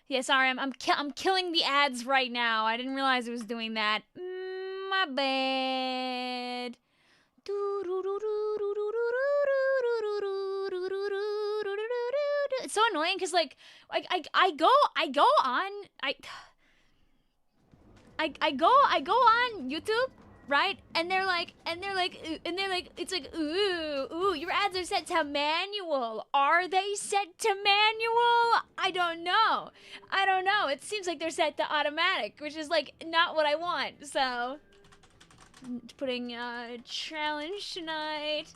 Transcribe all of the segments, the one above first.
Yeah, sorry, I'm killing the ads right now. I didn't realize it was doing that. My bad. It's so annoying because I go on I go on YouTube, right? And they're like it's like ooh, your ads are set to manual. Are they set to manual? I don't know. It seems like they're set to automatic, which is like not what I want. So I'm putting a challenge tonight.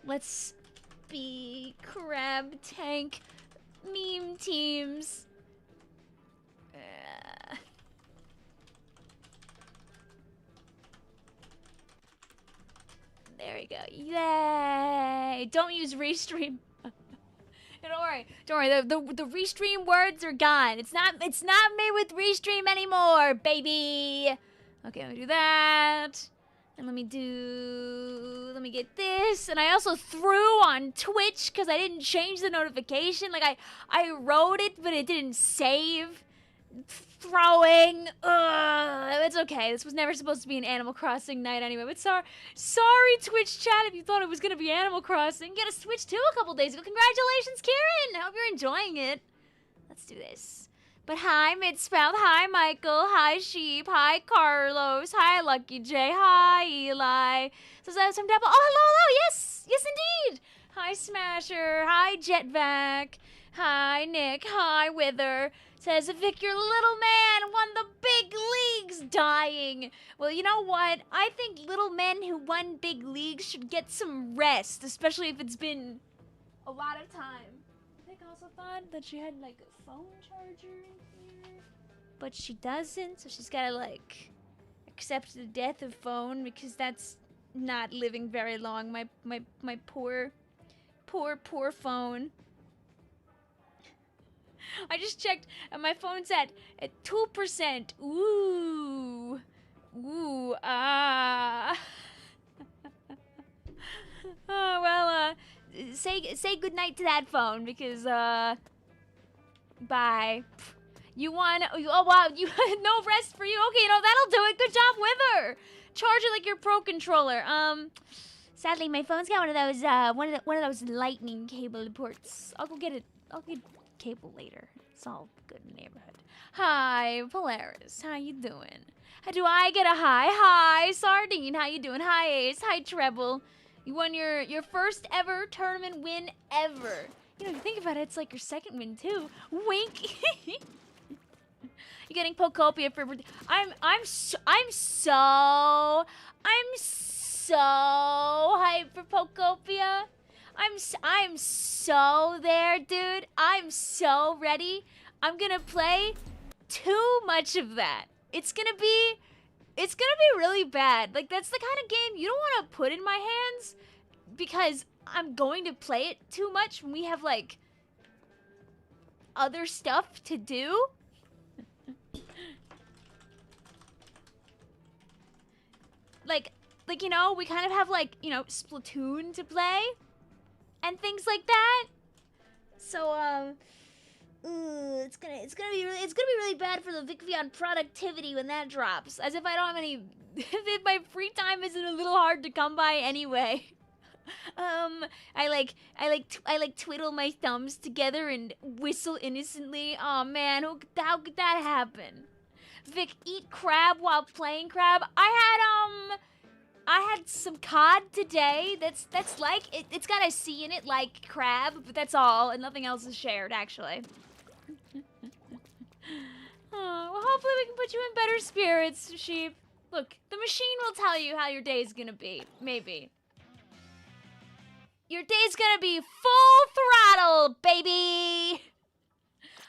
Let's be crab tank meme teams. There we go. Yay! Don't use restream. Don't worry. The restream words are gone. It's not made with restream anymore, baby. Okay, let me do that. And let me get this. And I also threw on Twitch because I didn't change the notification. Like I wrote it, but it didn't save. Throwing. It's okay. This was never supposed to be an Animal Crossing night anyway. But sorry, Twitch chat, if you thought it was gonna be Animal Crossing. Get a Switch 2 a couple days ago. Congratulations, Kieran. I hope you're enjoying it. Let's do this. But hi, Midspout. Hi, Michael. Hi, Sheep. Hi, Carlos. Hi, Lucky J. Hi, Eli. So that some devil. Oh, hello. Yes, indeed. Hi, Smasher. Hi, Jetvac. Hi, Nick. Hi, Wither. Says, Vic, your little man won the big leagues, dying. Well, you know what? I think little men who won big leagues should get some rest, especially if it's been a lot of time. Vic also thought that she had, like, a phone charger in here, but she doesn't, so she's gotta, like, accept the death of phone, because that's not living very long. My poor phone. I just checked, and my phone's at 2%. Ooh, ah. Oh well, say goodnight to that phone because bye. You won. Oh wow, you no rest for you. Okay, no, that'll do it. Good job, Wither. Charge it like your Pro controller. Sadly, my phone's got one of those lightning cable ports. I'll go get it. I'll get cable later. It's all good in the neighborhood. Hi, Polaris. How you doing? Do I get a hi? Hi, Sardine. How you doing? Hi, Ace. Hi, Treble. You won your first ever tournament win ever. You know, if you think about it, it's like your second win too. Wink. You're getting Pokopia for birthday. I'm so hyped for Pokopia. I'm so there, dude. I'm so ready. I'm gonna play too much of that. It's gonna be really bad. Like, that's the kind of game you don't want to put in my hands because I'm going to play it too much when we have, like, other stuff to do. like, you know, we kind of have, like, you know, Splatoon to play and things like that. So, it's gonna be really bad for the Vicvillon productivity when that drops. As if I don't have any, if my free time isn't a little hard to come by anyway. I twiddle my thumbs together and whistle innocently. Oh man, how could that happen? Vic, eat crab while playing crab. I had some cod today. That's like it's got a C in it, like crab, but that's all, and nothing else is shared actually. Oh, well, hopefully we can put you in better spirits, Sheep. Look, the machine will tell you how your day's gonna be. Maybe. Your day's gonna be full throttle, baby!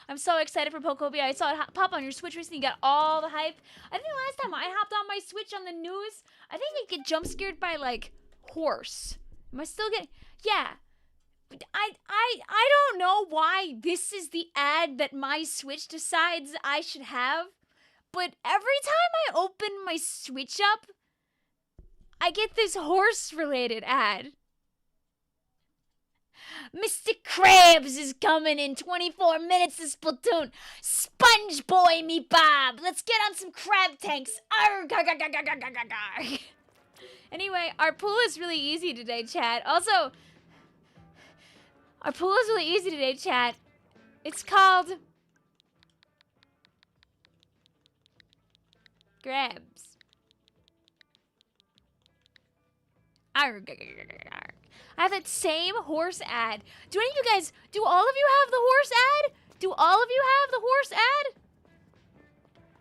I'm so excited for Pokopia. I saw it pop on your Switch recently. You got all the hype. I think the last time I hopped on my Switch on the news, I think I get jump scared by, like, horse. Am I still getting... Yeah. I don't know why this is the ad that my Switch decides I should have, but every time I open my Switch up, I get this horse-related ad. Mr. Krabs is coming in 24 minutes to Splatoon. Sponge Boy me Bob. Let's get on some crab tanks. Arr, gar, gar, gar, gar, gar, gar, gar. Anyway, our pool is really easy today, chat. Also, our pool is really easy today, chat. It's called Grabs. Arr, gar, gar, gar, gar, gar. I have that same horse ad. Do any of you guys, do all of you have the horse ad? Do all of you have the horse ad?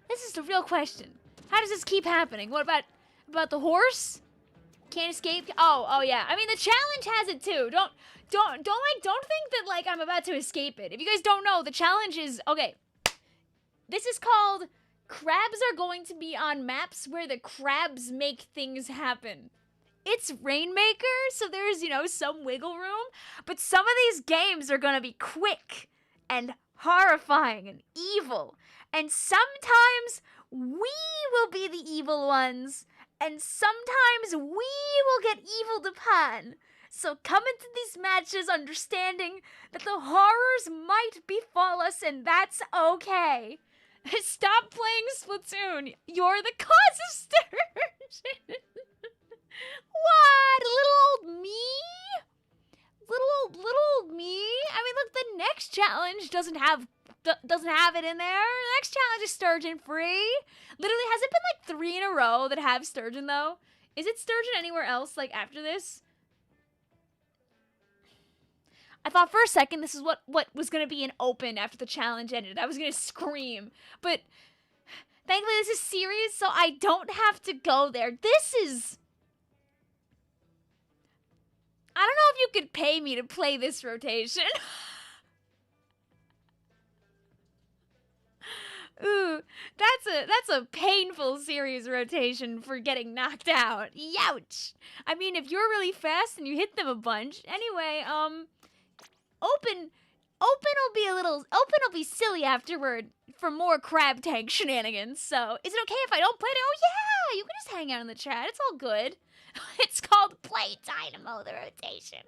This is the real question. How does this keep happening? What about the horse? Can't escape? Oh yeah. I mean, the challenge has it too. Don't think that like I'm about to escape it. If you guys don't know, the challenge is, okay. This is called Crabs Are Going to Be on Maps Where the Crabs Make Things Happen. It's Rainmaker, so there's, you know, some wiggle room, but some of these games are gonna be quick and horrifying and evil, and sometimes we will be the evil ones, and sometimes we will get eviled upon. So come into these matches understanding that the horrors might befall us, and that's okay. Stop playing Splatoon. You're the cause of sturgeon. What? Little old me? Little old me? I mean, look, the next challenge doesn't have it in there. The next challenge is sturgeon free. Literally, has it been like 3 in a row that have sturgeon though? Is it sturgeon anywhere else like after this? I thought for a second this is what was gonna be an open after the challenge ended. I was gonna scream, but thankfully this is serious, so I don't have to go there. This is. I don't know if you could pay me to play this rotation. Ooh, that's a painful series rotation for getting knocked out. Youch! I mean, if you're really fast and you hit them a bunch. Anyway, open will be silly afterward for more crab tank shenanigans. So, is it okay if I don't play it? Oh yeah, you can just hang out in the chat. It's all good. It's called Play Dynamo the rotation.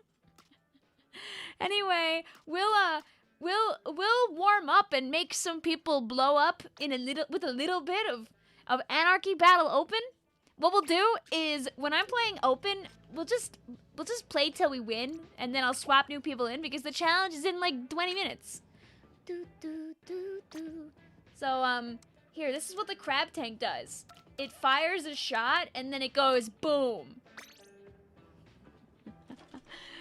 Anyway, we'll warm up and make some people blow up with a little bit of Anarchy Battle Open. What we'll do is when I'm playing Open, we'll just play till we win, and then I'll swap new people in because the challenge is in like 20 minutes. So here, this is what the crab tank does. It fires a shot and then it goes boom.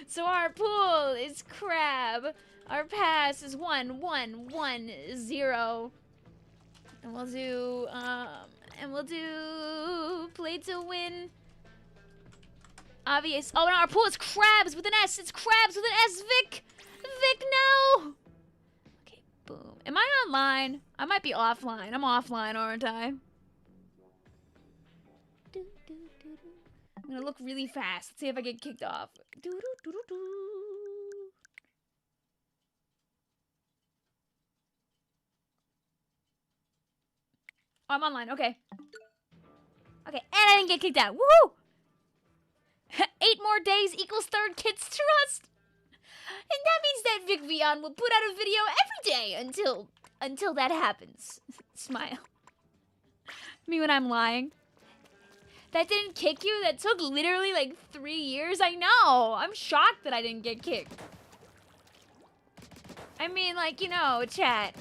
So our pool is crab. Our pass is 1 1 1 0. And we'll do play to win. Obvious. Oh no, our pool is crabs with an S. It's crabs with an S, Vic. Vic, no. Okay, boom. Am I online? I might be offline. I'm offline, aren't I? I'm gonna look really fast. Let's see if I get kicked off. Oh, I'm online. Okay. Okay, and I didn't get kicked out. Woohoo! 8 more days equals 3rd Kid's Trust. And that means that Vicvillon will put out a video every day until that happens. Smile. Me when I'm lying. That didn't kick you? That took literally like 3 years? I know! I'm shocked that I didn't get kicked. I mean, like, you know, chat.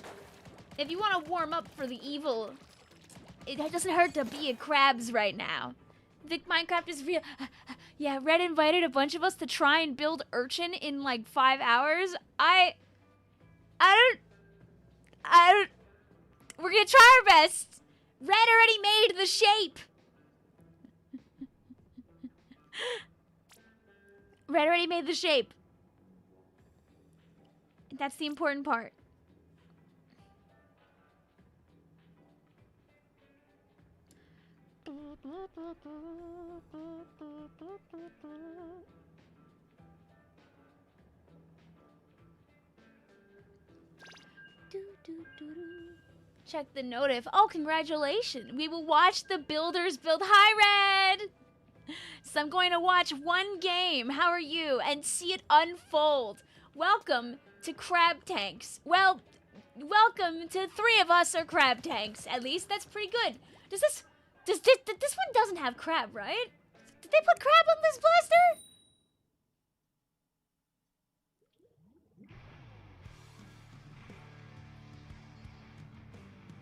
If you want to warm up for the evil, it doesn't hurt to be a crabs right now. Vic Minecraft is real. Yeah, Red invited a bunch of us to try and build Urchin in like 5 hours. I don't... We're gonna try our best. Red already made the shape. Red already made the shape. That's the important part. Check the notif. Oh, congratulations. We will watch the builders build. Hi, Red. So I'm going to watch one game. How are you? And see it unfold. Welcome to Crab Tanks. Well, welcome to 3 of us are Crab Tanks. At least that's pretty good. This one doesn't have crab, right? Did they put crab on this blaster?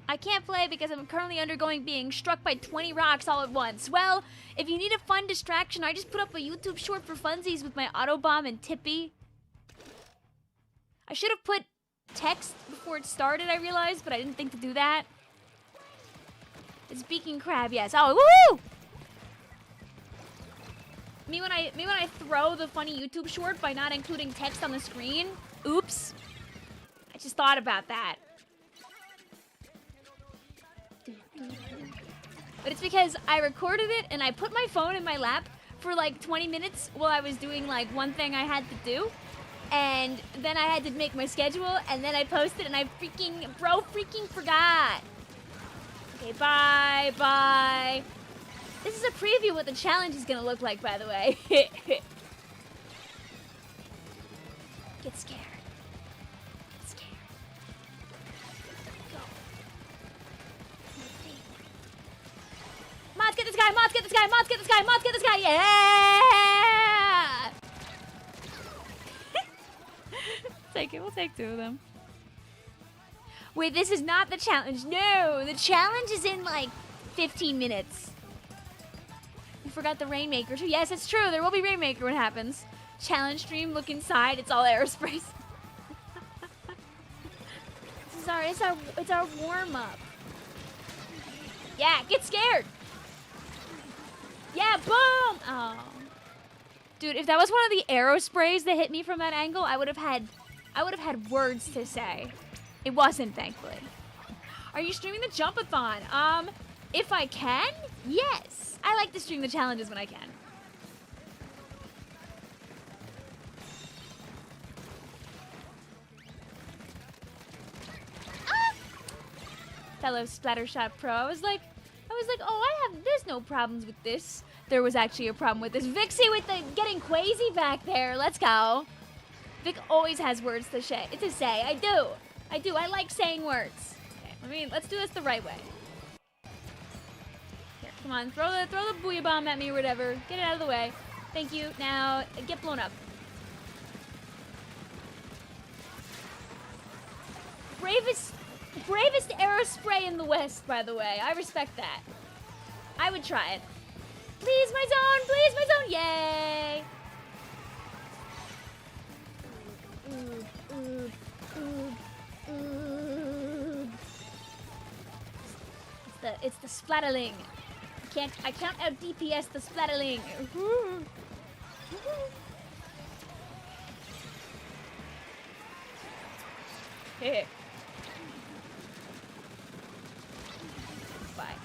I can't play because I'm currently undergoing being struck by 20 rocks all at once. Well, if you need a fun distraction, I just put up a YouTube short for funsies with my autobomb and Tippy. I should have put text before it started, I realized, but I didn't think to do that. It's Speaking Crab, yes. Oh, woo! Me when I throw the funny YouTube short by not including text on the screen. Oops. I just thought about that. But it's because I recorded it and I put my phone in my lap for like 20 minutes while I was doing like one thing I had to do. And then I had to make my schedule and then I posted and I freaking forgot. Okay, bye. This is a preview of what the challenge is gonna look like, by the way. Get scared. Mods, get this guy! Mods, get this guy! Mods, get this guy! Mods, get this guy! Yeah! Take it. We'll take 2 of them. Wait, this is not the challenge. No, the challenge is in like 15 minutes. You forgot the Rainmaker too. Yes, it's true. There will be Rainmaker when it happens. Challenge stream. Look inside. It's all aerospace. It's our warm up. Yeah, get scared. Yeah, boom! Oh. Dude, if that was one of the arrow sprays that hit me from that angle, I would have had words to say. It wasn't, thankfully. Are you streaming the Jumpathon? If I can, yes. I like to stream the challenges when I can. Ah! Fellow Splattershot Pro, I was like, oh, there's no problems with this. There was actually a problem with this. Vixie with the getting quazy back there. Let's go. Vic always has words to say. I do. I like saying words. Okay, let's do this the right way. Here, come on, throw the booyah bomb at me or whatever. Get it out of the way. Thank you. Now, get blown up. Bravest arrow spray in the West, by the way. I respect that. I would try it. Please, my zone! Please, my zone! Yay! It's the splatterling. I can't out DPS the splatterling. Hey. Bye.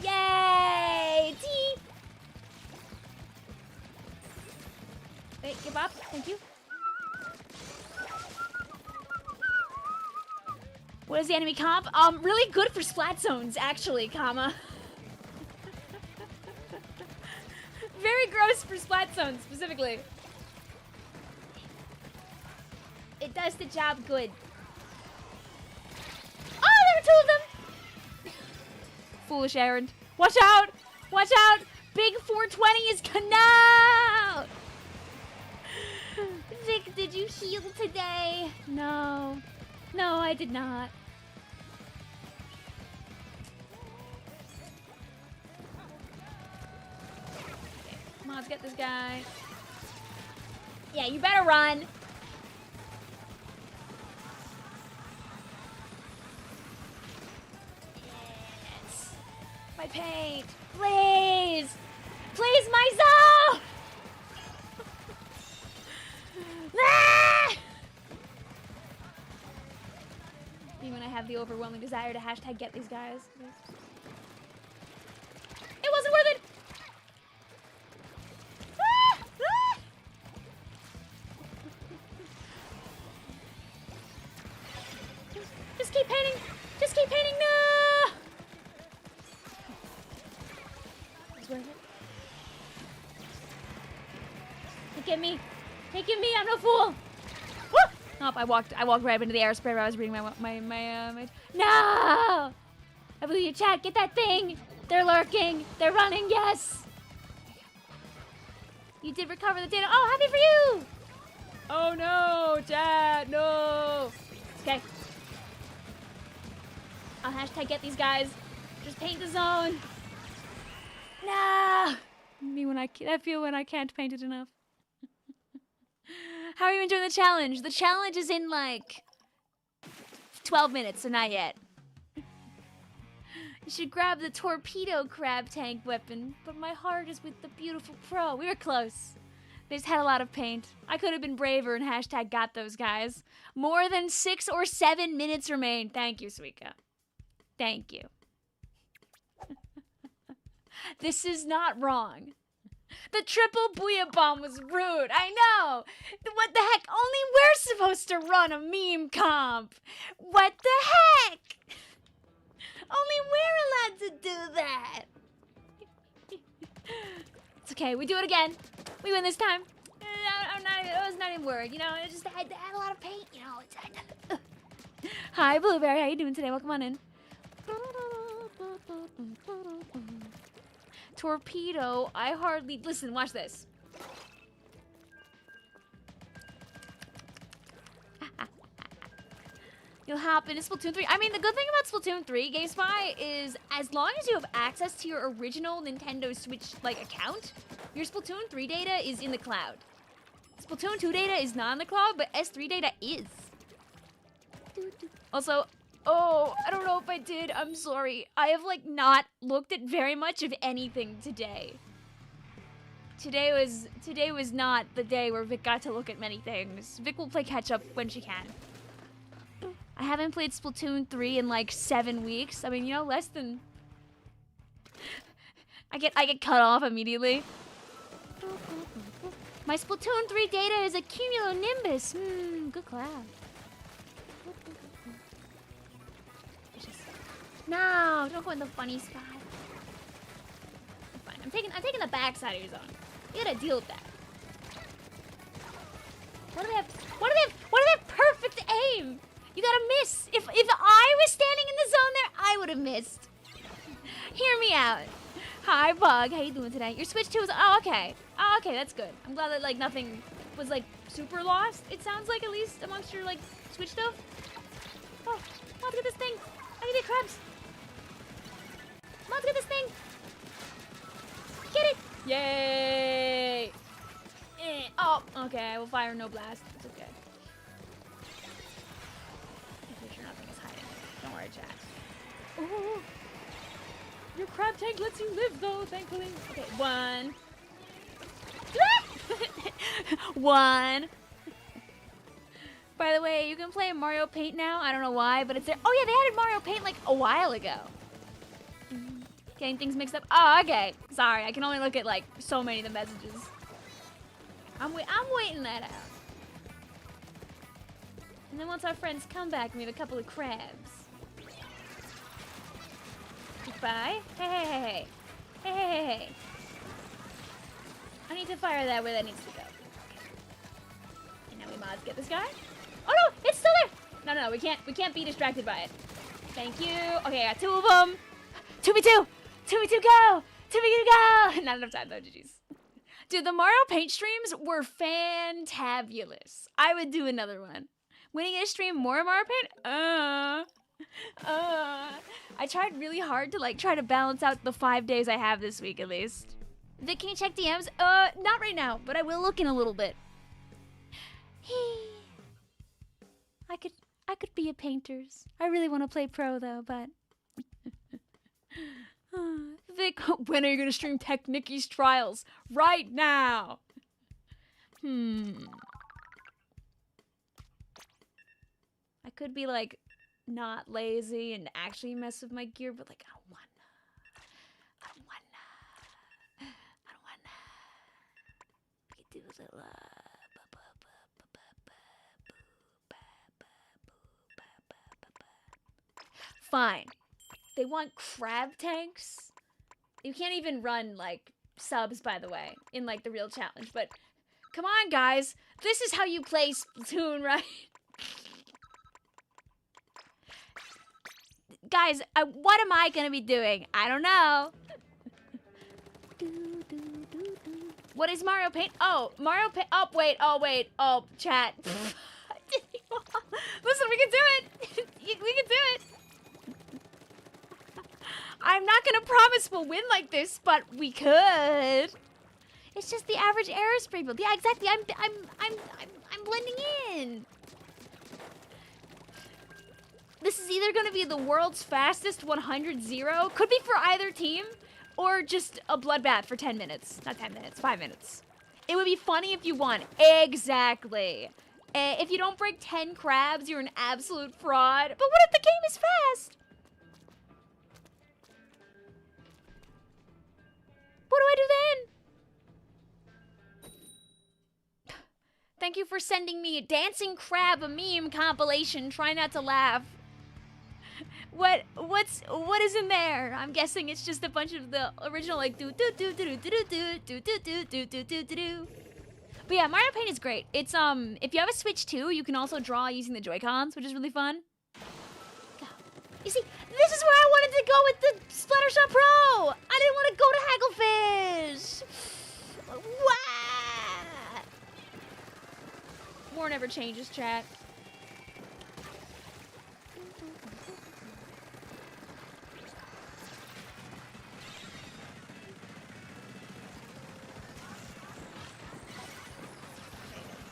Yay! Tea! Wait, give up. Thank you. What is the enemy comp? Really good for splat zones, actually, comma. Very gross for splat zones, specifically. It does the job good. Oh, there were 2 of them! Foolish errand. Watch out! Watch out! Big 420 is coming out! Vic, did you heal today? No. No, I did not. Okay, come on, let's get this guy. Yeah, you better run. Yes. My paint. Please. Please, my zone! Ah! Even when I have the overwhelming desire to hashtag get these guys. It wasn't worth it! Ah! Ah! Get me. Hey, get me. I'm no fool. Woo! Oh, I walked right into the airspray while I was reading my No! I believe you, chat. Get that thing. They're lurking. They're running. Yes. You did recover the data. Oh, happy for you. Oh no, chat. No. Okay. I'll hashtag get these guys. Just paint the zone. No. Me when I feel when I can't paint it enough. How are you enjoying the challenge? The challenge is in like 12 minutes, so not yet. You should grab the torpedo crab tank weapon, but my heart is with the beautiful pro. We were close. They just had a lot of paint. I could have been braver and hashtag got those guys. More than 6 or 7 minutes remain. Thank you, Suika. Thank you. This is not wrong. The triple booyah bomb was rude. I know. What the heck? Only we're supposed to run a meme comp. What the heck? Only we're allowed to do that. It's okay. We do it again. We win this time. I was not even worried. You know, it just had a lot of paint. You know. Hi, Blueberry. How you doing today? Welcome on in. Torpedo, I hardly... Listen, watch this. You'll hop into Splatoon 3. I mean, the good thing about Splatoon 3, GameSpy, is as long as you have access to your original Nintendo Switch, account, your Splatoon 3 data is in the cloud. Splatoon 2 data is not in the cloud, but S3 data is. Also... Oh, I don't know if I did. I'm sorry. I have, not looked at very much of anything today. Today was not the day where Vic got to look at many things. Vic will play catch-up when she can. I haven't played Splatoon 3 in, 7 weeks. I mean, you know, less than... I get cut off immediately. My Splatoon 3 data is a cumulonimbus. Good cloud. No, don't go in the funny spot. Fine. I'm taking the back side of your zone. You gotta deal with that. What do they have? What do they have perfect aim? You gotta miss. If I was standing in the zone there, I would have missed. Hear me out. Hi, Bug. How you doing today? Your Switch 2 is... Oh, okay. Oh, okay, that's good. I'm glad that, nothing was, super lost. It sounds like, at least, amongst your, Switch stuff. Oh, let's get this thing. I need the crabs. Let's get this thing. Get it. Yay. Oh, okay. I will fire no blast. It's okay. I'm pretty sure nothing is hiding. Don't worry, chat. Ooh. Your crab tank lets you live, though, thankfully. Okay, 1. One. By the way, you can play Mario Paint now. I don't know why, but it's there. Oh, yeah, they added Mario Paint, a while ago. Getting things mixed up. Oh, okay. Sorry, I can only look at, so many of the messages. I'm waiting that out. And then once our friends come back, we have a couple of crabs. Goodbye. Hey. Hey. I need to fire that where that needs to go. And now we mods get this guy. Oh no, it's still there! No, we can't be distracted by it. Thank you. Okay, I got 2 of them. 2v2! 2v2 go! 2v2 go! Not enough time though, GG's. Dude, the Mario Paint streams were fantabulous. I would do another one. When are you gonna stream more Mario Paint? I tried really hard to try to balance out the 5 days I have this week at least. Vic, can you check DMs? Not right now, but I will look in a little bit. I could be a painters. I really want to play pro though, but Vic, when are you gonna stream Technicky's Trials? Right now. I could be not lazy and actually mess with my gear, but I don't wanna. We could do a little Fine. They want crab tanks. You can't even run subs, by the way, in the real challenge, but Come on, guys. This is how you play Splatoon, right? Guys, what am I gonna be doing? I don't know. What is Mario Paint? Oh, Mario Paint. Oh, wait. Oh, wait. Oh, chat. Listen, we can do it. We can do it. I'm not gonna promise we'll win like this, but we could. It's just the average aerospace build. Yeah, exactly. I'm blending in. This is either gonna be the world's fastest 100-0, could be for either team, or just a bloodbath for 10 minutes. Not 10 minutes, 5 minutes. It would be funny if you won. Exactly. If you don't break 10 crabs, you're an absolute fraud. But what if the game is fast? What do I do then? Thank you for sending me a dancing crab meme compilation. Try not to laugh. What is in there? I'm guessing it's just a bunch of the original like do do do do do do do do do do do do do do. But yeah, Mario Paint is great. It's if you have a Switch 2, you can also draw using the Joy-Cons, which is really fun. You see, this is where I wanted to go with the Splattershot Pro. I didn't want to go to Hagglefish. What? War never changes, chat.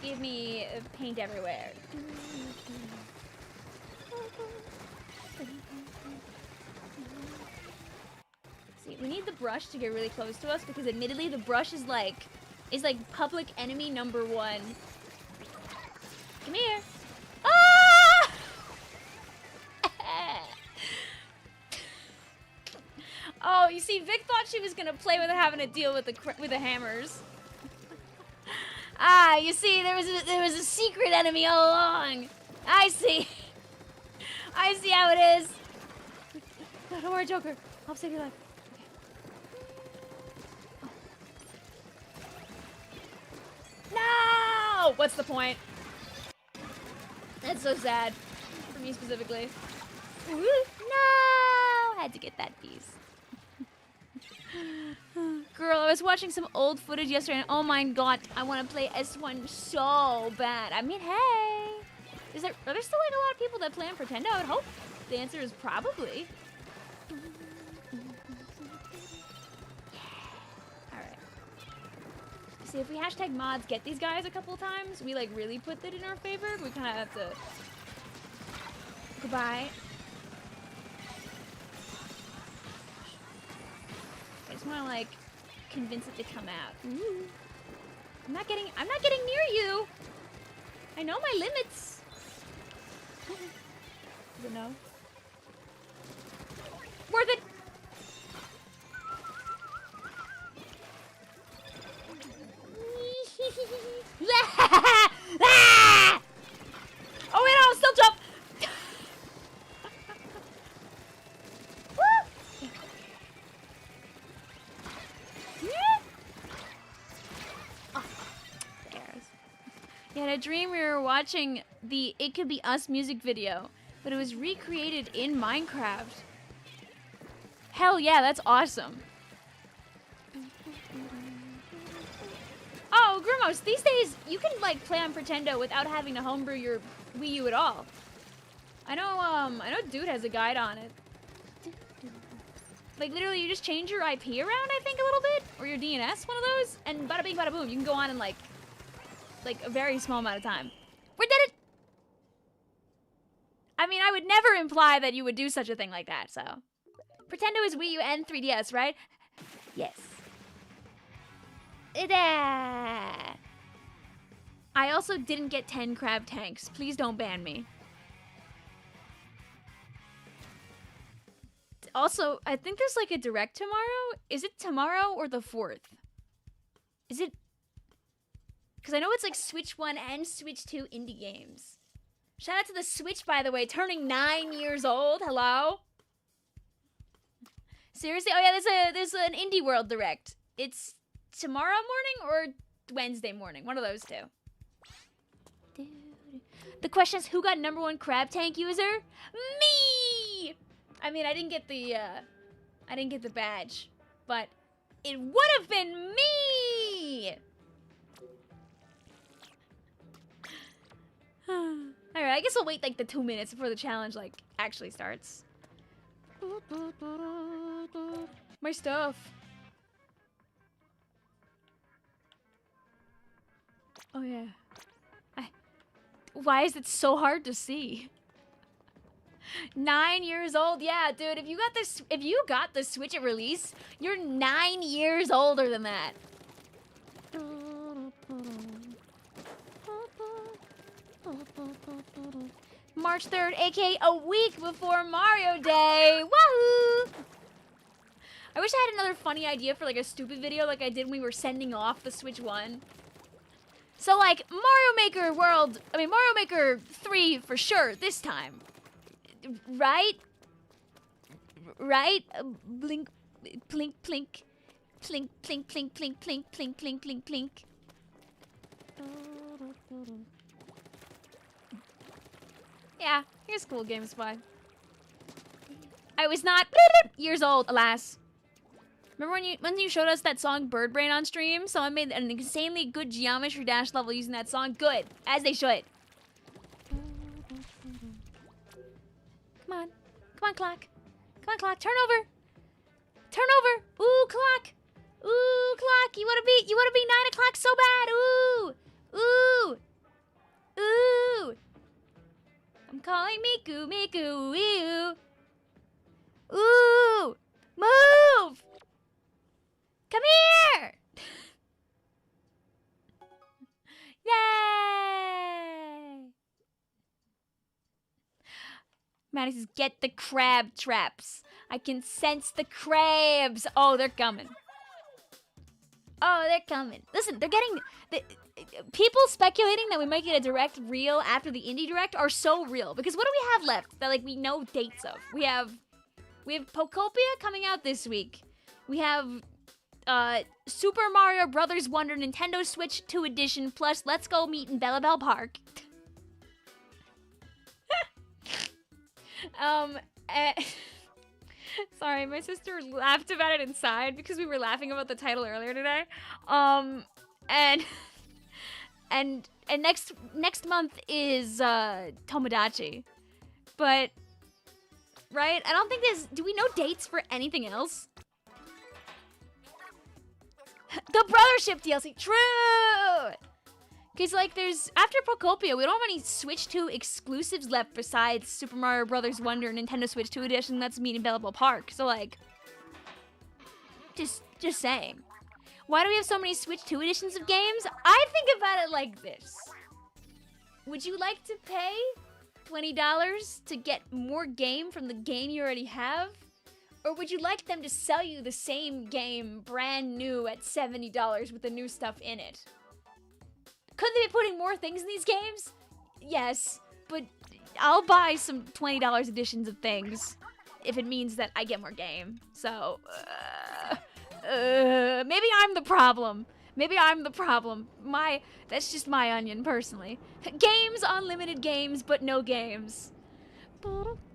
Give me paint everywhere. See, we need the brush to get really close to us because admittedly the brush is like public enemy #1. Come here. Ah! Oh, you see, Vic thought she was gonna play without having to deal with the hammers. Ah, you see, there was a secret enemy all along. I see. I see how it is. No, don't worry, Joker. I'll save your life. Okay. No! What's the point? That's so sad. For me specifically. No! Had to get that piece. Girl, I was watching some old footage yesterday and oh my god, I want to play S1 so bad. I mean, hey. Are there still like a lot of people that play on Pretendo? I would hope the answer is probably. Alright. See, if we hashtag mods get these guys a couple times, we like really put that in our favor. We kind of have to... Goodbye. I just want to like convince it to come out. Ooh. I'm not getting near you. I know my limits. Is it no? Worth it. Oh wait, no, still jump. I had a dream we were watching the It Could Be Us music video, but it was recreated in Minecraft. Hell yeah, that's awesome. Oh, Grimos, these days you can like play on Pretendo without having to homebrew your Wii U at all. I know Dude has a guide on it. Like literally you just change your IP around, I think, a little bit, or your DNS, one of those, and bada bing bada boom, you can go on and like a very small amount of time. We did it! I mean, I would never imply that you would do such a thing like that, so. Pretendo is Wii U and 3DS, right? Yes. I also didn't get 10 crab tanks. Please don't ban me. Also, I think there's like a direct tomorrow. Is it tomorrow or the 4th? Is it... Because I know it's like Switch 1 and Switch 2 indie games. Shout out to the Switch, by the way, turning 9 years old. Hello? Seriously? Oh yeah, there's an Indie World Direct. It's tomorrow morning or Wednesday morning. One of those two. The question is, who got #1 crab tank user? Me! I mean, I didn't get the badge, but it would have been me! Alright, I guess I'll wait like the 2 minutes before the challenge like actually starts. My stuff. Oh yeah. Why is it so hard to see? 9 years old? Yeah, dude, if you got the Switch at release, you're 9 years older than that. March 3rd, aka a week before Mario Day. Woohoo! I wish I had another funny idea for like a stupid video like I did when we were sending off the Switch 1. So like Mario Maker 3 for sure this time. Right? Right? Blink, plink, plink. Plink, plink, plink, plink, plink, plink, plink, plink, plink. Yeah, here's cool game spy. I was not years old, alas. Remember when you showed us that song Bird Brain on stream? Someone made an insanely good Geometry Dash level using that song. Good, as they should. Come on, come on, clock. Come on, clock. Turn over. Turn over. Ooh, clock. Ooh, clock. You wanna be 9 o'clock so bad. Ooh, ooh, ooh. I'm calling Miku, Miku, ooh. Ooh, move. Come here! Yay! Maddie says, get the crab traps. I can sense the crabs. Oh, they're coming. Oh, they're coming. Listen, they're getting... people speculating that we might get a direct reel after the indie direct are so real. Because what do we have left that like we know dates of? We have Pokopia coming out this week. We have... Super Mario Brothers Wonder Nintendo Switch 2 Edition plus Let's Go Meet in Bellabelle Park. Sorry, my sister laughed about it inside because we were laughing about the title earlier today. And next month is Tomodachi. But right? I don't think do we know dates for anything else? The Brothership DLC, true! Because, like, after Pokopia, we don't have any Switch 2 exclusives left besides Super Mario Brothers Wonder Nintendo Switch 2 Edition that's Meet in Bellabelle Park. So, like, just saying. Why do we have so many Switch 2 editions of games? I think about it like this. Would you like to pay $20 to get more game from the game you already have? Or would you like them to sell you the same game brand new at $70 with the new stuff in it? Could they be putting more things in these games? Yes, but I'll buy some $20 editions of things if it means that I get more game. So, maybe I'm the problem. Maybe I'm the problem. That's just my onion, personally. Games, unlimited games, but no games.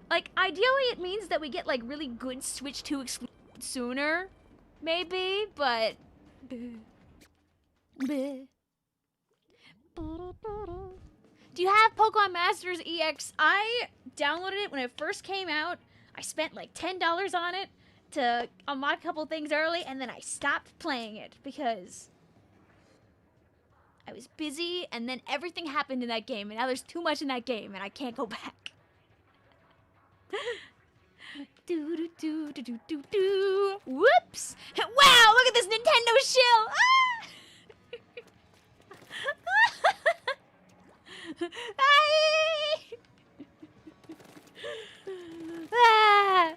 Like, ideally it means that we get, like, really good Switch 2 sooner, maybe, but... Do you have Pokemon Masters EX? I downloaded it when it first came out. I spent, like, $10 on it to unlock a couple things early, and then I stopped playing it because I was busy, and then everything happened in that game, and now there's too much in that game, and I can't go back. Do do do do do do do. Whoops! Wow! Look at this Nintendo shill. Ah!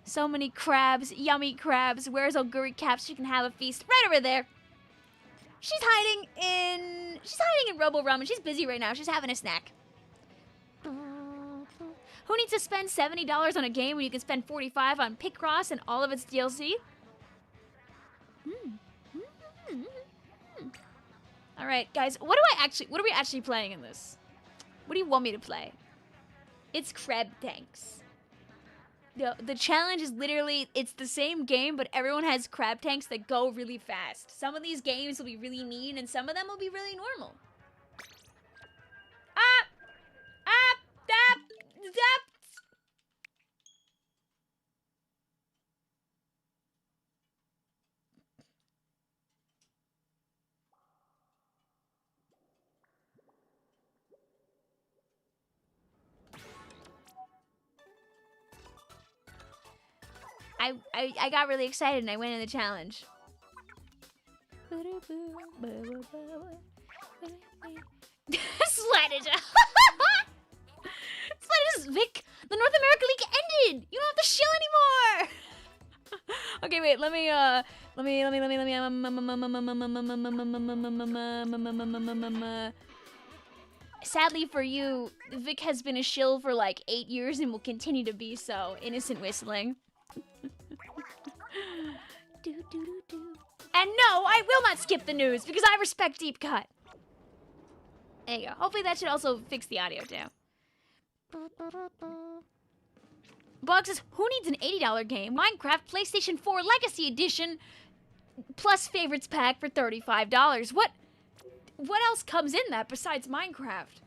So many crabs, yummy crabs. Where's Oguri Cap? She can have a feast right over there. She's hiding in Robo Rum, and she's busy right now. She's having a snack. Who needs to spend $70 on a game when you can spend $45 on Picross and all of its DLC? All right, guys. What are we actually playing in this? What do you want me to play? It's crab tanks. The challenge is literally, it's the same game, but everyone has crab tanks that go really fast. Some of these games will be really mean, and some of them will be really normal. I got really excited and I went in the challenge. Sweated. Sweated. Vic, the North America League ended. You don't have to shill anymore. Okay, wait. Let me. Sadly for you, Vic has been a shill for like 8 years and will continue to be so. Innocent whistling. And no, I will not skip the news because I respect Deep Cut. There you go. Hopefully that should also fix the audio too. Bog says, who needs an $80 game? Minecraft PlayStation 4 Legacy Edition plus favorites pack for $35. What else comes in that besides Minecraft?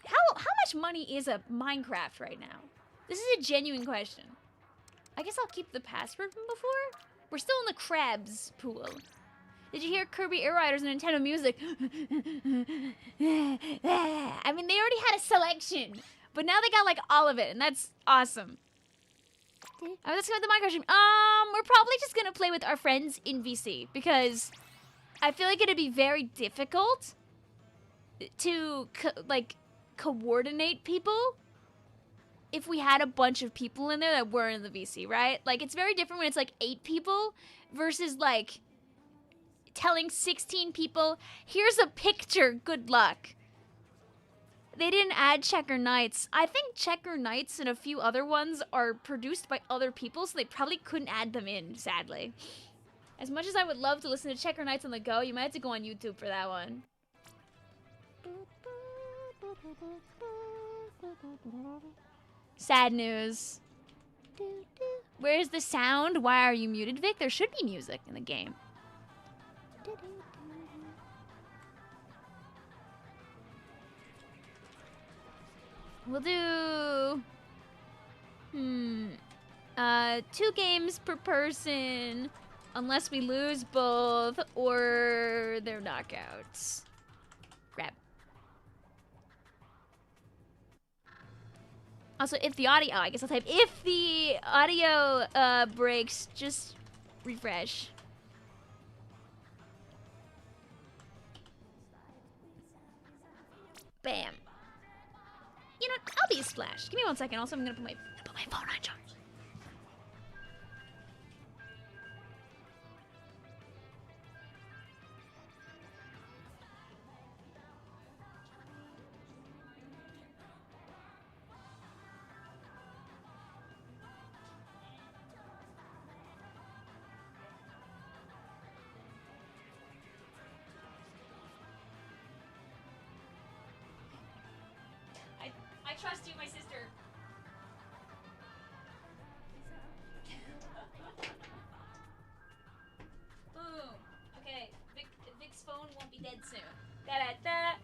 How much money is a Minecraft right now? This is a genuine question. I guess I'll keep the password from before. We're still in the crabs pool. Did you hear Kirby Air Riders and Nintendo Music? I mean, they already had a selection, but now they got like all of it, and that's awesome. I was asking about the Minecraft stream. We're probably just gonna play with our friends in VC because I feel like it'd be very difficult to coordinate people if we had a bunch of people in there that weren't in the VC, right? Like, it's very different when it's like 8 people versus like telling 16 people, here's a picture, good luck. They didn't add Checker Nights. I think Checker Nights and a few other ones are produced by other people, so they probably couldn't add them in, sadly. As much as I would love to listen to Checker Nights on the go, you might have to go on YouTube for that one. Sad news. Where's the sound? Why are you muted, Vic? There should be music in the game. We'll do 2 games per person, unless we lose both or they're knockouts. Grab. Also, if the audio, I guess I'll type, if the audio breaks, just refresh. Bam. You know what? I'll be a splash. Give me 1 second. Also, I'm gonna put my phone on charge. I trust you, my sister. Boom. Okay, Vic's phone won't be dead soon. Da-da-da.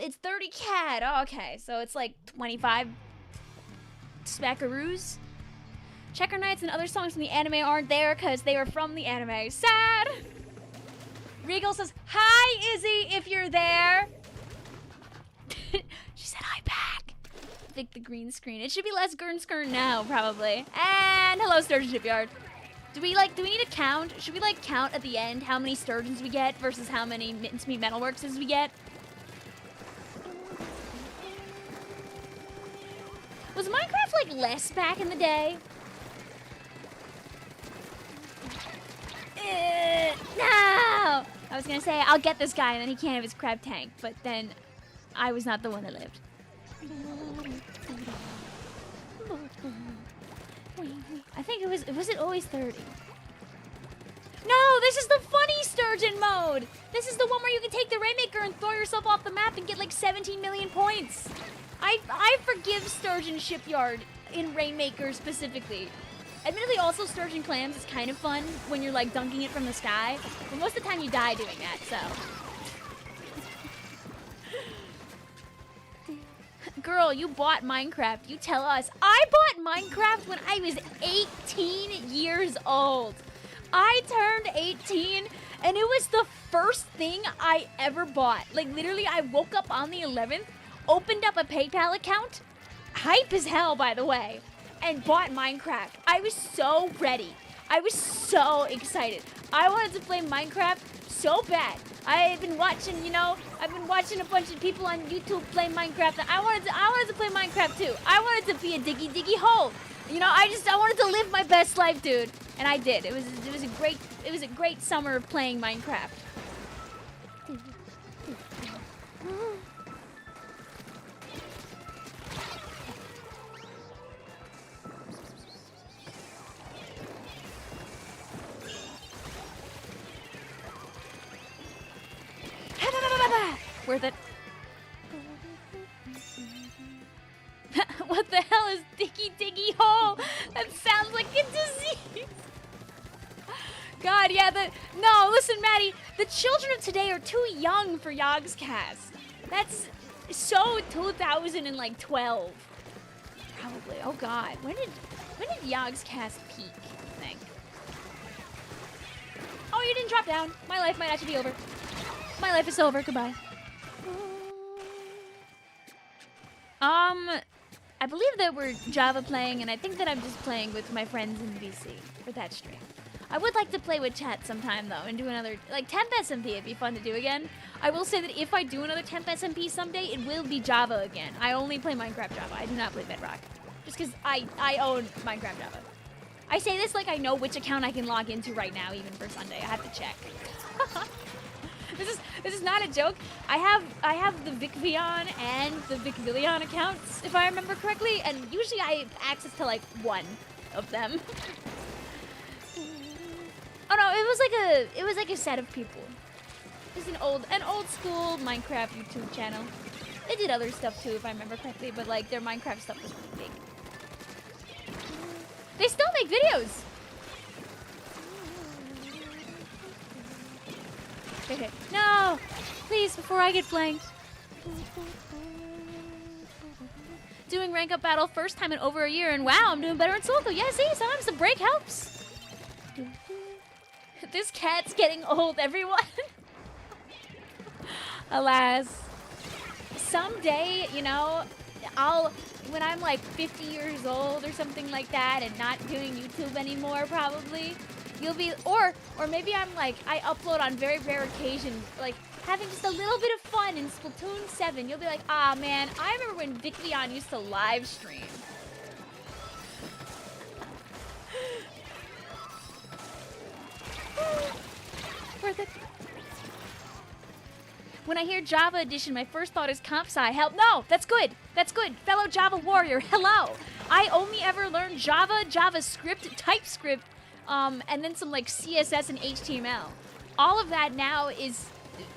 It's 30 CAD. Oh, okay, so it's like 25 smackaroos. Checker Nights and other songs from the anime aren't there because they were from the anime. Sad. Regal says, hi, Izzy, if you're there. She said hi back. Vic the green screen. It should be less gurn now, probably. And hello, Sturgeon Shipyard. Do we need to count? Should we count at the end how many sturgeons we get versus how many mincemeat metalworkses we get? Was Minecraft less back in the day? No! I was gonna say, I'll get this guy and then he can't have his crab tank, but then I was not the one that lived. I think was it always 30? No, this is the funny sturgeon mode. This is the one where you can take the Rainmaker and throw yourself off the map and get like 17 million points. I forgive Sturgeon Shipyard in Rainmaker specifically. Admittedly, also Sturgeon Clams is kind of fun when you're like dunking it from the sky, but most of the time you die doing that, so. Girl, you bought Minecraft. You tell us. I bought Minecraft when I was 18 years old. I turned 18 and it was the first thing I ever bought. Like literally, I woke up on the 11th, opened up a PayPal account, hype as hell by the way, and bought Minecraft. I was so ready. I was so excited. I wanted to play Minecraft so bad. I've been watching, you know, I've been watching a bunch of people on YouTube play Minecraft, and I wanted to play Minecraft too. I wanted to be a diggy hole. You know, I wanted to live my best life, dude. And I did. It was a great summer of playing Minecraft. Worth it. What the hell is diggy hole? That sounds like a disease. God, yeah, no, listen, Maddie. The children of today are too young for Yogscast. That's so 2012. Probably. Oh God. When did Yogscast peak, I think? Oh, you didn't drop down. My life might actually be over. My life is over. Goodbye. I believe that we're Java playing, and I think that I'm just playing with my friends in VC for that stream. I would like to play with chat sometime, though, and do another, like, Temp SMP. It'd be fun to do again. I will say that if I do another Temp SMP someday, it will be Java again. I only play Minecraft Java. I do not play Bedrock. Just because I own Minecraft Java. I say this like I know which account I can log into right now, even for Sunday. I have to check. This is not a joke. I have the Vicvillon and the Vicvillon accounts, if I remember correctly, and usually I have access to like one of them. Oh no, it was like a set of people. It was an old school Minecraft YouTube channel. They did other stuff too, if I remember correctly, but like their Minecraft stuff was really big. They still make videos. Okay. No! Please, before I get flanked. Doing rank up battle first time in over a year, and wow, I'm doing better in solo. Yeah, see, sometimes the break helps. This cat's getting old, everyone. Alas. Someday, you know, when I'm like 50 years old or something like that and not doing YouTube anymore, probably, you'll be, or maybe I'm like, I upload on very rare occasions, like having just a little bit of fun in Splatoon 7. You'll be like, ah man, I remember when Vicvillon used to live stream. Worth it. When I hear Java Edition, my first thought is comp sci. Help, no, that's good. That's good. Fellow Java warrior, hello. I only ever learned Java, JavaScript, TypeScript, and then some like CSS and HTML. All of that now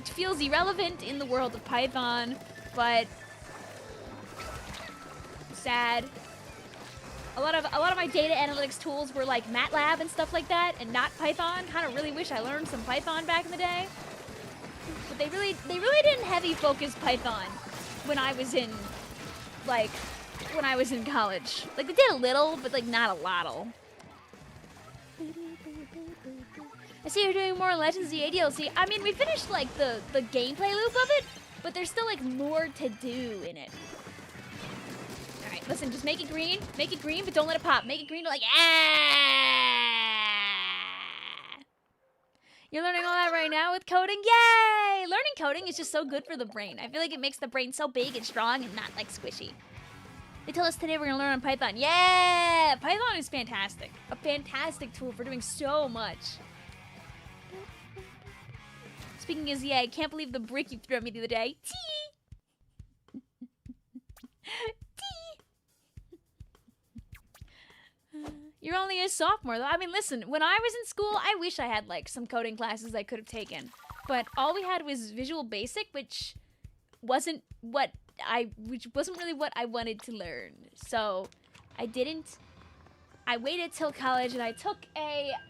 feels irrelevant in the world of Python, but sad. A lot of my data analytics tools were like MATLAB and stuff like that, and not Python. Kind of really wish I learned some Python back in the day. But they really didn't heavy focus Python when I was in college. Like they did a little, but like not a lot. I see you're doing more Legends of the DLC. I mean, we finished like the gameplay loop of it, but there's still like more to do in it. All right, listen, just make it green, but don't let it pop. Make it green, like You're learning all that right now with coding? Yay! Learning coding is just so good for the brain. I feel like it makes the brain so big and strong and not like squishy. They tell us today we're gonna learn on Python. Yeah! Python is fantastic. A fantastic tool for doing so much. Speaking as I can't believe the brick you threw at me the other day. Tea! Tea! You're only a sophomore, though. I mean, listen, when I was in school, I wish I had, like, some coding classes I could have taken. But all we had was Visual Basic, which wasn't really what I wanted to learn. So I didn't. I waited till college and I took an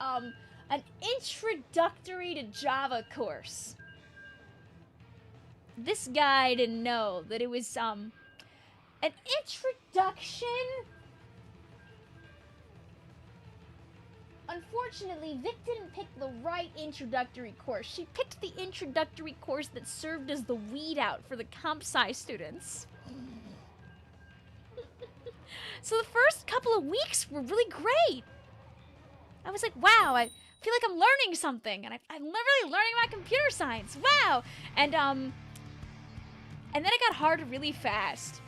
introductory to Java course. This guy didn't know that it was an introduction. Unfortunately, Vic didn't pick the right introductory course. She picked the introductory course that served as the weed out for the comp sci students. So the first couple of weeks were really great. I was like, wow, I feel like I'm learning something, and I'm really learning about computer science. Wow, and then it got hard really fast.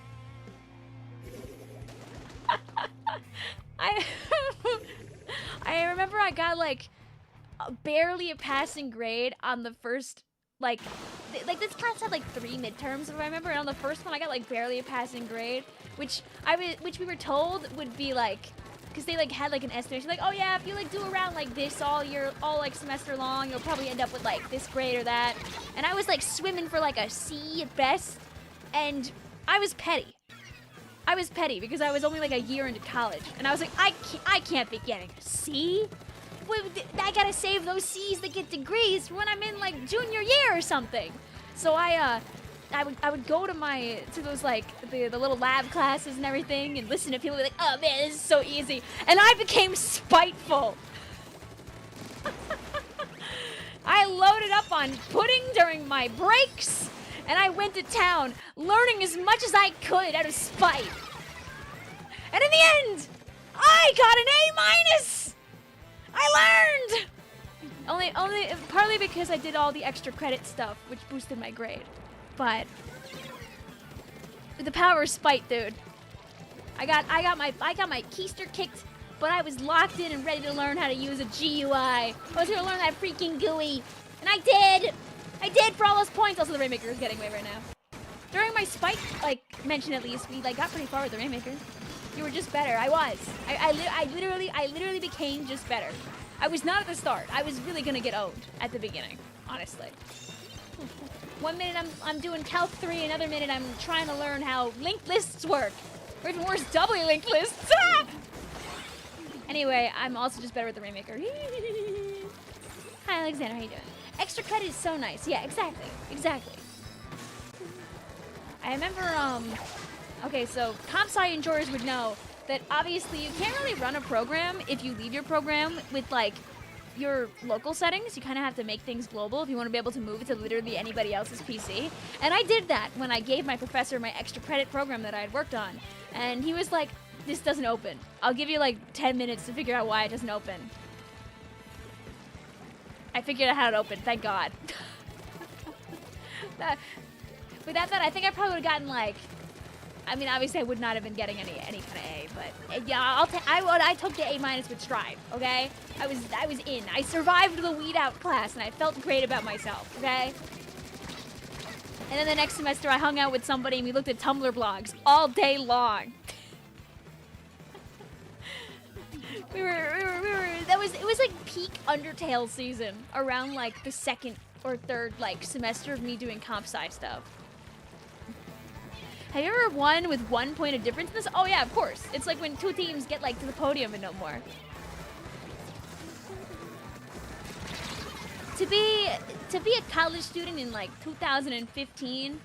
I remember I got like barely a passing grade on the first like this class had like 3 midterms if I remember, and on the first one I got like barely a passing grade, which we were told would be like, because they like had like an estimation like, oh yeah, if you like do around like this all like semester long, you'll probably end up with like this grade or that. And I was like swimming for like a C at best, and I was petty. I was petty because I was only like a year into college, and I was like, I can't be getting a C. I gotta save those C's that get degrees for when I'm in like junior year or something. So I would go to those like the little lab classes and everything, and listen to people be like, oh man, this is so easy, and I became spiteful. I loaded up on pudding during my breaks, and I went to town, learning as much as I could out of spite. And in the end, I got an A-. I learned! Only partly because I did all the extra credit stuff, which boosted my grade. But the power of spite, dude. I got my keister kicked, but I was locked in and ready to learn how to use a GUI. I was gonna learn that freaking GUI, and I did! I did for all those points. Also, the Rainmaker is getting away right now. During my spike mention, at least, we got pretty far with the Rainmaker. You were just better. I was. I literally became just better. I was not at the start. I was really gonna get owned at the beginning, honestly. 1 minute I'm doing Calc 3, another minute I'm trying to learn how linked lists work, or even worse, doubly linked lists. Anyway, I'm also just better with the Rainmaker. Hi, Alexander. How you doing? Extra credit is so nice. Yeah, exactly. I remember, okay, so comp sci enjoyers would know that obviously you can't really run a program if you leave your program with, like, your local settings. You kind of have to make things global if you want to be able to move it to literally anybody else's PC. And I did that when I gave my professor my extra credit program that I had worked on. And he was like, this doesn't open. I'll give you, like, 10 minutes to figure out why it doesn't open. I figured out how it opened, thank God. Without that, I think I probably would have gotten, like, I mean, obviously I would not have been getting any kind of A, but yeah, I took the A- with stride, okay? I was in. I survived the weed out class, and I felt great about myself, okay? And then the next semester, I hung out with somebody, and we looked at Tumblr blogs all day long. It was like peak Undertale season, around like the 2nd or 3rd like semester of me doing comp sci stuff. Have you ever won with 1 point of difference in this? Oh yeah, of course. It's like when 2 teams get like to the podium and no more. To be a college student in like 2015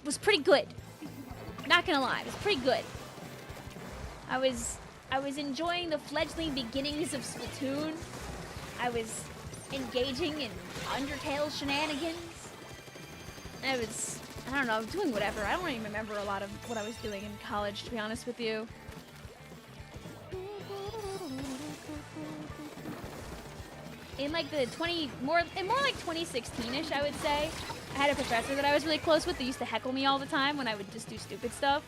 was pretty good. Not gonna lie, it was pretty good. I was enjoying the fledgling beginnings of Splatoon. I was engaging in Undertale shenanigans. I don't know, doing whatever. I don't even remember a lot of what I was doing in college, to be honest with you. In like the more like 2016-ish, I would say, I had a professor that I was really close with that used to heckle me all the time when I would just do stupid stuff.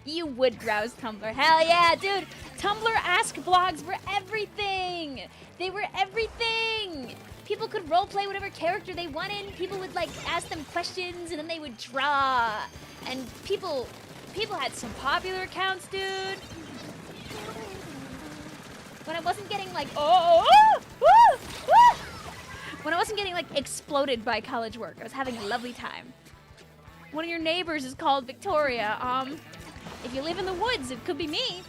You would browse Tumblr. Hell yeah, dude! Tumblr Ask blogs were everything! They were everything! People could roleplay whatever character they wanted. People would like ask them questions and then they would draw. And people had some popular accounts, dude. When I wasn't getting like, when I wasn't getting like exploded by college work, I was having a lovely time. One of your neighbors is called Victoria. If you live in the woods, it could be me.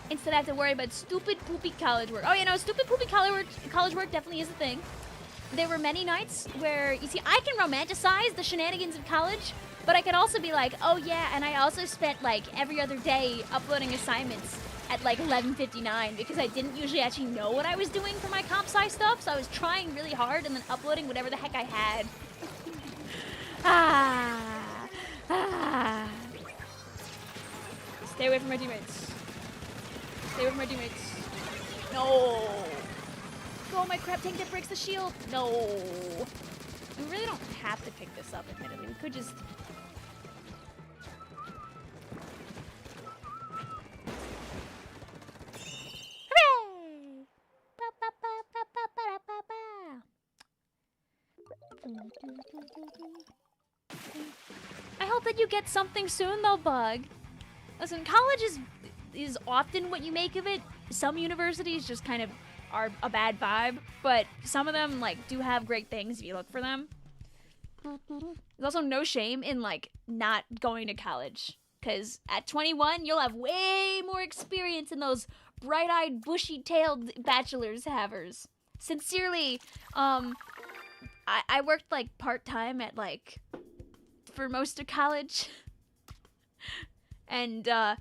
Instead, I have to worry about stupid, poopy college work. Oh, you know, stupid, poopy college work definitely is a thing. There were many nights where, you see, I can romanticize the shenanigans of college, but I could also be like, oh yeah, and I also spent like every other day uploading assignments at like 11:59 because I didn't usually actually know what I was doing for my comp sci stuff, so I was trying really hard and then uploading whatever the heck I had. Stay away from my teammates. Stay away from my teammates. No. Oh, my crab tank that breaks the shield. No. We really don't have to pick this up, admittedly. We could just... Hooray! I hope that you get something soon, though, Bug. Listen, college is often what you make of it. Some universities just kind of are a bad vibe, but some of them like do have great things if you look for them. There's also no shame in like not going to college, because at 21 you'll have way more experience than those bright-eyed, bushy-tailed bachelor's havers. Sincerely, I worked like part-time at like for most of college, and the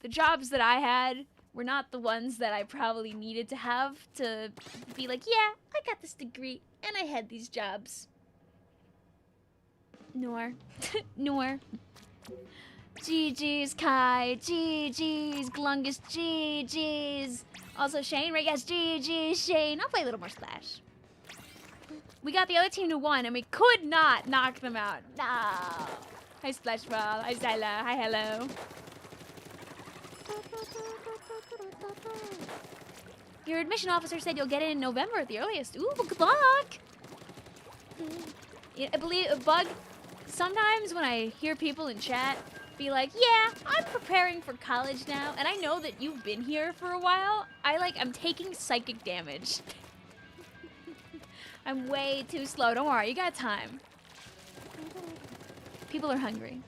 jobs that I had were not the ones that I probably needed to have to be like, yeah, I got this degree and I had these jobs. Nor. GG's, Kai. GG's, Glungus. GG's. Also, Shane, right? Yes, GG's, Shane. I'll play a little more Splash. We got the other team to 1 and we could not knock them out. No. Hi, Splash Ball. Hi, Zyla. Hi, hello. Your admission officer said you'll get it in November at the earliest. Ooh, good luck! Yeah, I believe, Bug, sometimes when I hear people in chat be like, yeah, I'm preparing for college now, and I know that you've been here for a while, I'm taking psychic damage. I'm way too slow. Don't worry, you got time. People are hungry.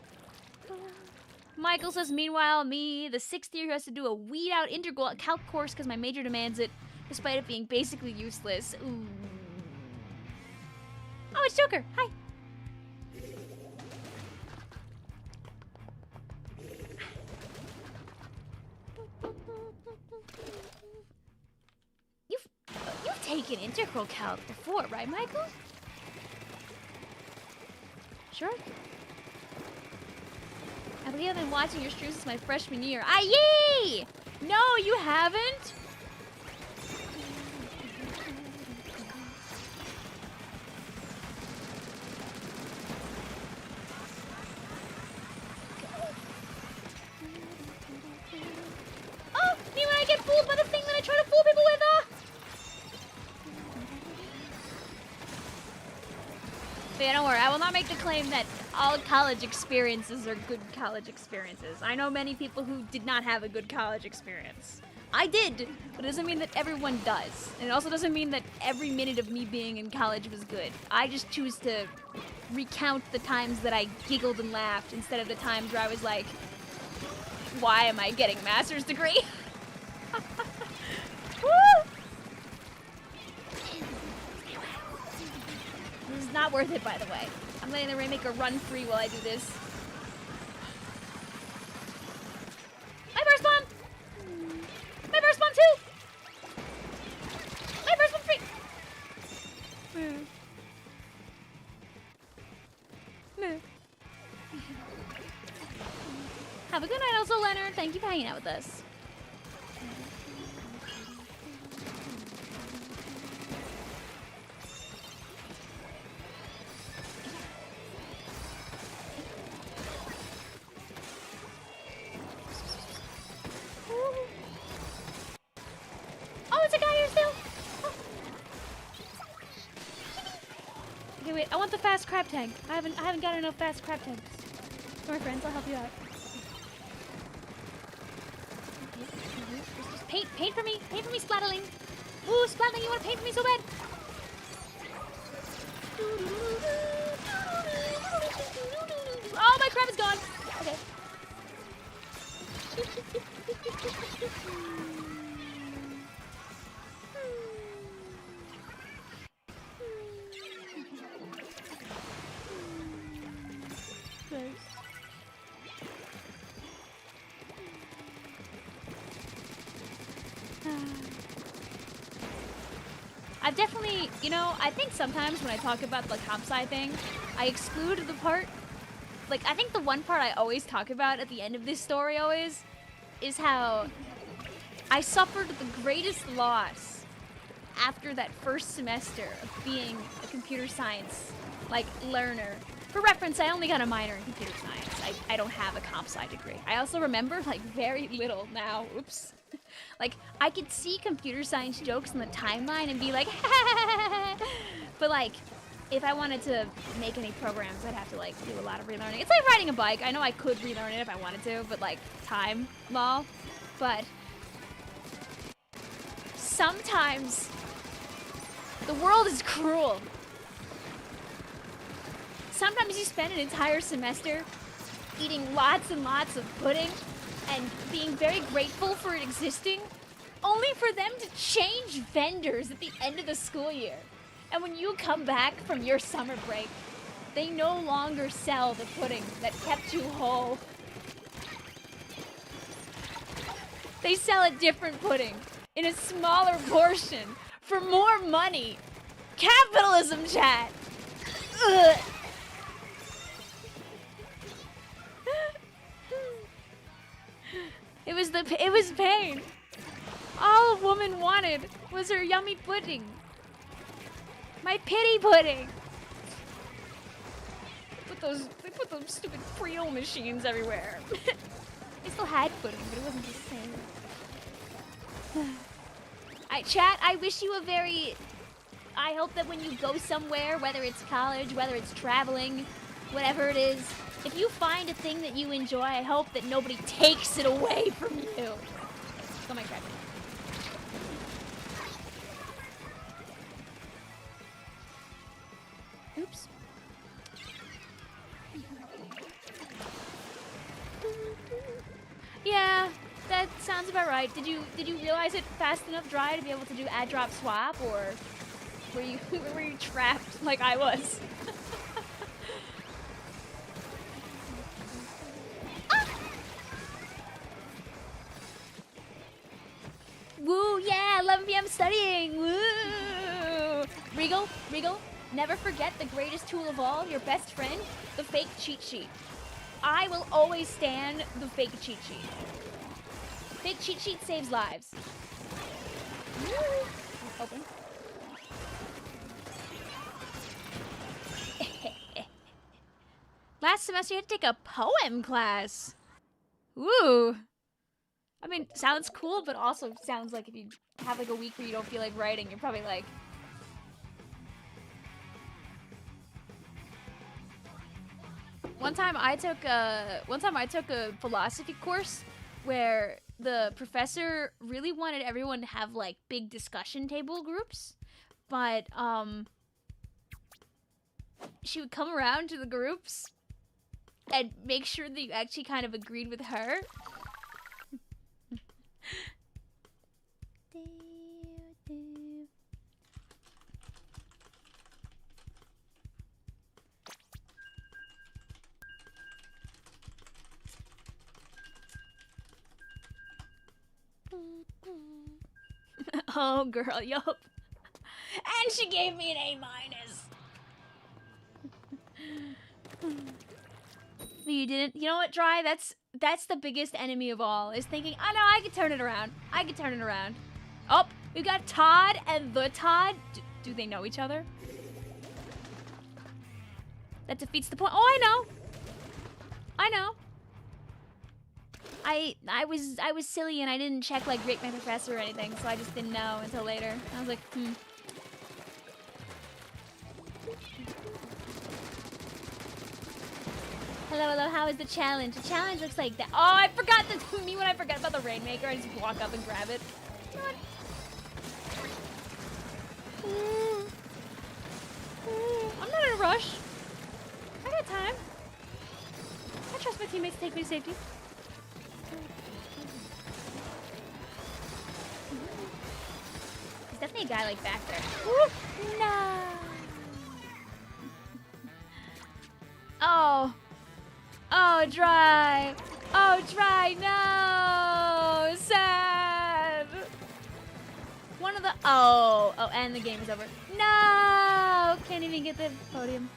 Michael says, meanwhile, me, the 6th year who has to do a weed-out integral calc course because my major demands it, despite it being basically useless. Ooh. Oh, it's Joker. Hi. You've taken integral calc before, right, Michael? Sure. I believe I've been watching your streams since my freshman year. Aye! No, you haven't! Oh! Me when I get fooled by the thing that I try to fool people with! But yeah, don't worry. I will not make the claim that all college experiences are good college experiences. I know many people who did not have a good college experience. I did, but it doesn't mean that everyone does. And it also doesn't mean that every minute of me being in college was good. I just choose to recount the times that I giggled and laughed instead of the times where I was like, why am I getting a master's degree? Woo! This is not worth it, by the way. I'm letting the Rainmaker run free while I do this. My burst bomb! My burst bomb too! My burst bomb free! Have a good night also, Leonard. Thank you for hanging out with us. wait. I want the fast crab tank. I haven't got enough fast crab tanks. Come on, friends. I'll help you out. Just paint for me. Paint for me, Splatterling. Ooh, Splatterling, you want to paint for me so bad? Oh, my crab is gone. Okay. I've definitely, you know, I think sometimes when I talk about the comp sci thing, I exclude the part, like, I think the one part I always talk about at the end of this story always is how I suffered the greatest loss after that first semester of being a computer science, like, learner. For reference, I only got a minor in computer science. I don't have a comp sci degree. I also remember, like, very little now. Oops. Like, I could see computer science jokes on the timeline and be like, but, like, if I wanted to make any programs, I'd have to, like, do a lot of relearning. It's like riding a bike. I know I could relearn it if I wanted to, but, like, time, lol. But sometimes the world is cruel. Sometimes you spend an entire semester eating lots and lots of pudding and being very grateful for it existing, only for them to change vendors at the end of the school year. And when you come back from your summer break, they no longer sell the pudding that kept you whole. They sell a different pudding in a smaller portion for more money. Capitalism, chat! Ugh. It was pain. All a woman wanted was her yummy pudding. My pity pudding. They put those stupid Creole machines everywhere. I still had pudding, but it wasn't the same. Chat, I wish you a very... I hope that when you go somewhere, whether it's college, whether it's traveling, whatever it is, if you find a thing that you enjoy, I hope that nobody takes it away from you. Go my crab. Oops. Yeah, that sounds about right. Did you realize it fast enough dry to be able to do add drop swap, or were you trapped like I was? Woo, yeah, 11 p.m. studying, woo! Regal, never forget the greatest tool of all, your best friend, the fake cheat sheet. I will always stand the fake cheat sheet. Fake cheat sheet saves lives. Woo! Open. Last semester you had to take a poem class. Woo! I mean, sounds cool, but also sounds like if you have like a week where you don't feel like writing, you're probably like... One time I took a philosophy course where the professor really wanted everyone to have like big discussion table groups, but she would come around to the groups and make sure that you actually kind of agreed with her. Oh, girl, yup. And she gave me an A-. You didn't. You know what, Dry? That's the biggest enemy of all, is thinking, oh no, I could turn it around. I could turn it around. Oh, we got Todd and the Todd. Do they know each other? That defeats the point. Oh, I know. I know. I was silly and I didn't check like Rate My Professor or anything, so I just didn't know until later. I was like, Hello, hello, how is the challenge? The challenge looks like that. Oh, I forgot the me when I forgot about the Rainmaker, I just walk up and grab it. Come on. I'm not in a rush. I got time. I trust my teammates to take me to safety. There's definitely a guy like back there. Woo! No. Oh. Oh, dry. Oh, dry. No. Sad. One of the... Oh. Oh, and the game is over. No. Can't even get the podium.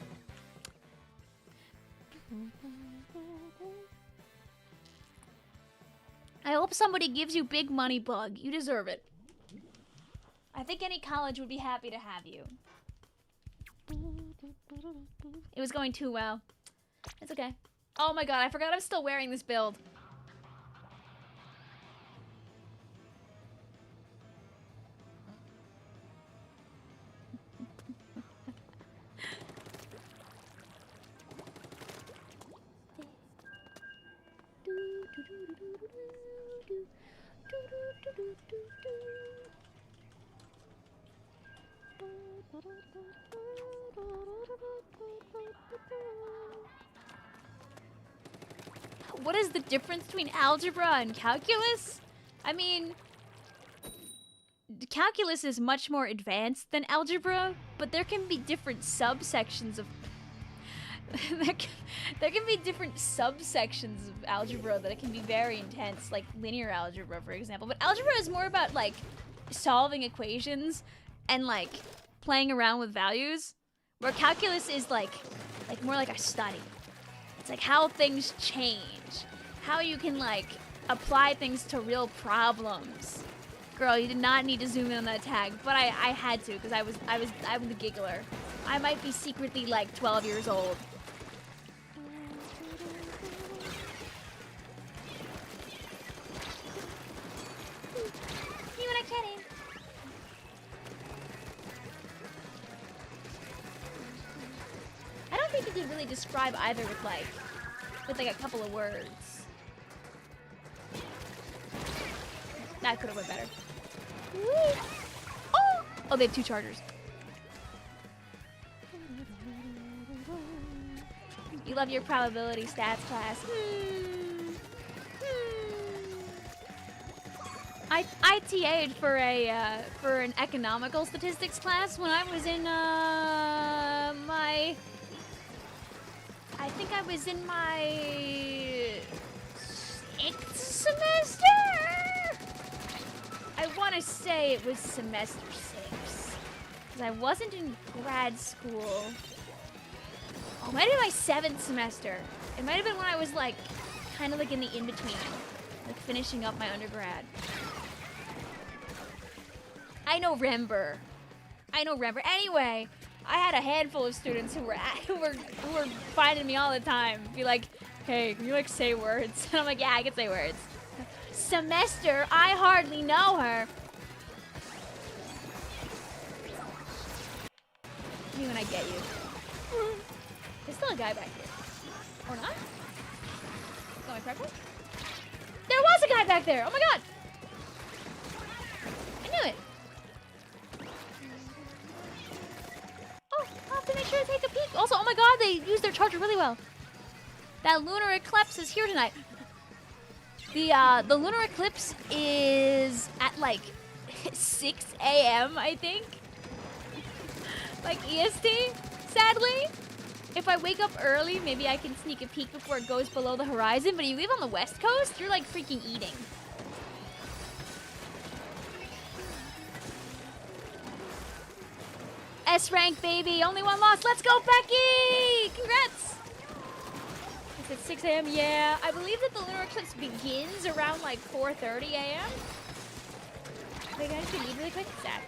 I hope somebody gives you big money, Bug. You deserve it. I think any college would be happy to have you. It was going too well. It's okay. Oh my god, I forgot I'm still wearing this build. What is the difference between algebra and calculus? I mean, calculus is much more advanced than algebra, but there can be different subsections of there can be different subsections of algebra that it can be very intense, like linear algebra, for example. But algebra is more about like solving equations and like playing around with values, where calculus is like more like a study. It's like how things change, how you can like apply things to real problems. Girl, you did not need to zoom in on that tag, but I had to because I'm the giggler. I might be secretly like 12 years old. You and I can't aim. I don't think you could really describe either with like a couple of words. That could have went better. Oh! Oh, they have 2 chargers. You love your probability stats class. I TA'd for an economical statistics class when I was in I think I was in my 6th semester? I want to say it was semester 6. Because I wasn't in grad school. Oh, it might have been my 7th semester. It might have been when I was like, kind of like in the in-between. Like finishing up my undergrad. I know remember. Anyway, I had a handful of students who were finding me all the time. Be like, hey, can you like say words? And I'm like, yeah, I can say words. Semester, I hardly know her. Me when I get you. There's still a guy back here. Or not? Going correctly? There was a guy back there! Oh my god! I knew it! Oh, I'll have to make sure to take a peek. Also, oh my god, they used their charger really well. That lunar eclipse is here tonight. The lunar eclipse is at like 6 a.m. I think. Like EST, sadly. If I wake up early, maybe I can sneak a peek before it goes below the horizon, but if you live on the west coast, you're like freaking eating. S rank, baby, only one loss. Let's go, Becky! Congrats! It's at 6 a.m. Yeah, I believe that the lunar eclipse begins around like 4:30 a.m. Wait, guys, can you eat really quick? Sad.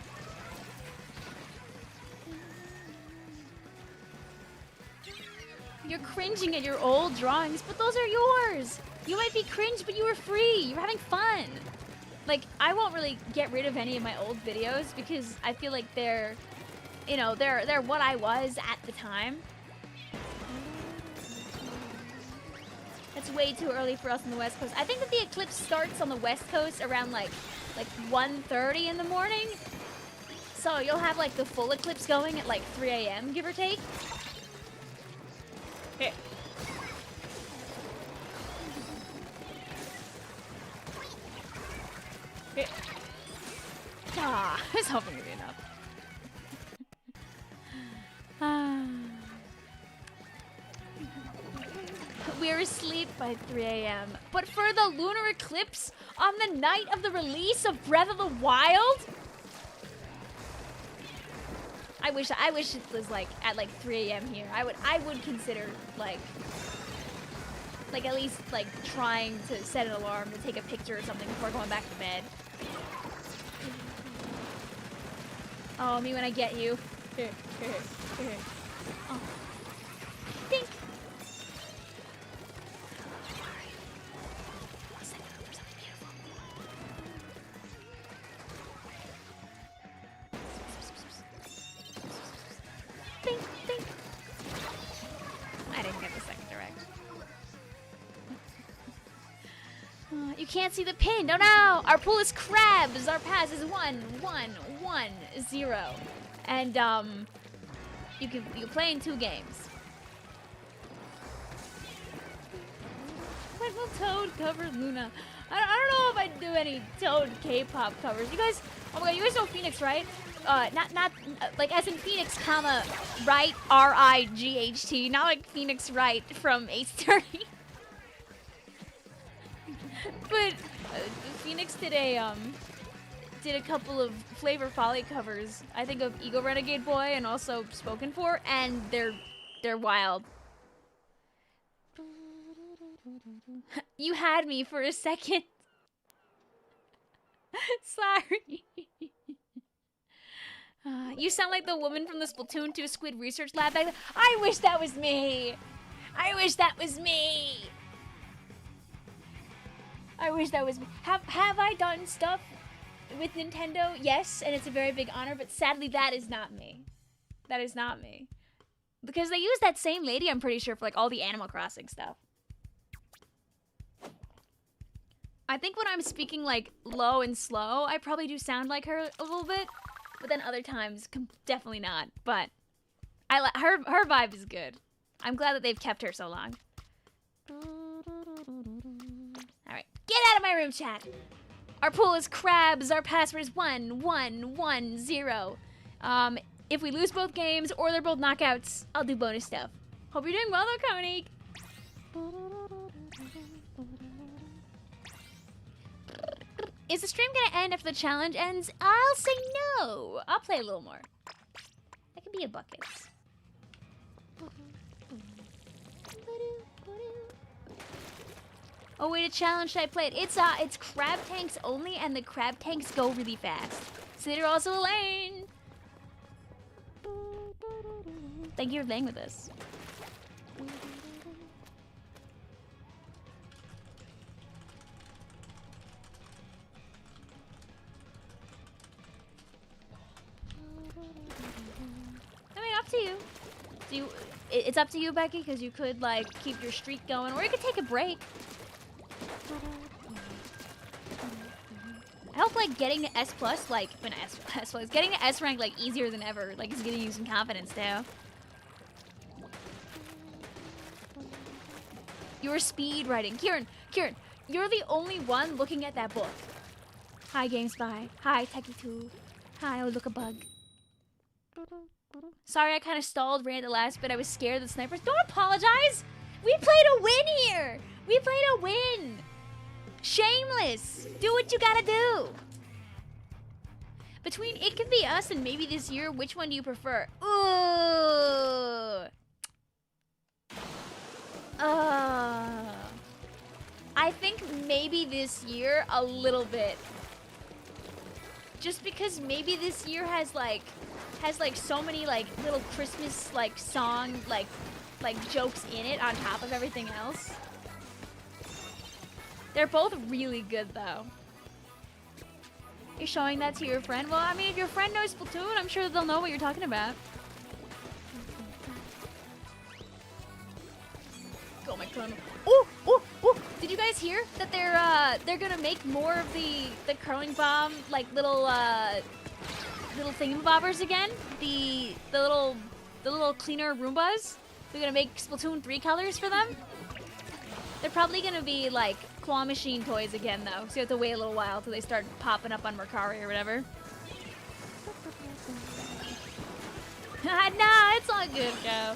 You're cringing at your old drawings, but those are yours. You might be cringe, but you were free. You're having fun. Like, I won't really get rid of any of my old videos because I feel like they're, you know, they're what I was at the time. it's way too early for us on the West Coast. I think that the eclipse starts on the West Coast around like 1:30 in the morning. So you'll have like the full eclipse going at like 3 a.m. give or take. Here. Here. Ah, I was hoping it'd be enough. We're asleep by 3 a.m. But for the lunar eclipse on the night of the release of Breath of the Wild? I wish it was like at like 3 a.m. here. I would consider like at least like trying to set an alarm to take a picture or something before going back to bed. Oh, me when I get you. Here. Oh. Ding. Ding, ding. I didn't get the second direct. You can't see the pin. No, no. Our pool is crabs. Our pass is 1, 1, 1, 0. And you can play in 2 games. When will Toad cover Luna? I don't know if I'd do any Toad K-pop covers. You guys, oh my god, you guys know Phoenix, right? Not like as in Phoenix, comma, Wright, R-I-G-H-T, not like Phoenix Wright from Ace Attorney. But Phoenix did a couple of Flavor Folly covers. I think of Ego Renegade Boy and also Spoken For, and they're wild. You had me for a second. Sorry. You sound like the woman from the Splatoon 2 Squid Research Lab back then. I wish that was me. I wish that was me. I wish that was me. Have I done stuff with Nintendo? Yes, and it's a very big honor, but sadly that is not me. That is not me. Because they use that same lady, I'm pretty sure, for like all the Animal Crossing stuff. I think when I'm speaking like low and slow, I probably do sound like her a little bit, but then other times definitely not. But her vibe is good. I'm glad that they've kept her so long. All right, get out of my room, chat. Our pool is crabs. Our password is 1110. If we lose both games or they're both knockouts, I'll do bonus stuff. Hope you're doing well though, Koenig. Is the stream gonna end after the challenge ends? I'll say no. I'll play a little more. That could be a buckets. Oh wait, a challenge should I play it? It's crab tanks only, and the crab tanks go really fast. So they're also a lane. Thank you for playing with us. I mean, up to you. It's up to you, Becky, because you could like keep your streak going, or you could take a break. I hope like getting to S plus, like when S plus, getting to S rank like easier than ever, like it's giving you some confidence too. You're speed writing, Kieran, you're the only one looking at that book. Hi, GameSpy. Hi, Techie2. Hi, oh look a bug. Sorry, I kind of stalled right at the last bit. I was scared of the snipers. Don't apologize. We played a win here. We played a win. Shameless. Do what you gotta do. Between It Could Be Us and Maybe This Year, which one do you prefer? Ooh. I think Maybe This Year a little bit. Just because Maybe This Year has like so many like little Christmas like song like jokes in it on top of everything else. They're both really good though. You're showing that to your friend? Well, I mean, if your friend knows Splatoon, I'm sure they'll know what you're talking about. Go my clone. Oh, you guys hear that they're gonna make more of the curling bomb like little thingamabobbers again? The little cleaner Roombas. They're gonna make Splatoon 3 colors for them. They're probably gonna be like claw machine toys again though, so you have to wait a little while till they start popping up on Mercari or whatever. Nah, it's all good, go.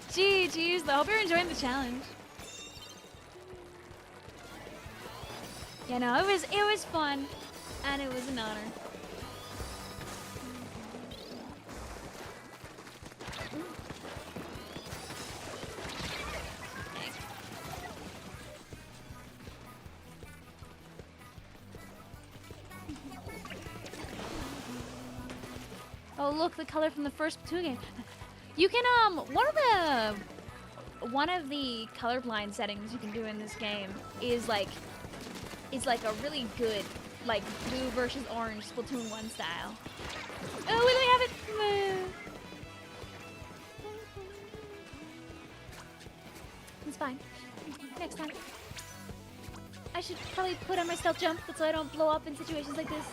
GG's though. Hope you're enjoying the challenge. Yeah, no, it was fun, and it was an honor. Oh look, the color from the first Splatoon game. You can one of the colorblind settings you can do in this game is like a really good like blue versus orange Splatoon 1 style. Oh, we don't have it. It's fine. Next time. I should probably put on my stealth jump so I don't blow up in situations like this.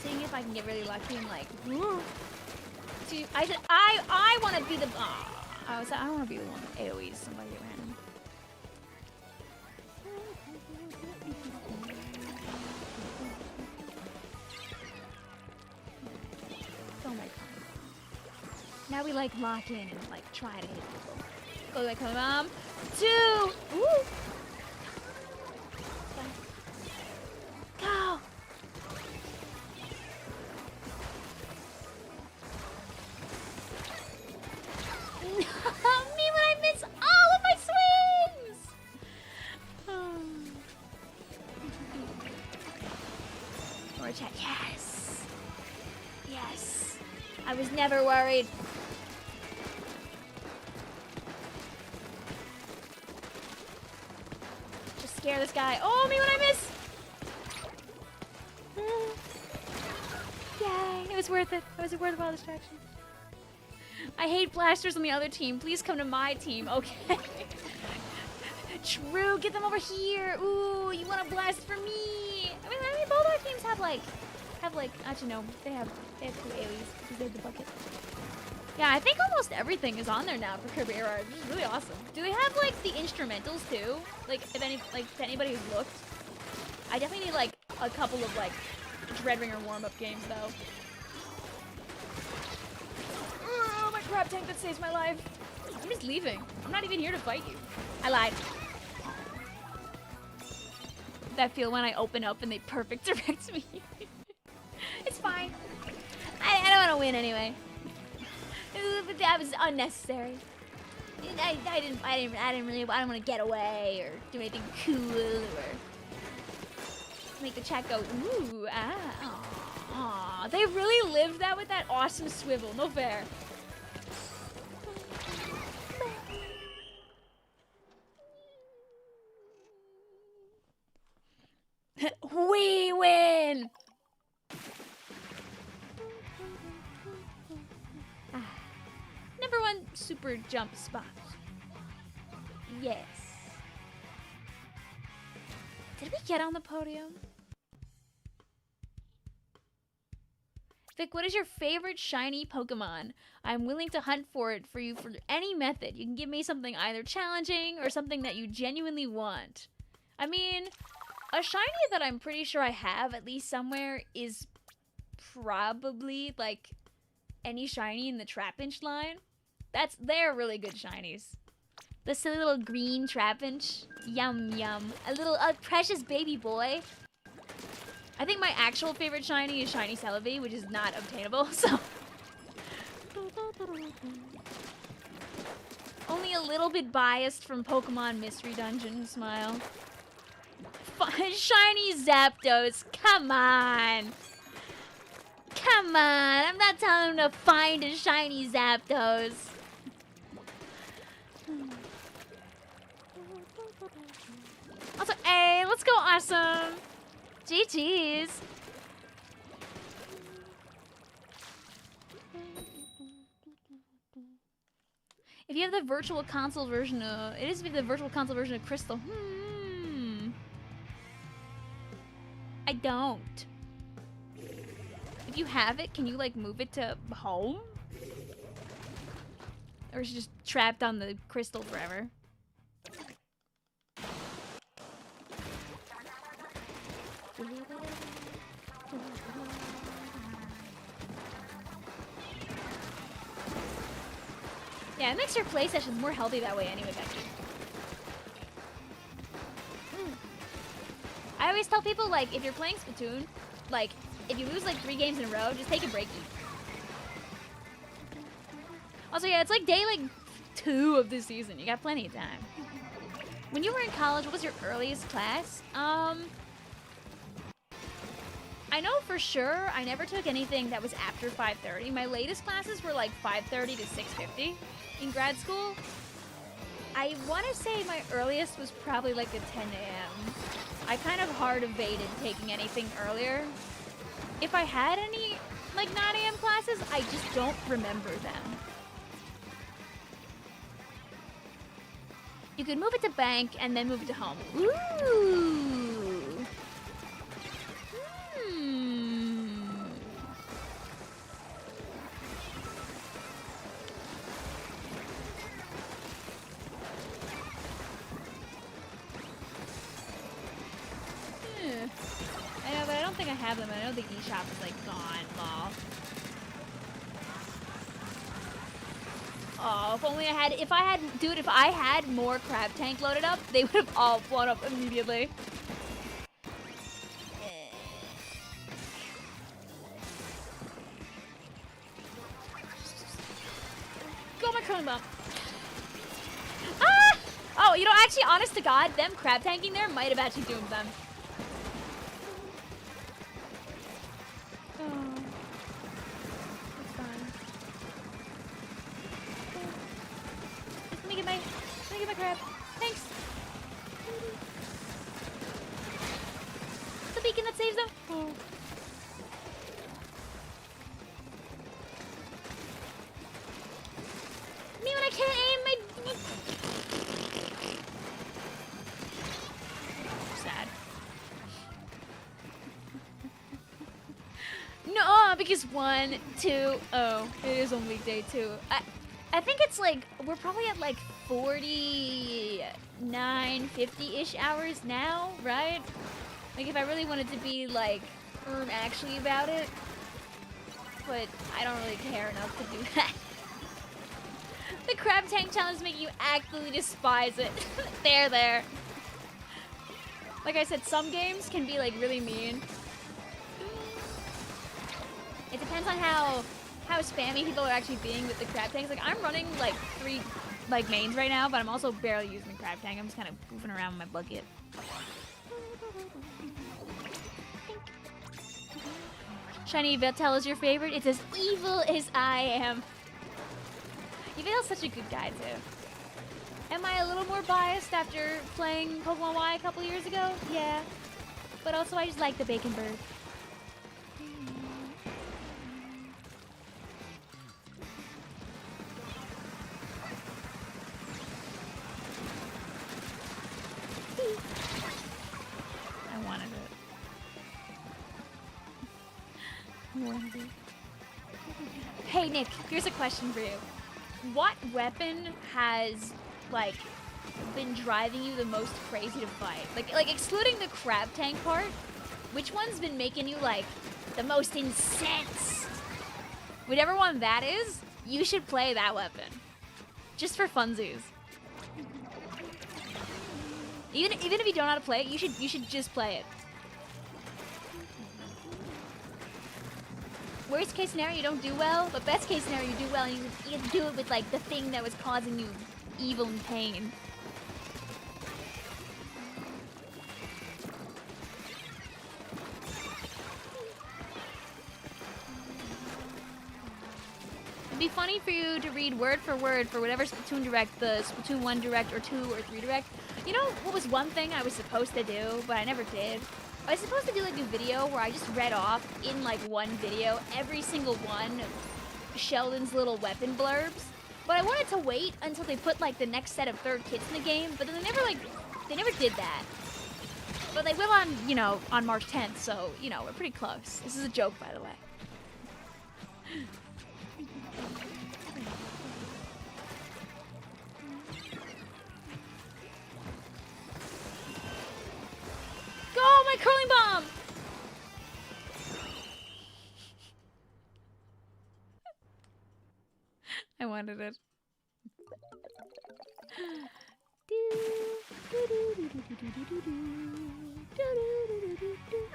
Seeing if I can get really lucky and like, woo. See, I want to be the. I don't want to be the one that AoEs somebody at random. Oh my god. Now we like lock in and like try to hit people. Go like come 2. Woo. Go. Me when I miss all of my swings! Or chat. Yes! Yes! I was never worried. Just scare this guy. Oh, me when I miss! Yay! It was worth it. It was worth all distraction. I hate blasters on the other team. Please come to my team. Okay. True. Get them over here. Ooh, you want a blast for me? I mean, both our teams have like, actually no, they have 2 AoEs because they have the bucket. Yeah, I think almost everything is on there now for Kirby Air Ride, which is really awesome. Do they have like the instrumentals too? Like, if anybody has looked, I definitely need like a couple of like Dreadringer warm-up games though. Oh, my crab tank that saves my life. I'm just leaving. I'm not even here to fight you. I lied. That feel when I open up and they perfect direct me. It's fine. I don't want to win anyway. But that was unnecessary. I don't want to get away or do anything cool or make the chat go ooh ah. Aw, they really lived that with that awesome swivel. No fair. We win! Number 1 super jump spot. Yes. Did we get on the podium? Vic, what is your favorite shiny Pokemon? I'm willing to hunt for it for you for any method. You can give me something either challenging or something that you genuinely want. I mean, a shiny that I'm pretty sure I have at least somewhere is probably like any shiny in the Trapinch line. They're really good shinies. The silly little green Trapinch. Yum yum. A precious baby boy. I think my actual favorite shiny is Shiny Celebi, which is not obtainable, so. Only a little bit biased from Pokemon Mystery Dungeon, smile. Shiny Zapdos, come on! Come on, I'm not telling him to find a shiny Zapdos. Also, hey, let's go awesome! GG's. If you have the virtual console version of... It is the virtual console version of Crystal. I don't. If you have it, can you, like, move it to home? Or is it just trapped on the Crystal forever? Yeah, it makes your play sessions more healthy that way anyway, Becky. I always tell people, like, if you're playing Splatoon, like, if you lose, like, 3 games in a row, just take a breaky. Also, yeah, it's, like, day, like, 2 of the season. You got plenty of time. When you were in college, what was your earliest class? I know for sure I never took anything that was after 5:30. My latest classes were, like, 5:30 to 6:50 in grad school. I want to say my earliest was probably, like, at 10 a.m. I kind of hard evaded taking anything earlier. If I had any, like, 9 a.m. classes, I just don't remember them. You could move it to bank and then move it to home. Ooh. I know, but I don't think I have them. I know the eShop is, like, gone, lol. Oh, if only I had, if I had more Crab Tank loaded up, they would have all blown up immediately. Go my Chrono Bump. Ah! Oh, you know, actually, honest to God, them Crab Tanking there might have actually doomed them. Let me get my crab. Thanks. The beacon that saves them. Oh. Me when I can't aim my... Sad. No, because 1, 2, oh, it is on weekday too. I think it's like, we're probably at like 49, 50-ish hours now, right? Like if I really wanted to be like, actually about it. But I don't really care enough to do that. The Crab Tank Challenge make you actively despise it. There. Like I said, some games can be like really mean. It depends on how spammy people are actually being with the Crab Tanks. Like, I'm running, like, 3, like, mains right now, but I'm also barely using the Crab Tank. I'm just kind of goofing around with my bucket. Shiny Yveltal is your favorite? It's as evil as I am. Yveltal's such a good guy, too. Am I a little more biased after playing Pokemon Y a couple years ago? Yeah. But also, I just like the Bacon Bird. Hey Nick, here's a question for you. What weapon has, like, been driving you the most crazy to fight? Like excluding the Crab Tank part, which one's been making you, like, the most incensed? Whatever one that is, you should play that weapon. Just for funsies. Even if you don't know how to play it, you should just play it. Worst case scenario, you don't do well, but best case scenario, you do well, and you get to do it with, like, the thing that was causing you evil and pain. It'd be funny for you to read word for word for whatever Splatoon Direct, the Splatoon 1 Direct, or 2 or 3 Direct. You know what was one thing I was supposed to do, but I never did? I was supposed to do like a video where I just read off in like one video every single one of Sheldon's little weapon blurbs. But I wanted to wait until they put like the next set of third kits in the game, but then they never did that. But they will on, you know, on March 10th, so, you know, we're pretty close. This is a joke, by the way. Go, my curling bomb! I wanted it.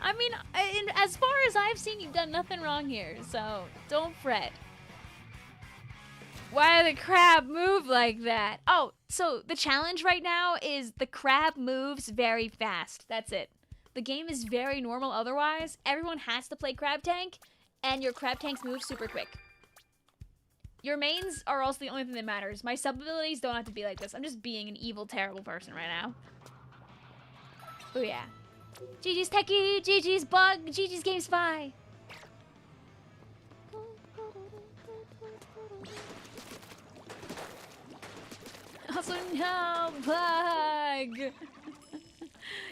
I mean, as far as I've seen, you've done nothing wrong here, so don't fret. Why did the crab move like that? Oh, so the challenge right now is the crab moves very fast. That's it. The game is very normal otherwise. Everyone has to play crab tank, and your crab tanks move super quick. Your mains are also the only thing that matters. My sub abilities don't have to be like this. I'm just being an evil, terrible person right now. Oh yeah. GG's Techie, GG's Bug, GG's Game Spy. Also, no, Bug.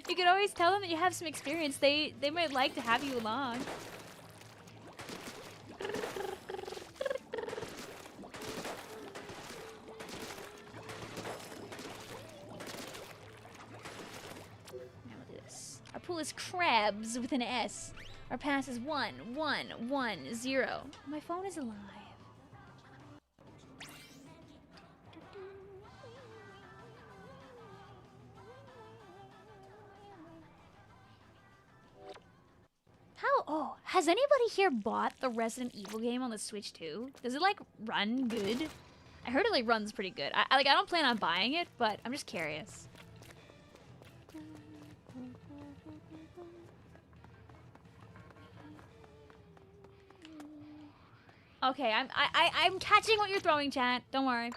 You could always tell them that you have some experience. They might like to have you along. Our pool is crabs with an S. Our pass is 1, 1, 1, 0. My phone is alive. Oh, has anybody here bought the Resident Evil game on the Switch too? Does it like run good? I heard it like runs pretty good. I don't plan on buying it, but I'm just curious. Okay, I'm catching what you're throwing, chat. Don't worry.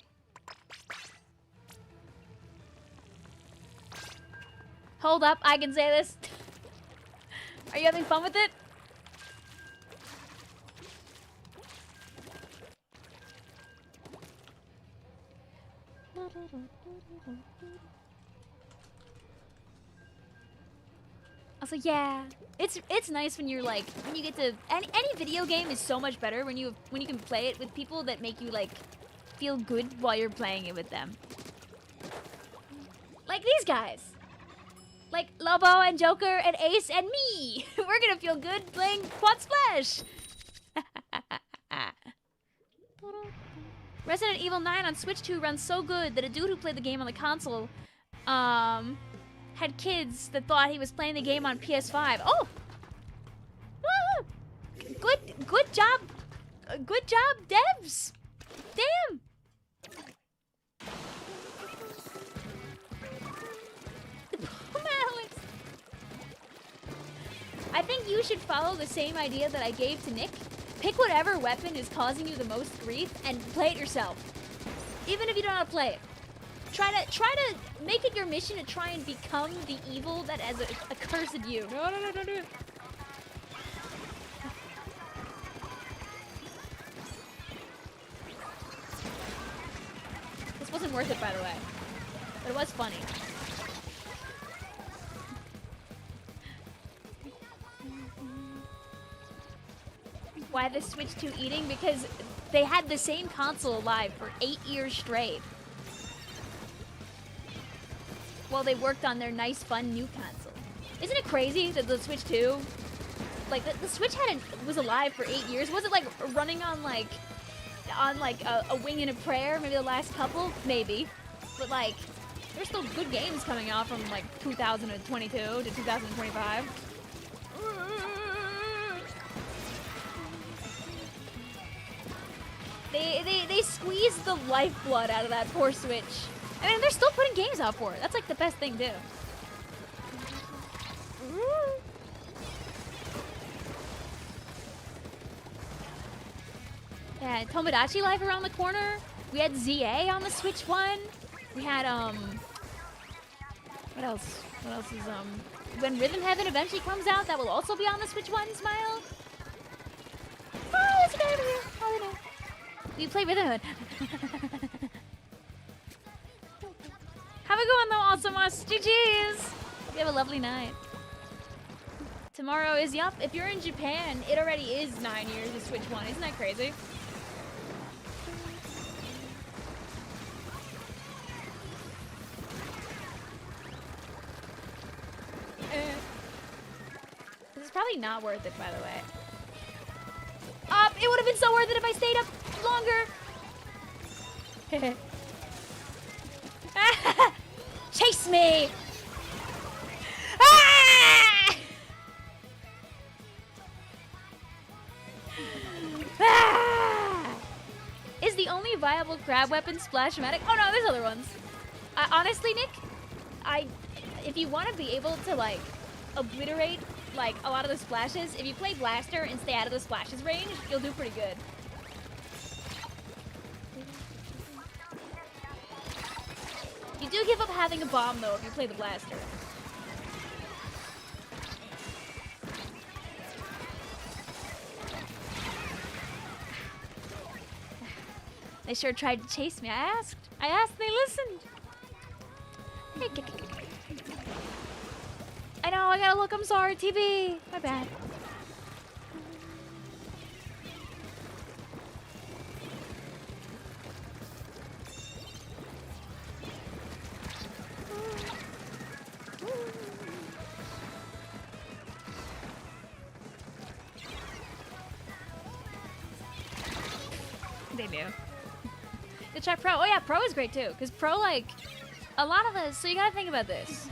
Hold up, I can say this. Are you having fun with it? Also, yeah, it's nice when you're like when you get to any video game is so much better when you can play it with people that make you like feel good while you're playing it with them. Like these guys. Like Lobo and Joker and Ace and me. We're gonna feel good playing Quad Splash. Resident Evil 9 on Switch 2 runs so good that a dude who played the game on the console had kids that thought he was playing the game on PS5. Oh! Woo! Good job. Good job, devs. Damn. I think you should follow the same idea that I gave to Nick. Pick whatever weapon is causing you the most grief and play it yourself. Even if you don't know how to play it. Try to make it your mission to try and become the evil that has accursed you. No. This wasn't worth it, by the way. But it was funny. Why the Switch 2 eating? Because they had the same console alive for 8 years straight. While they worked on their nice, fun new console. Isn't it crazy that the Switch 2, like the Switch was alive for 8 years? Was it like running on like a wing and a prayer? Maybe the last couple, maybe. But like, there's still good games coming out from like 2022 to 2025. They squeezed the lifeblood out of that poor Switch. I mean, they're still putting games out for it. That's like the best thing, too. Yeah, Tomodachi Life around the corner. We had ZA on the Switch 1. We had, what else? What else is, when Rhythm Heaven eventually comes out, that will also be on the Switch 1, Smile. Oh, let's get over here. Oh, they know. We play Rhythmhood. Have a good one though, Awesomus. GG's. You have a lovely night. Tomorrow is, yup, if you're in Japan, it already is 9 years of Switch 1. Isn't that crazy? This is probably not worth it, by the way. It would have been so worth it if I stayed up longer. Chase me! Ah! Ah! Is the only viable crab weapon Splashmatic? Oh no, there's other ones. Honestly, Nick, if you want to be able to like obliterate like a lot of the splashes, if you play Blaster and stay out of the splashes range, you'll do pretty good. You do give up having a bomb though if you play the Blaster. They sure tried to chase me. I asked, they listened. I know, I gotta look, I'm sorry, TV. My bad. They do. Good try Pro. Oh yeah, Pro is great too. Because Pro, like, a lot of the, so you gotta think about this.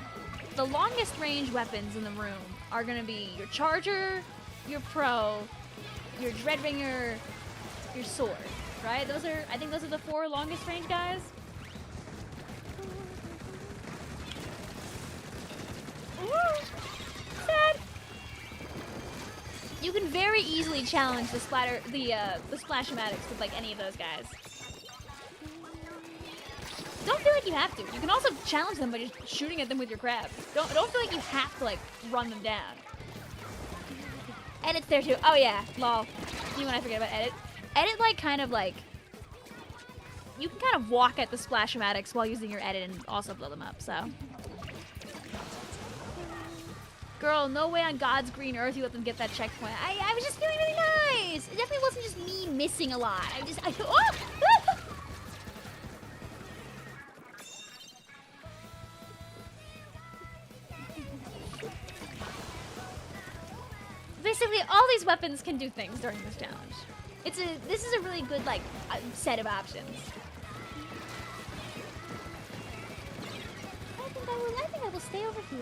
The longest range weapons in the room are gonna be your Charger, your Pro, your Dreadringer, your Sword, right? Those are, I think those are the 4 longest range guys. Ooh, sad. You can very easily challenge the Splashmatics with like any of those guys. Don't feel like you have to. You can also challenge them by just shooting at them with your crab. Don't feel like you have to like run them down. Edit's there too. Oh yeah, lol. You when I forget about Edit. Edit like kind of like you can kind of walk at the Splashmatics while using your Edit and also blow them up. So. Girl, no way on God's green earth you let them get that checkpoint. I was just feeling really nice. It definitely wasn't just me missing a lot. Oh! Basically, all these weapons can do things during this challenge. This is a really good like set of options. I think I will stay over here.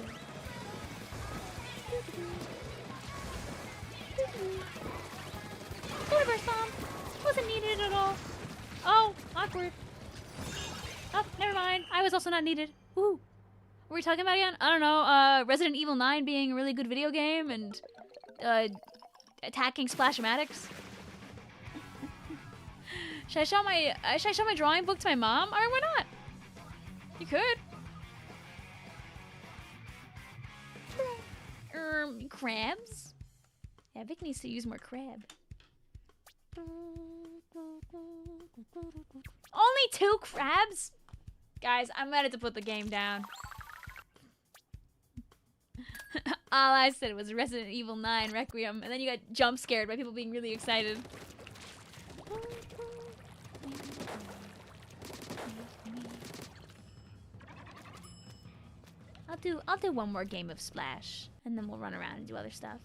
Reverse bomb wasn't needed at all. Oh, awkward. Oh, never mind. I was also not needed. Woo. What were we talking about again? I don't know. Resident Evil 9 being a really good video game and attacking Splashmatics. Should I show my drawing book to my mom? Or why not? You could. Crabs? Yeah, Vic needs to use more crab. Only 2 crabs? Guys, I'm ready to put the game down. All I said was Resident Evil 9 Requiem, and then you got jump scared by people being really excited. I'll do one more game of Splash, and then we'll run around and do other stuff.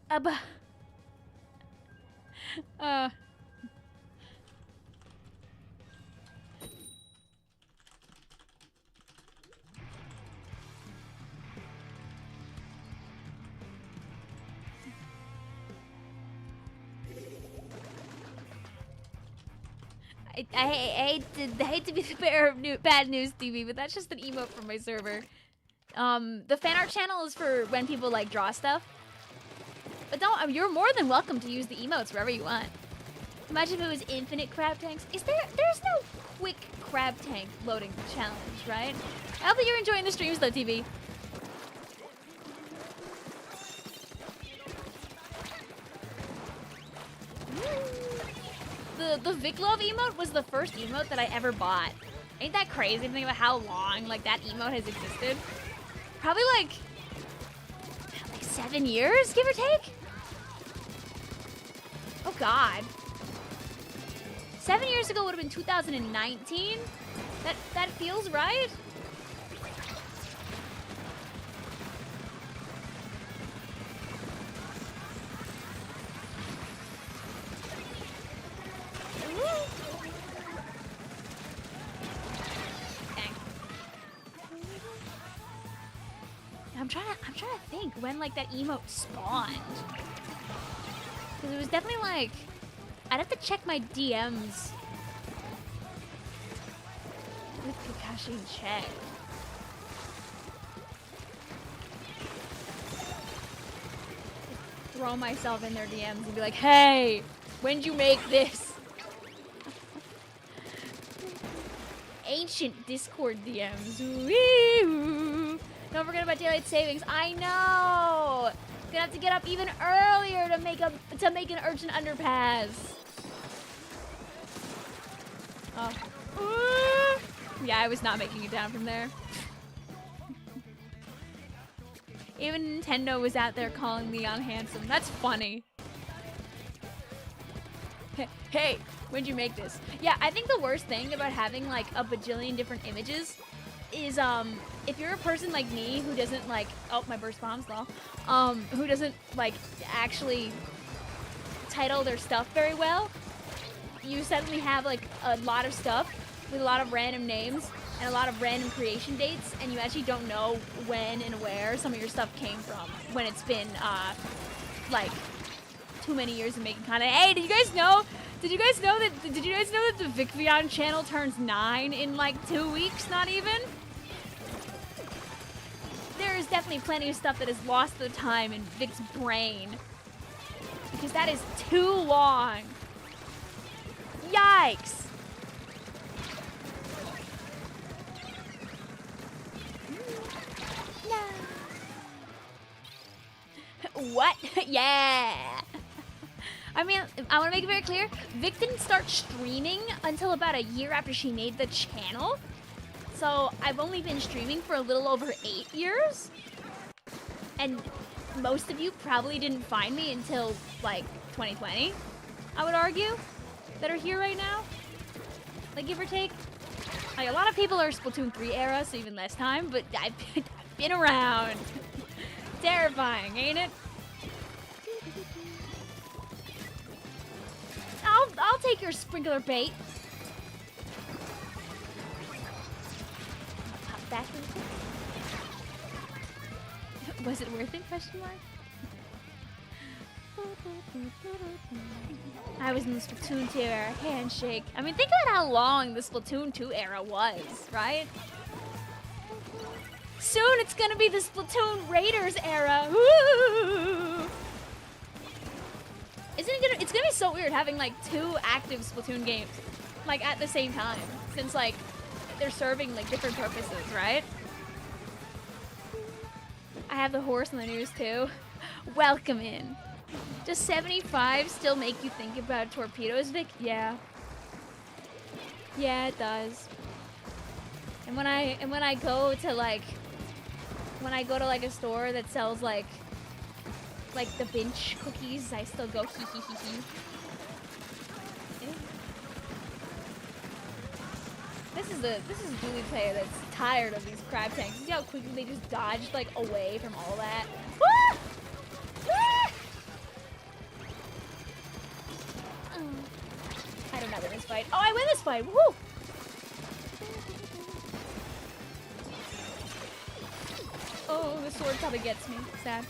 Abba. I hate to be the bearer of bad news, TV, but that's just an emote from my server. The fan art channel is for when people like draw stuff. don't. You're more than welcome to use the emotes wherever you want. Imagine if it was infinite crab tanks. There's no quick crab tank loading challenge, right? I hope that you're enjoying the streams though, TV. The Vicvillon emote was the first emote that I ever bought. Ain't that crazy to think about how long like that emote has existed? Probably like 7 years, give or take? Oh God. 7 years ago would have been 2019. That feels right. I'm trying to think when like that emote spawned. Because it was definitely like, I'd have to check my DMs with Kakashi and check. Throw myself in their DMs and be like, hey, when'd you make this? Ancient Discord DMs. Woo! Don't forget about daylight savings. I know. Gonna have to get up even earlier to make an urchin underpass. Oh. Yeah, I was not making it down from there. Even Nintendo was out there calling me unhandsome. That's funny. Hey, when'd you make this? Yeah, I think the worst thing about having like a bajillion different images is if you're a person like me who doesn't like, oh, my burst bombs, lol, who doesn't like actually title their stuff very well, you suddenly have like a lot of stuff with a lot of random names and a lot of random creation dates, and you actually don't know when and where some of your stuff came from when it's been like too many years of making content. Hey, did you guys know that the Vicvillon channel turns 9 in like 2 weeks? Not even. There is definitely plenty of stuff that has lost the time in Vic's brain because that is too long. Yikes. No. What? Yeah. I mean, I want to make it very clear, Vic didn't start streaming until about a year after she made the channel. So I've only been streaming for a little over 8 years. And most of you probably didn't find me until like 2020, I would argue, that are here right now. Like, give or take. Like, a lot of people are Splatoon 3 era, so even less time, but I've been around. Terrifying, ain't it? I'll take your sprinkler bait. Pop back in. Was it worth it? Question mark. I was in the Splatoon 2 era. Handshake. I mean, think about how long the Splatoon 2 era was, right? Soon it's gonna be the Splatoon Raiders era. Woo! It's gonna be so weird having like 2 active Splatoon games like at the same time, since like they're serving like different purposes, right? I have the horse in the news too. Welcome in. Does 75 still make you think about torpedoes, Vic? Yeah. Yeah, it does. And when I go to like a store that sells like the bench cookies, I still go hee hee hee hee. This is a Julie player that's tired of these crab tanks. See how quickly they just dodged like away from all that. Ah! Ah! I don't know win this fight. Oh, I win this fight! Woo! Oh, the sword probably gets me. Sad.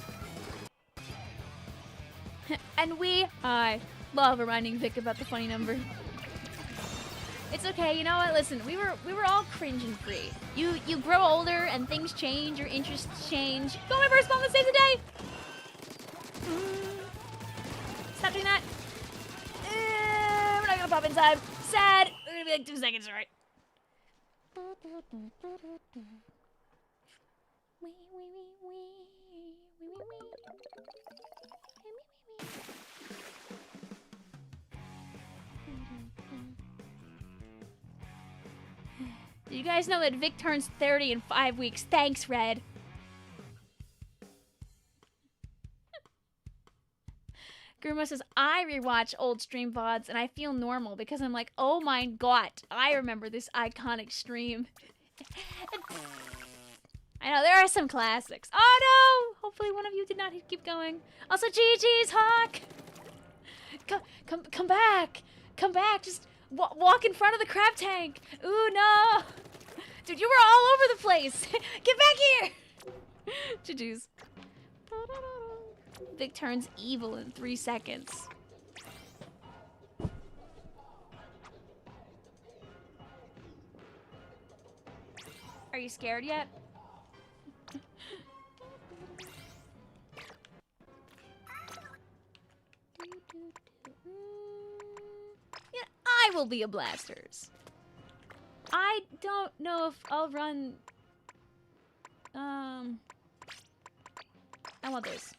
And I love reminding Vic about the funny number. It's okay, you know what? Listen, we were all cringe and free. You grow older and things change, your interests change. Go my first bomb that saves the day! Stop doing that. We're not gonna pop inside. Sad. We're gonna be like 2 seconds, alright? Did you guys know that Vic turns 30 in 5 weeks? Thanks, Red. Gruma says, I rewatch old stream VODs and I feel normal because I'm like, oh my god, I remember this iconic stream. I know, there are some classics. Oh no! Hopefully one of you did not keep going. Also, GG's, Hawk! Come back! Come back! Just walk in front of the crab tank! Ooh, no! Dude, you were all over the place! Get back here! GG's. Vic turns evil in 3 seconds. Are you scared yet? Yeah, I will be a blasters. I don't know if I'll run. I want this.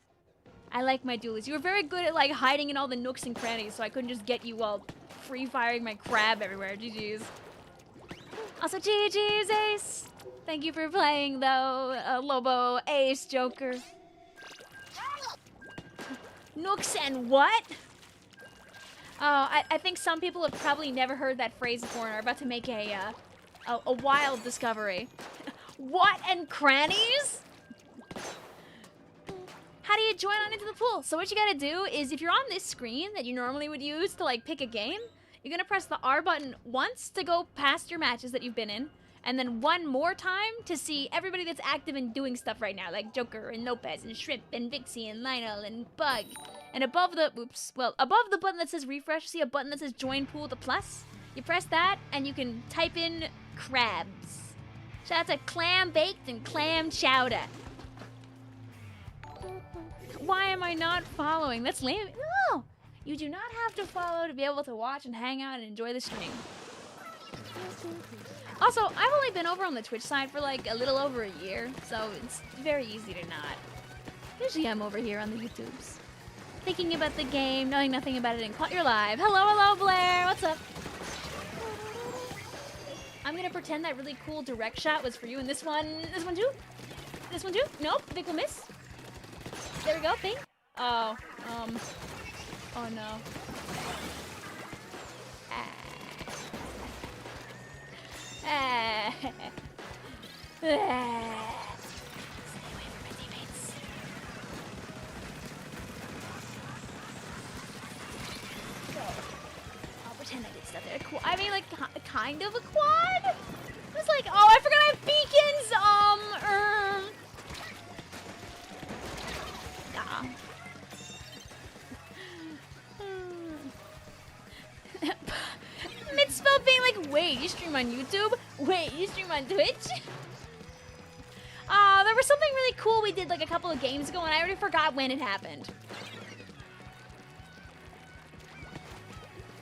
I like my duelies. You were very good at like hiding in all the nooks and crannies, so I couldn't just get you while free firing my crab everywhere. GG's. Also, GG's, Ace. Thank you for playing, though, Lobo, Ace, Joker. Nooks and what? Oh, I think some people have probably never heard that phrase before and are about to make a wild discovery. What and crannies? How do you join on into the pool? So what you gotta do is, if you're on this screen that you normally would use to like pick a game, you're gonna press the R button once to go past your matches that you've been in, and then one more time to see everybody that's active and doing stuff right now, like Joker and Lopez and Shrimp and Vixie and Lionel and Bug. And above the, above the button that says refresh, see a button that says join pool, the plus? You press that and you can type in crabs. Shout out to Clam Baked and Clam Chowder. Why am I not following? That's lame. No! You do not have to follow to be able to watch and hang out and enjoy the stream. Also, I've only been over on the Twitch side for like a little over a year, so it's very easy to not. Usually I'm over here on the YouTubes. Thinking about the game, knowing nothing about it, and caught your live. Hello, Blair. What's up? I'm gonna pretend that really cool direct shot was for you, and this one too? This one too? Nope, Vic will miss. There we go, ping. Oh, oh no. Stay away from my teammates. So, I'll pretend I did stuff there. I mean, like, kind of a quad? It was like, oh, I forgot I have beacons! Mitzvah being like, wait, you stream on YouTube? Wait, you stream on Twitch? There was something really cool we did like a couple of games ago and I already forgot when it happened.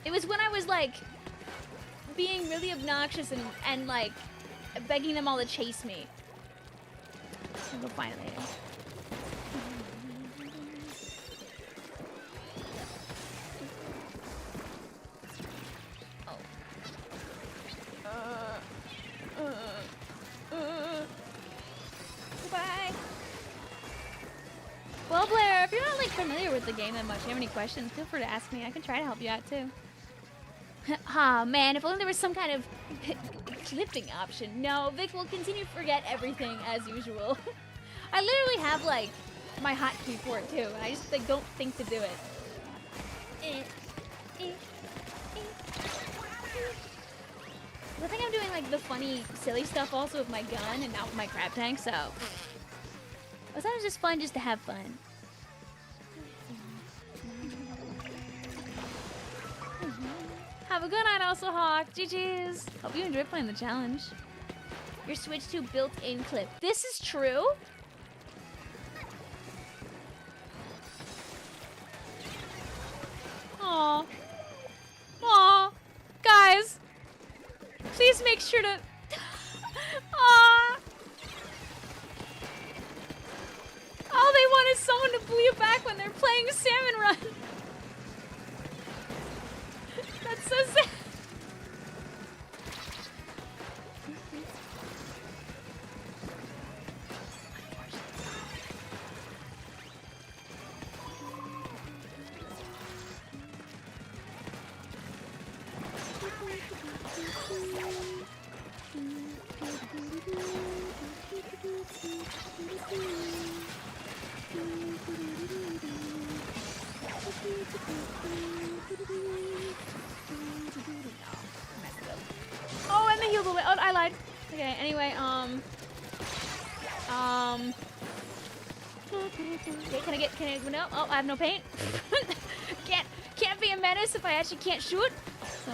It was when I was like being really obnoxious and like begging them all to chase me. I'll go find it later. Goodbye. Well, Blair, if you're not like familiar with the game that much, you have any questions, feel free to ask me. I can try to help you out too. Ah, man, if only there was some kind of clipping option. No, Vic will continue to forget everything as usual. I literally have like my hotkey for it too, and I just like don't think to do it. I think I'm doing like the funny, silly stuff also with my gun and not with my crab tank, so I thought it was just fun just to have fun. Have a good night also, Hawk. GG's. Hope you enjoyed playing the challenge. Your Switch 2 built-in clip. This is true? Please make sure to... Aww. All they want is someone to pull you back when they're playing Salmon Run. That's so sad. Oh, and they healed away. Oh, I lied. Okay, anyway, okay, can I, no, oh, I have no paint. can't be a menace if I actually can't shoot. So,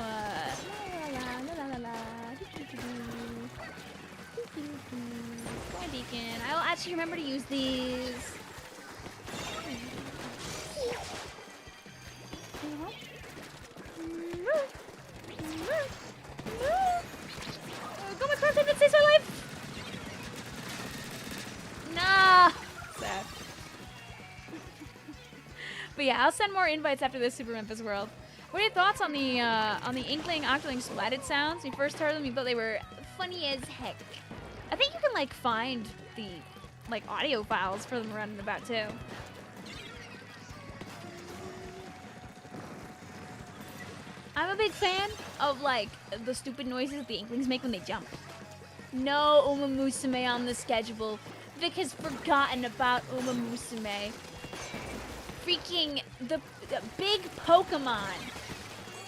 Boy beacon. I'll actually remember to use these. Go my cross, it saves my life. Nah. Sad. But yeah, I'll send more invites after this Super Memphis World. What are your thoughts on the Inkling Octoling splatted sounds? When you first heard them, you thought they were funny as heck. I think you can like find the like audio files for them running about too. I'm a big fan of like the stupid noises the Inklings make when they jump. No Uma Musume on the schedule. Vic has forgotten about Uma Musume. Freaking the big Pokemon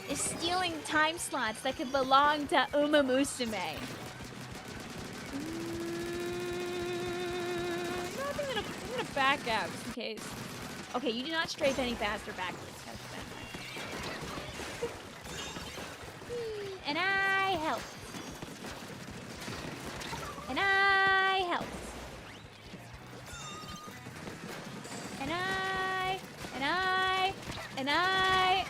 is stealing time slots that could belong to Uma Musume. I'm gonna back out just in case. Okay, you do not strafe any faster backwards. And I helped. And I helped. And I...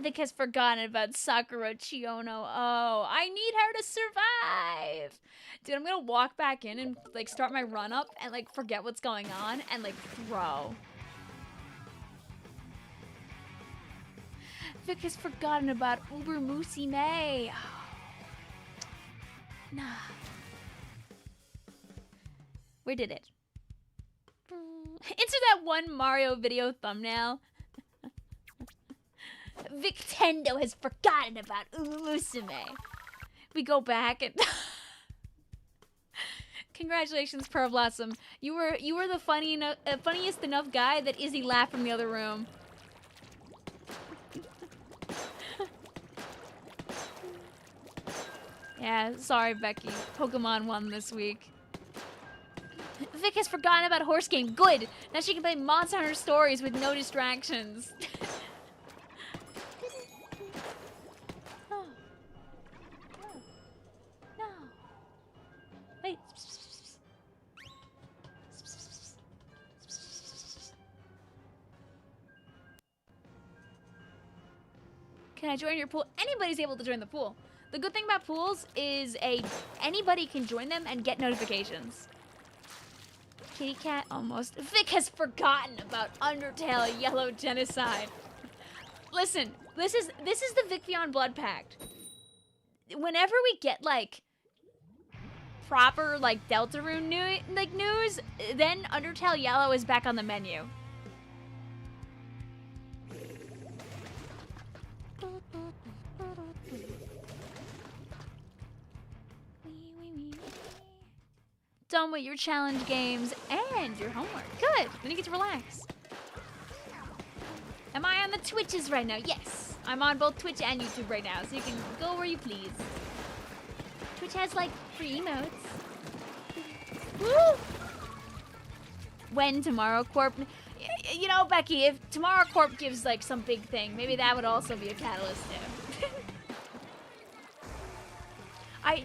Vic has forgotten about Sakura Chiono. Oh, I need her to survive. Dude, I'm gonna walk back in and like start my run up and like forget what's going on and like throw. Vic has forgotten about Uber Musume. Nah. Where did it? Answer that one Mario video thumbnail. Victendo has forgotten about Uber Musume. We go back and congratulations, Pearl Blossom. You were the funniest enough guy that Izzy laughed from the other room. Yeah, sorry, Becky. Pokemon won this week. Vic has forgotten about Horse Game. Good! Now she can play Monster Hunter Stories with no distractions. Oh. No. Wait. Can I join your pool? Anybody's able to join the pool. The good thing about pools is anybody can join them and get notifications. Kitty cat almost. Vic has forgotten about Undertale Yellow Genocide. Listen, this is the Vicvillon Blood Pact. Whenever we get like proper like Deltarune news, then Undertale Yellow is back on the menu. Done with your challenge games and your homework. Good. Then you get to relax. Am I on the Twitches right now? Yes. I'm on both Twitch and YouTube right now, so you can go where you please. Twitch has like free emotes. Woo! When Tomorrow Corp... You know, Becky, if Tomorrow Corp gives like some big thing, maybe that would also be a catalyst too. I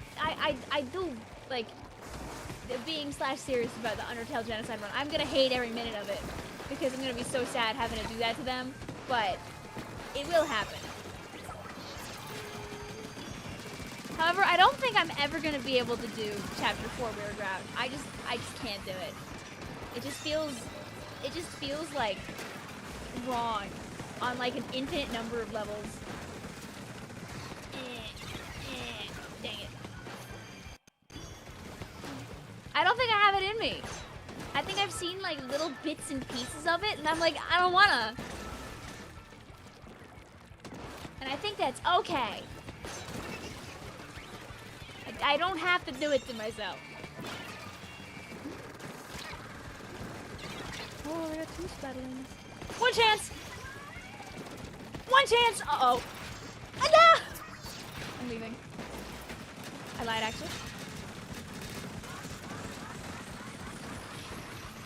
do like being serious about the Undertale Genocide run. I'm gonna hate every minute of it because I'm gonna be so sad having to do that to them. But It will happen. However, I don't think I'm ever gonna be able to do chapter 4 weird route. I just can't do it. It just feels like wrong on like an infinite number of levels. Dang it. I don't think I have it in me. I think I've seen like little bits and pieces of it and I'm like, I don't wanna. And I think that's okay. I don't have to do it to myself. Oh, I got 2 splatterings. One chance! One chance! Uh-oh. Ah! I'm leaving. I lied, actually.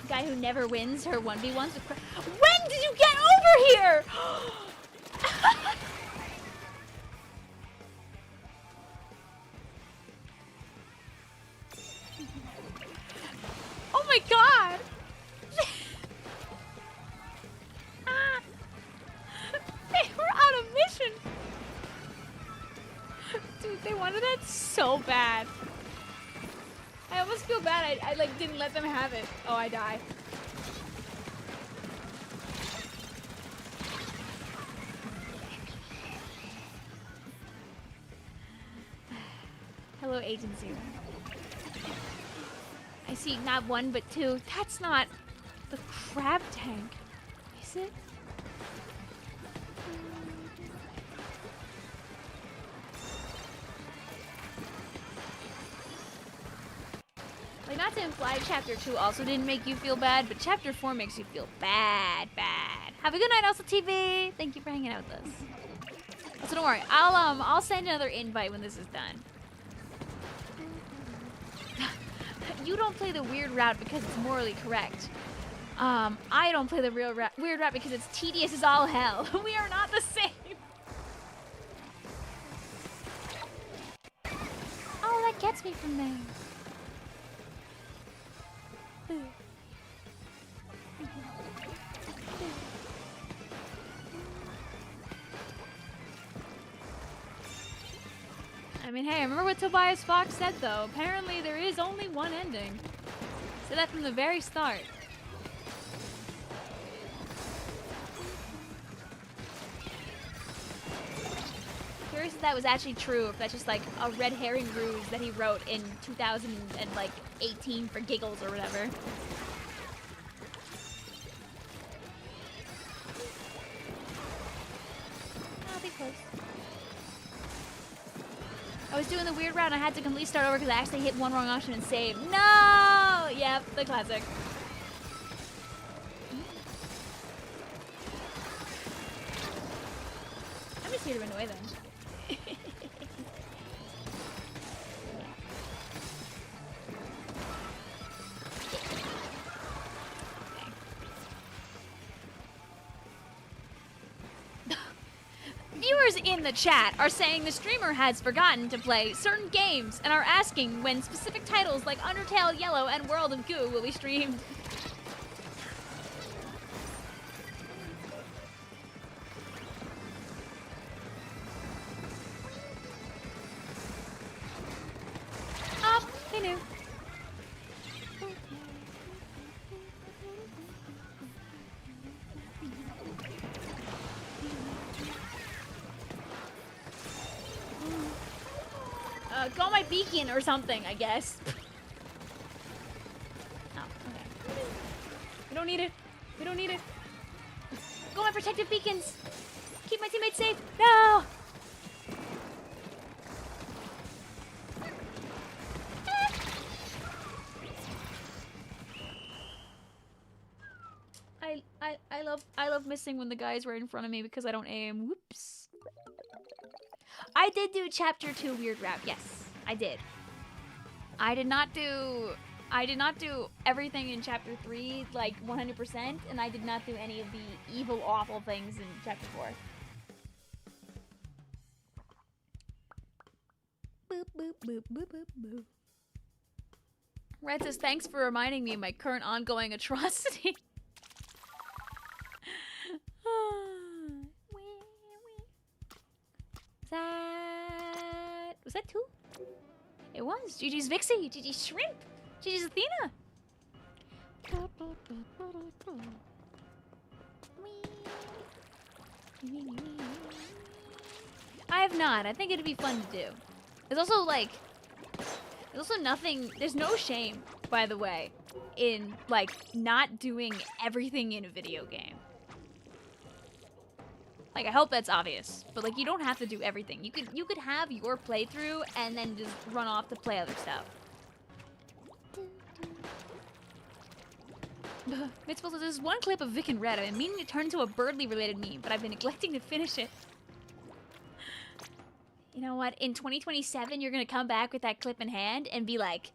Guy who never wins her 1v1s with When did you get over here? Oh my god! They were on a mission! Dude, they wanted that so bad. I almost feel bad I like didn't let them have it. Oh, I die. Hello, Agent Zero. I see not 1 but 2. That's not the crab tank, is it? Like, not to imply chapter 2 also didn't make you feel bad, but chapter 4 makes you feel bad. Have a good night, also TV. Thank you for hanging out with us. So don't worry, I'll send another invite when this is done. You don't play the weird route because it's morally correct. I don't play the weird route because it's tedious as all hell. We are not the same. Oh, that gets me from there. I mean, hey, remember what Tobias Fox said, though? Apparently, there is only one ending. Said that from the very start. Curious if that was actually true, if that's just like a red herring ruse that he wrote in 2018 for giggles or whatever. I'll be close. I was doing the weird route and I had to completely start over because I actually hit one wrong option and saved. No! Yep, the classic. I'm just here to annoy them. Viewers in the chat are saying the streamer has forgotten to play certain games and are asking when specific titles like Undertale, Yellow, and World of Goo will be streamed. Oh, they knew. Go my beacon or something, I guess. Oh, okay. We don't need it. We don't need it. Go my protective beacons. Keep my teammates safe. No! I love missing when the guy's right in front of me because I don't aim. Whoops. I did do chapter 2 weird route. Yes, I did. I did not do everything in chapter 3 like 100%, and I did not do any of the evil, awful things in chapter 4. Boop, boop, boop, boop, boop, boop. Red says, thanks for reminding me of my current ongoing atrocity. Splatoon. It was. GG's Vixie. GG's Shrimp. GG's Athena. I have not. I think it'd be fun to do. There's also like, there's also nothing, there's no shame, by the way, in like not doing everything in a video game. Like, I hope that's obvious, but like you don't have to do everything. You could have your playthrough and then just run off to play other stuff. Mitzvah says, there's one clip of Vic and Red. I've been meaning to turn into a Birdly related meme, but I've been neglecting to finish it. You know what? In 2027, you're gonna come back with that clip in hand and be like,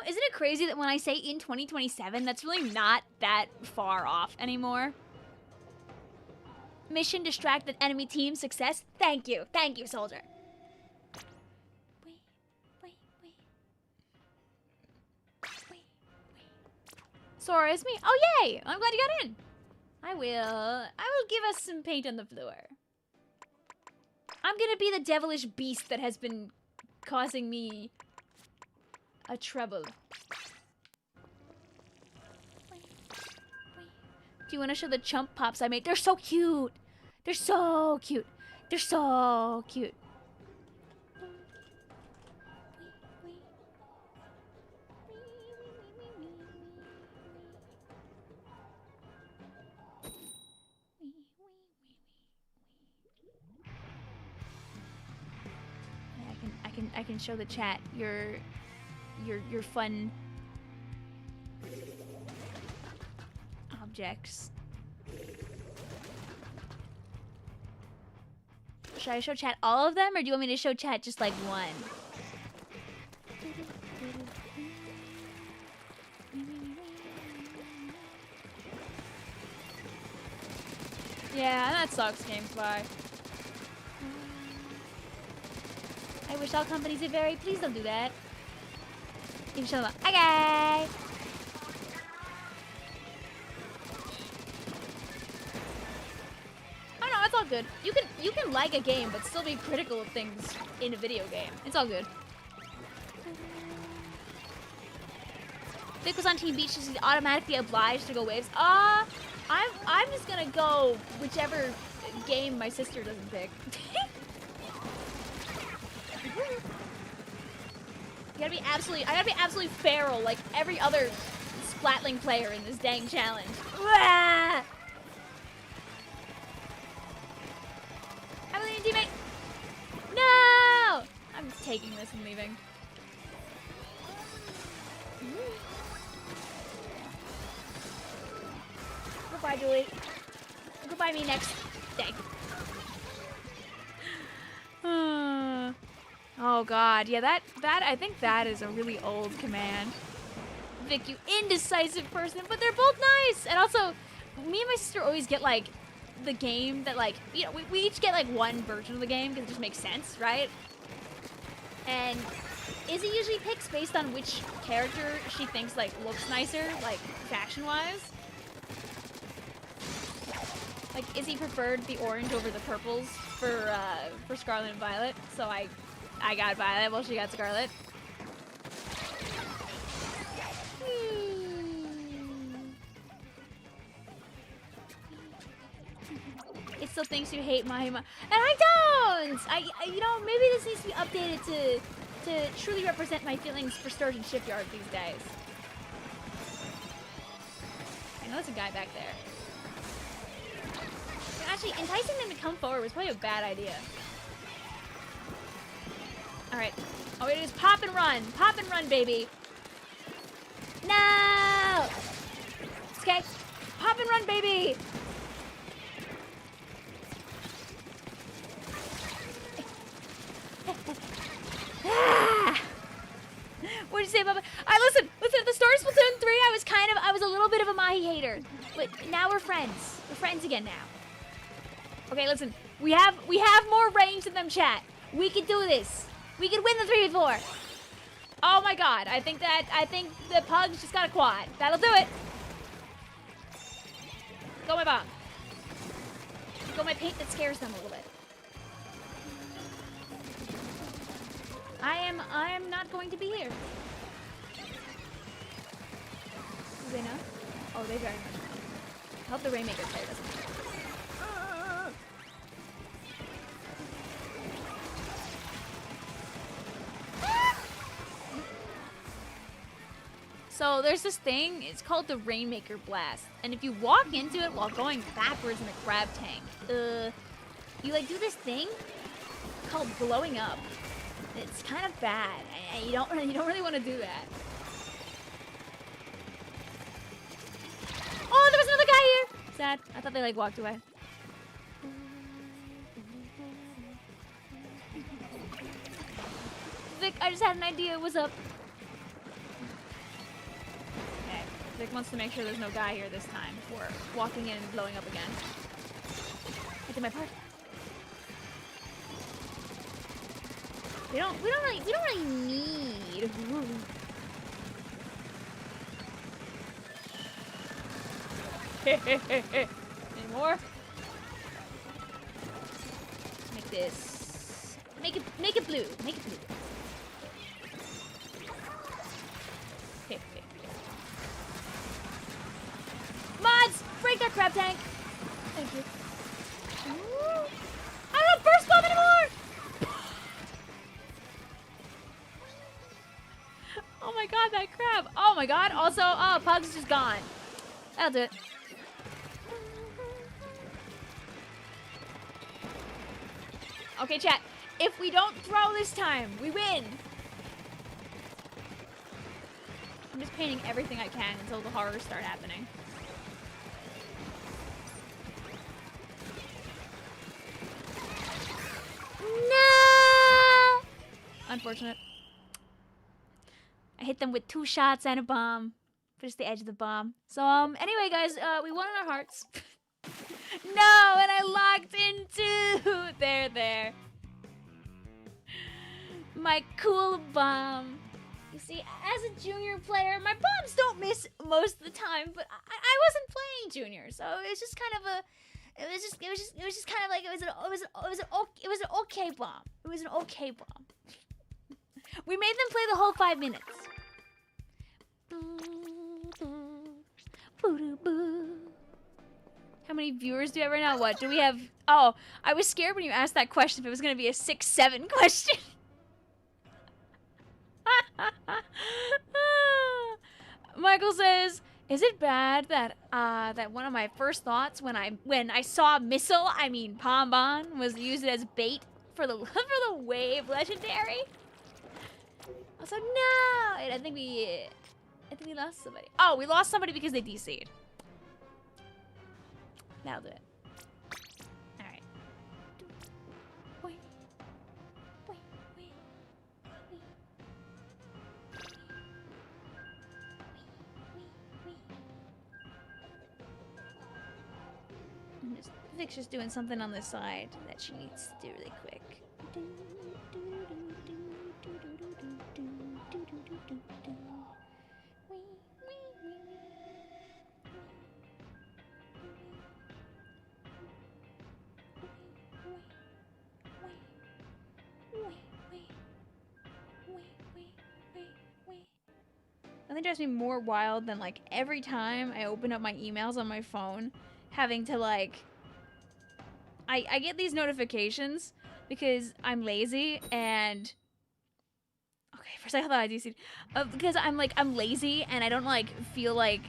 isn't it crazy that when I say in 2027, that's really not that far off anymore? Mission distract the enemy team success. Thank you, soldier. Sora, it's me. Oh yay! I'm glad you got in. I will give us some paint on the floor. I'm gonna be the devilish beast that has been causing me a trouble. Do you want to show the chump pops I made? They're so cute. They're so cute. They're so cute. I can show the chat your fun objects. Should I show chat all of them, or do you want me to show chat just like one? Yeah, that sucks, GameSpy. I wish all companies would vary. Please don't do that. You can show them. Okay. Oh no, it's all good. You can like a game but still be critical of things in a video game. It's all good. Vic was on Team Beach, she's automatically obliged to go waves. I'm just gonna go whichever game my sister doesn't pick. I gotta be absolutely feral like every other Splatling player in this dang challenge. Wah! I'm leaving, teammate! No! I'm taking this and leaving. Goodbye, Julie. Goodbye, me next day. Oh god, yeah, that I think that is a really old command. Vic, you indecisive person, but they're both nice. And also, me and my sister always get like the game that like, you know, we each get like one version of the game because it just makes sense, right? And Izzy usually picks based on which character she thinks like looks nicer, like faction-wise. Like Izzy preferred the orange over the purples for Scarlet and Violet, so I got Violet while she got Scarlet. It still thinks you hate Mahima, and I don't. You know, maybe this needs to be updated to truly represent my feelings for Sturgeon Shipyard these days. I know there's a guy back there. Actually, enticing them to come forward was probably a bad idea. Alright. All we do is pop and run. Pop and run, baby. No! Okay. Pop and run, baby! Ah! What'd you say about listen, at the start of Splatoon 3, I was a little bit of a Mahi hater. But now we're friends. We're friends again now. Okay, listen. We have more range than them, chat. We can do this. We can win the 3v4. Oh my god. I think the Pugs just got a quad. That'll do it. Go my bomb. Go my paint that scares them a little bit. I am not going to be here. Do they know? Oh, they very much know. I hope the Rainmaker player doesn't know. So there's this thing, it's called the Rainmaker Blast. And if you walk into it while going backwards in a crab tank, you like do this thing called blowing up. It's kind of bad. You don't really want to do that. Oh, there was another guy here! Sad. I thought they like walked away. Vic, I just had an idea. What's up? Okay. Vic wants to make sure there's no guy here this time before walking in and blowing up again. I did my part. We don't really need. Ooh. Any more? Make this. Make it blue. Make it blue. Mods, break that crab tank. Thank you. Ooh. I don't have burst bomb anymore. Oh my god, that crab. Oh my god. Also, oh, Pug's just gone. That'll do it. Okay, chat. If we don't throw this time, we win. I'm just painting everything I can until the horrors start happening. No! Unfortunate. I hit them with 2 shots and a bomb. Just the edge of the bomb. So, anyway, guys, we won in our hearts. No, and I locked into there. My cool bomb. You see, as a junior player, my bombs don't miss most of the time, but I wasn't playing junior, so it was just kind of a, it was just kind of like it was an okay bomb. It was an okay bomb. We made them play the whole 5 minutes. How many viewers do we have right now? What do we have? Oh, I was scared when you asked that question if it was going to be a 6-7 question. Michael says, "Is it bad that that one of my first thoughts when I saw Missile, I mean Pombon, was used as bait for the wave legendary?" Also, no. I think we lost somebody. Oh, we lost somebody because they DC'd. That'll do it. All right. Vic's just doing something on the side that she needs to do really quick. Nothing drives me more wild than like every time I open up my emails on my phone, having to like, I get these notifications because I'm lazy and, okay, first I thought I DC'd, because I'm lazy and I don't like feel like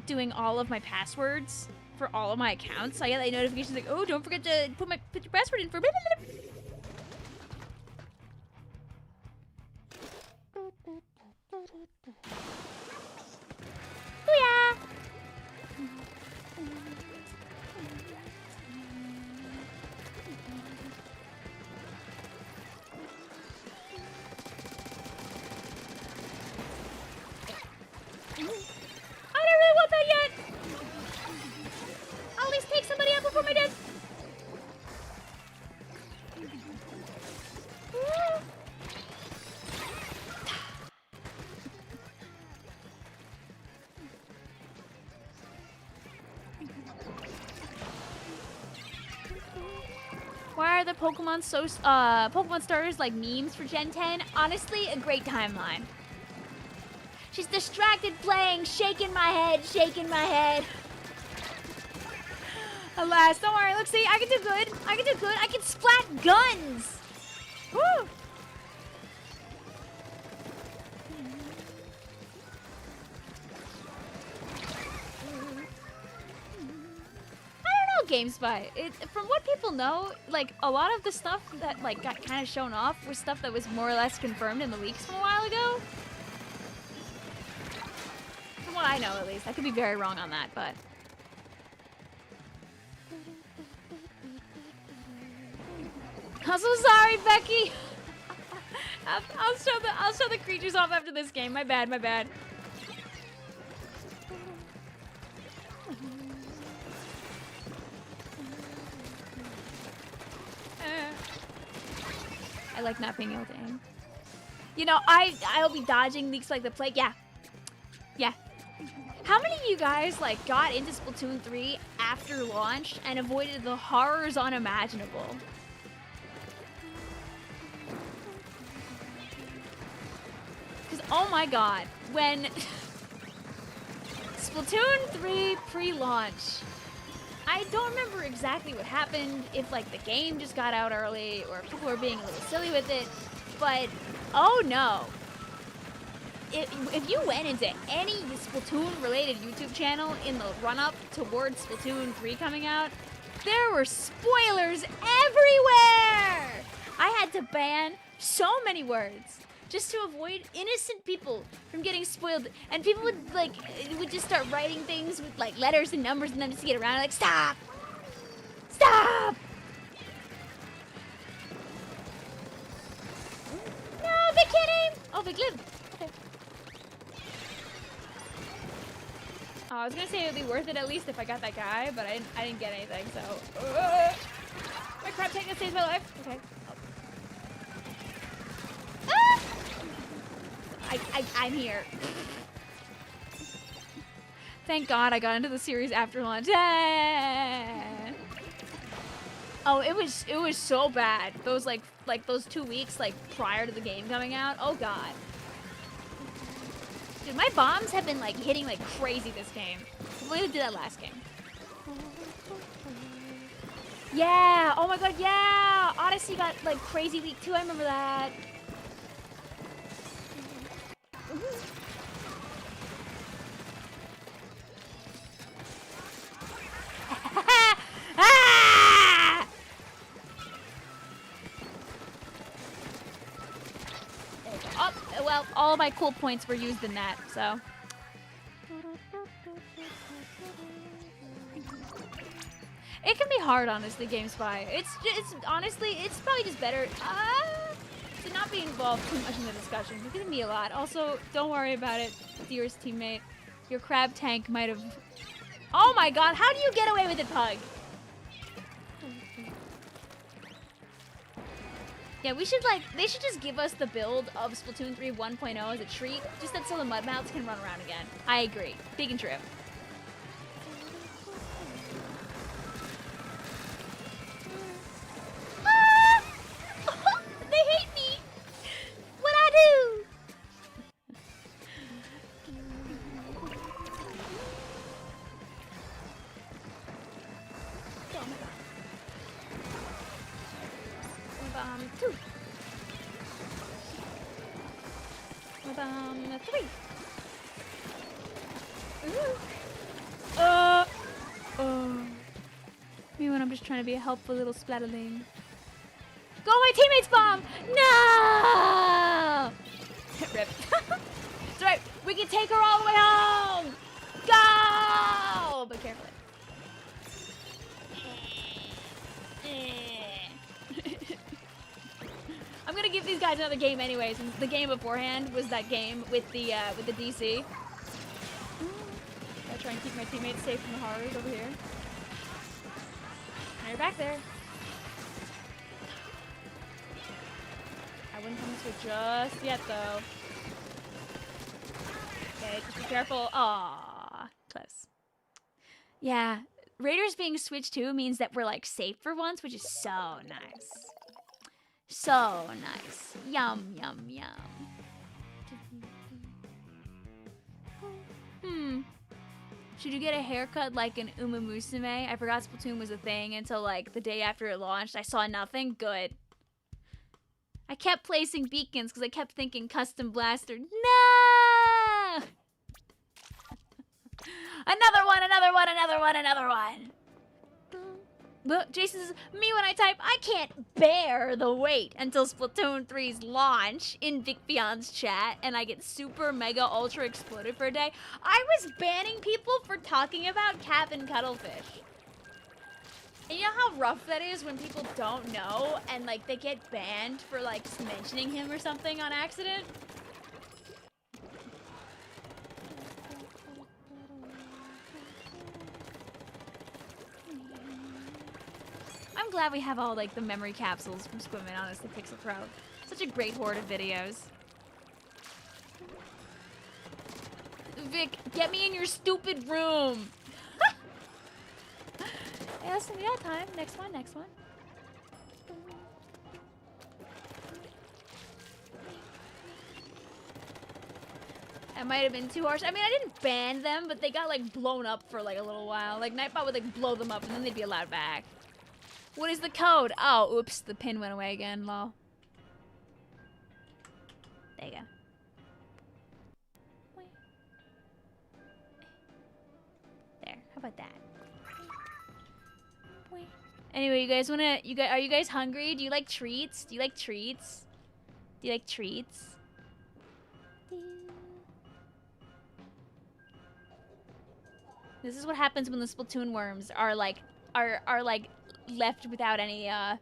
doing all of my passwords for all of my accounts. So I get that notifications like, oh, don't forget to put your password in for blah, blah, blah. Booyah! I don't really want that yet! I'll at least take somebody out before my death! Why are the Pokemon Pokemon starters like memes for Gen 10? Honestly, a great timeline. She's distracted playing, shaking my head, shaking my head. Alas, don't worry, look, see, I can do good. I can do good. I can splat guns. Woo! GameSpy. From what people know, like a lot of the stuff that like got kind of shown off was stuff that was more or less confirmed in the leaks from a while ago. From what I know, at least. I could be very wrong on that, but. I'm so sorry, Becky. I'll show the creatures off after this game. My bad, my bad. I like not being able to aim. You know, I'll be dodging leaks like the plague. Yeah. Yeah. How many of you guys like got into Splatoon 3 after launch and avoided the horrors unimaginable? Because oh my god, when Splatoon 3 pre-launch, I don't remember exactly what happened, if like the game just got out early or people were being a little silly with it, but oh no. If you went into any Splatoon related YouTube channel in the run-up towards Splatoon 3 coming out, there were spoilers everywhere! I had to ban so many words just to avoid innocent people from getting spoiled. And people would just start writing things with like letters and numbers and then just get around like, stop! Stop! No, Vic hit him! Oh, Vic lived. Okay. Oh, I was gonna say it would be worth it at least if I got that guy, but I didn't get anything, so. My crab tank that saves my life. Okay. Ah! I'm here. Thank God I got into the series after launch. Oh, it was so bad. Those like those 2 weeks like prior to the game coming out. Oh God. Dude, my bombs have been like hitting like crazy this game. I believe they did that last game. Yeah. Oh my God. Yeah. Odyssey got like crazy leak too. I remember that. Ah! Oh, well, all of my cool points were used in that, so. It can be hard, honestly, GameSpy. It's honestly, it's probably just better to not be involved too much in the discussion. It's gonna be a lot. Also, don't worry about it, dearest teammate. Your crab tank might have. Oh my God! How do you get away with it, Pug? Yeah, they should just give us the build of Splatoon 3 1.0 as a treat, just that so the Mudmouths can run around again. I agree. Big and true. Ah! They hate me! What'd I do? Two. Three. Me when I'm just trying to be a helpful little splatterling. Go my teammates bomb! No! Rip. It's alright, we can take her all the way home! Go! But carefully. I'm gonna give these guys another game anyways, and the game beforehand was that game with the DC. Gotta try and keep my teammates safe from the horrors over here. Now you're back there. I wouldn't come this way just yet, though. Okay, just be careful. Aww, close. Yeah, Raiders being switched to means that we're like safe for once, which is so nice. So nice. Yum, yum, yum. Should you get a haircut like an Uma Musume? I forgot Splatoon was a thing until like the day after it launched. I saw nothing. Good. I kept placing beacons because I kept thinking custom blaster. No! Another one, another one, another one, another one. Look, Jason says, me when I type, I can't bear the wait until Splatoon 3's launch in Vicvillon's chat and I get super mega ultra exploded for a day. I was banning people for talking about Captain Cuttlefish. And you know how rough that is when people don't know and like they get banned for like mentioning him or something on accident? I'm glad we have all like the memory capsules from Squidman, honestly, Pixel Pro. Such a great horde of videos. Vic, get me in your stupid room. Yes, we got time. Next one, next one. That might have been too harsh. I mean, I didn't ban them, but they got like blown up for like a little while. Like Nightbot would like blow them up and then they'd be allowed back. What is the code? Oh, oops, the pin went away again, lol. There you go. There, how about that? Anyway, you guys wanna, are you guys hungry? Do you like treats? Do you like treats? Do you like treats? This is what happens when the Splatoon worms are like, are like left without any, I'm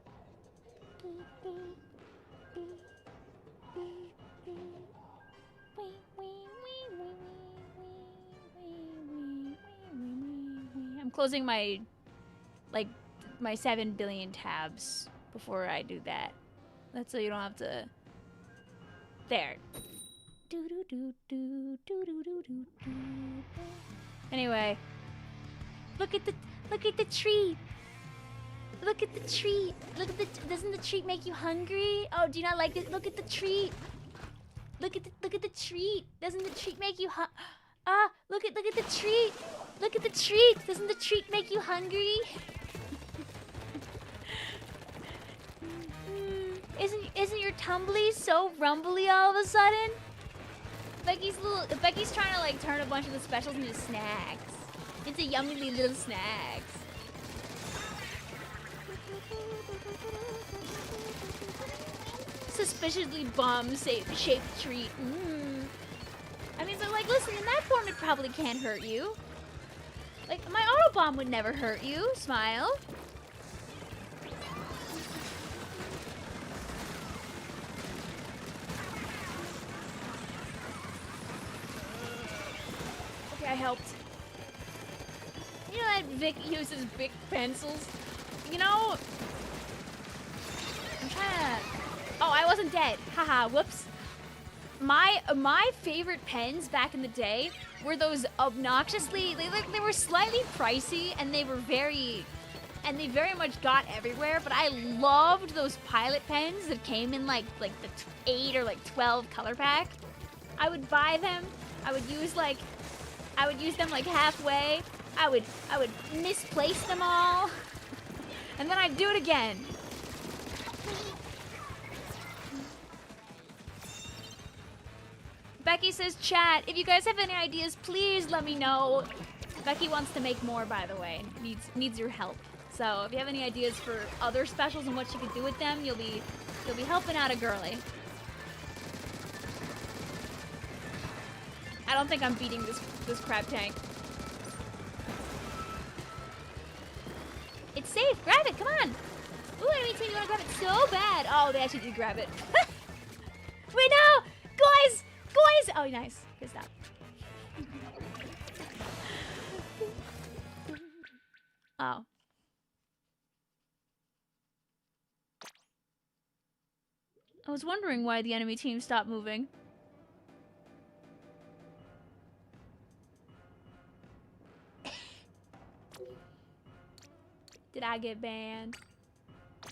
closing my, like, my 7 billion tabs before I do that. That's so you don't have to... There. Anyway. Look at the treat. Look at the treat. Look at the, doesn't the treat make you hungry? Oh, do you not like it? Look at the treat. Look at the treat. Doesn't the treat make you look at the treat. Look at the treat. Doesn't the treat make you hungry? Isn't your tumbly so rumbly all of a sudden? Becky's trying to like turn a bunch of the specials into snacks. Into yummy little snacks. Suspiciously bomb-shaped treat. I mean, so like, listen, in that form it probably can't hurt you. Like, my auto bomb would never hurt you. Smile. Okay, I helped. You know that Vic uses big pencils? You know... I'm trying to... Oh, I wasn't dead. Haha, whoops. My favorite pens back in the day were those obnoxiously... They were slightly pricey, and they were very... And they very much got everywhere, but I loved those pilot pens that came in like the 8 or like 12 color pack. I would buy them. I would use them like halfway. I would misplace them all. And then I'd do it again. Becky says, chat, if you guys have any ideas, please let me know. Becky wants to make more, by the way, and needs your help. So if you have any ideas for other specials and what you could do with them, you'll be helping out a girly. I don't think I'm beating this crab tank. It's safe. Grab it. Come on. Ooh, enemy team, you want to grab it so bad. Oh, they actually did grab it. Wait, no! Guys! Guys! Oh, nice. Good stop. Oh. I was wondering why the enemy team stopped moving. Did I get banned?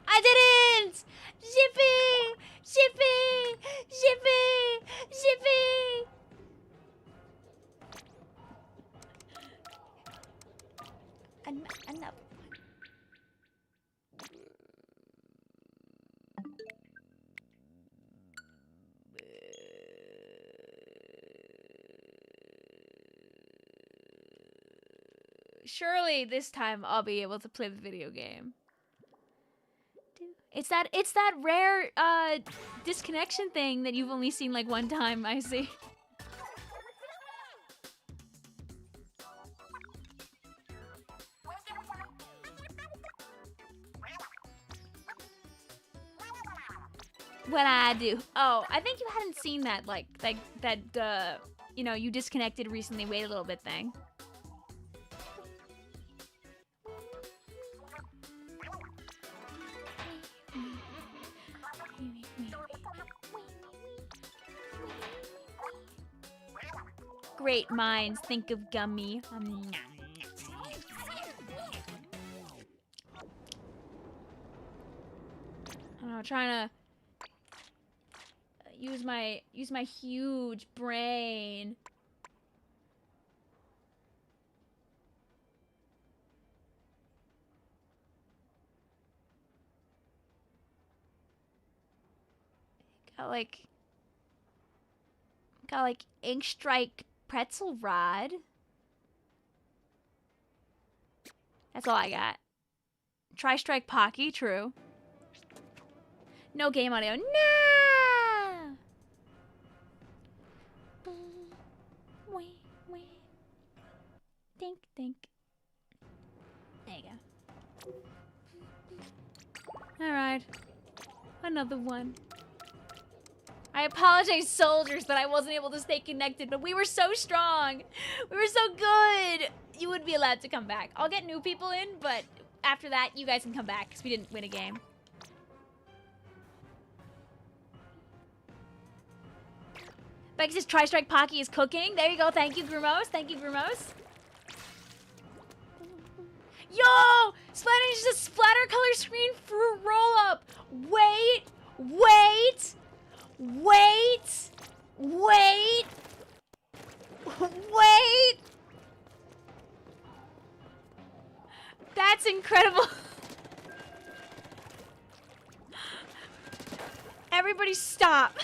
I didn't! Jiffy! Jiffy! Jiffy! Jiffy! Enough. Surely this time I'll be able to play the video game. It's that rare disconnection thing that you've only seen like one time, I see. What I do? Oh, I think you hadn't seen that you know, you disconnected recently, wait a little bit thing. Great minds think of gummy. I don't know, trying to use my huge brain. Got like ink strike pretzel rod. That's all I got. Tri-strike Pocky, true. No game audio. No! Think, think. There you go. Alright. Another one. I apologize, soldiers, that I wasn't able to stay connected, but we were so strong. We were so good. You would be allowed to come back. I'll get new people in, but after that, you guys can come back, because we didn't win a game. Becky says Tri-Strike Pocky is cooking. There you go. Thank you, Grumos. Thank you, Grumos. Yo! Splatter is a splatter color screen fruit roll-up. Wait. Wait. Wait. Wait. Wait. That's incredible. Everybody stop.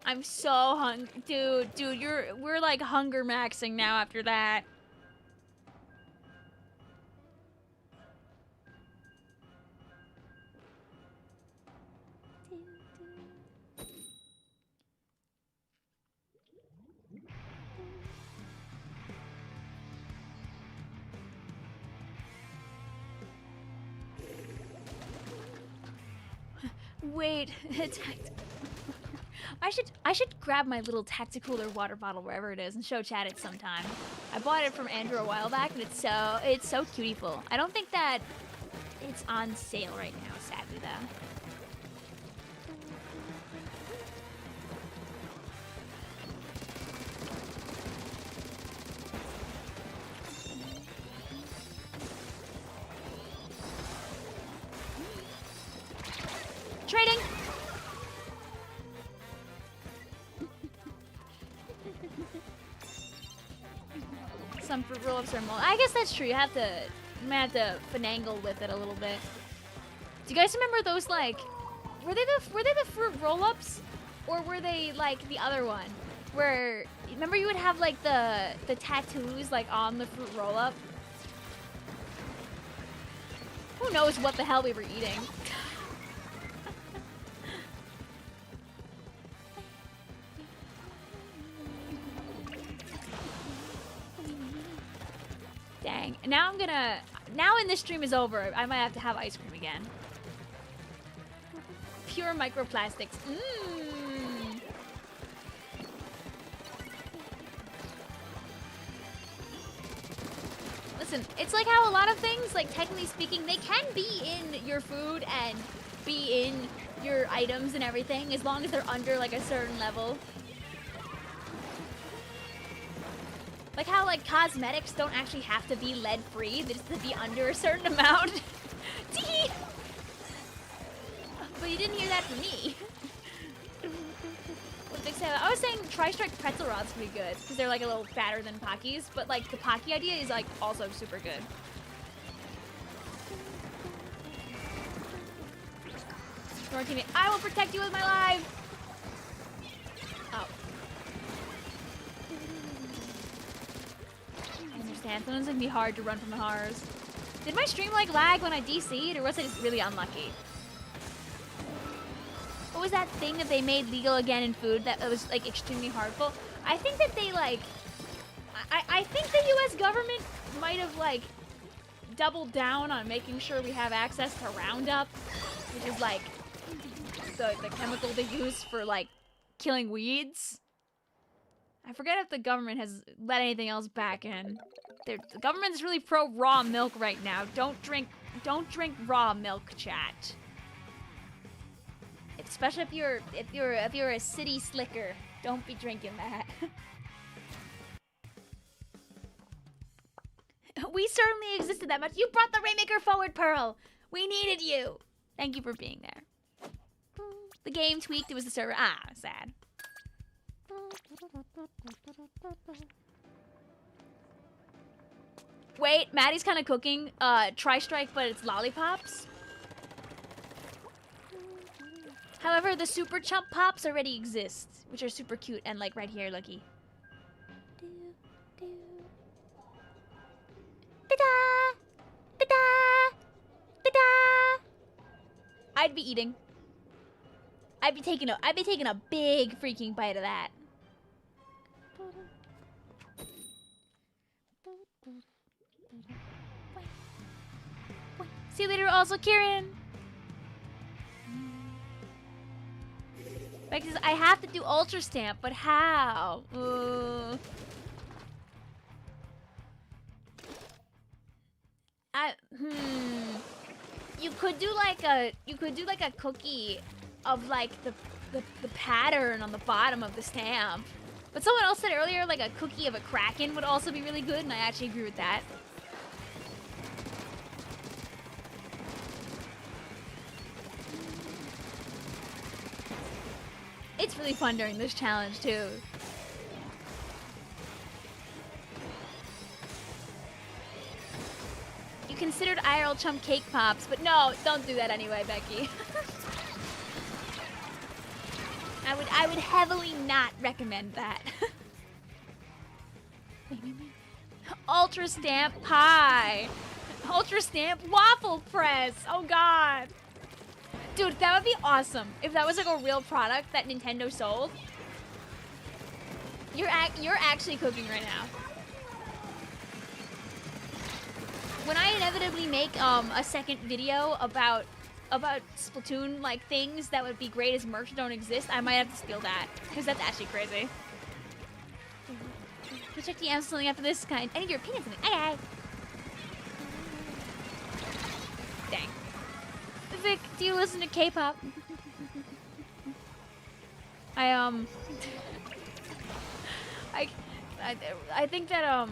I'm so hungry. Dude, we're like hunger maxing now after that. Wait, I should grab my little Tacticooler water bottle wherever it is and show chat it sometime. I bought it from Andrew a while back and it's so cutieful. I don't think that it's on sale right now, sadly though. Trading. Some fruit roll-ups are I guess that's true. You might have to finagle with it a little bit. Do you guys remember those like were they the fruit roll-ups? Or were they like the other one? Where remember you would have like the tattoos like on the fruit roll-up? Who knows what the hell we were eating? Dang. Now when this stream is over, I might have to have ice cream again. Pure microplastics. Mmm. Listen, it's like how a lot of things, like technically speaking, they can be in your food and be in your items and everything, as long as they're under like a certain level. Like how like cosmetics don't actually have to be lead free, they just have to be under a certain amount. Tee! But you didn't hear that from me. I was saying Tri-Strike pretzel rods could be good because they're like a little fatter than Pockies, but like the Pocky idea is like also super good. Your teammate, I will protect you with my life. Oh. I understand. Sometimes it can be hard to run from the horrors. Did my stream like lag when I DC'd, or was I just really unlucky? What was that thing that they made legal again in food that was like extremely harmful? I think that they like, I think the US government might have like doubled down on making sure we have access to Roundup, which is like the chemical they use for like killing weeds. I forget if the government has let anything else back in. The government's really pro raw milk right now. Don't drink raw milk, chat. Especially if you're a city slicker, don't be drinking that. We certainly existed that much. You brought the Rainmaker forward, Pearl. We needed you. Thank you for being there. The game tweaked. It was the server. Ah, sad. Wait, Maddie's kind of cooking. Tri-Strike, but it's lollipops. However, the Super Chump Pops already exist, which are super cute and like right here, looky. Ta-da! Ta-da! Ta-da! I'd be eating. I'd be taking a big freaking bite of that. See you later, also Kieran. Because I have to do Ultra Stamp, but how? You could do like a cookie of like the pattern on the bottom of the stamp. But someone else said earlier like a cookie of a Kraken would also be really good, and I actually agree with that. It's really fun during this challenge, too. You considered IRL Chump Cake Pops, but no, don't do that anyway, Becky. I would heavily not recommend that. Ultra Stamp Pie. Ultra Stamp Waffle Press. Oh, God. Dude, that would be awesome if that was like a real product that Nintendo sold. You're actually cooking right now. When I inevitably make a second video about Splatoon like things that would be great as merch that don't exist, I might have to steal that because that's actually crazy. Go check the something after this kind. I need your opinion on something. Aye. Dang. Vic, do you listen to K-pop? I think that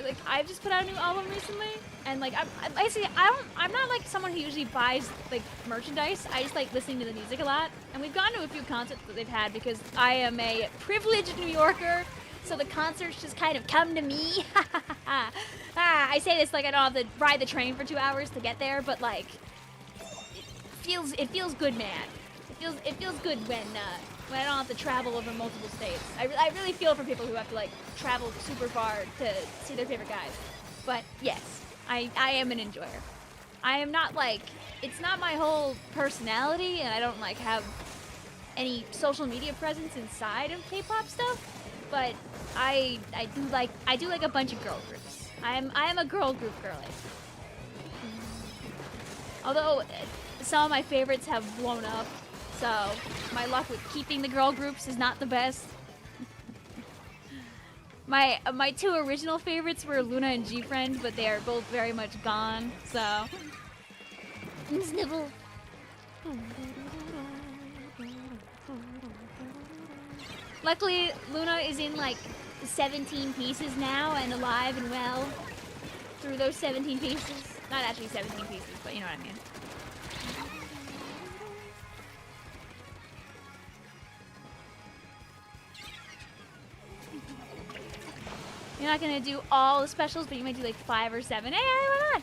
like I've just put out a new album recently, and like I'm not like someone who usually buys like merchandise. I just like listening to the music a lot, and we've gone to a few concerts that they've had because I am a privileged New Yorker, so the concerts just kind of come to me. I say this like I don't have to ride the train for 2 hours to get there, but like. It feels good, man. It feels good when I don't have to travel over multiple states. I really feel for people who have to like travel super far to see their favorite guys. But yes, I am an enjoyer. I am not like, it's not my whole personality, and I don't like have any social media presence inside of K-pop stuff. But I do like a bunch of girl groups. I am a girl group girly. Although some of my favorites have blown up, so my luck with keeping the girl groups is not the best. My two original favorites were Luna and G-Friend, but they are both very much gone, so. Snivel. Luckily, Luna is in like 17 pieces now and alive and well through those 17 pieces. Not actually 17 pieces, but you know what I mean. You're not gonna do all the specials, but you might do like 5 or 7. Hey, why not?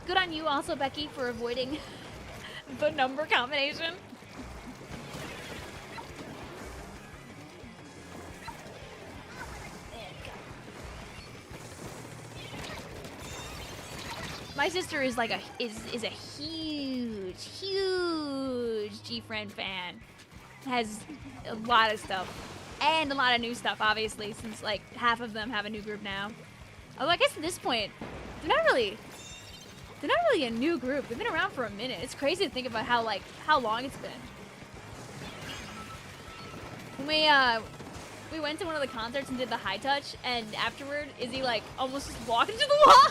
Good on you also, Becky, for avoiding the number combination. My sister is like a huge G-Friend fan. Has a lot of stuff. And a lot of new stuff, obviously, since like half of them have a new group now. Although I guess at this point, they're not really a new group. They've been around for a minute. It's crazy to think about how long it's been. When we went to one of the concerts and did the high touch, and afterward, Izzy like almost just walked into the wall.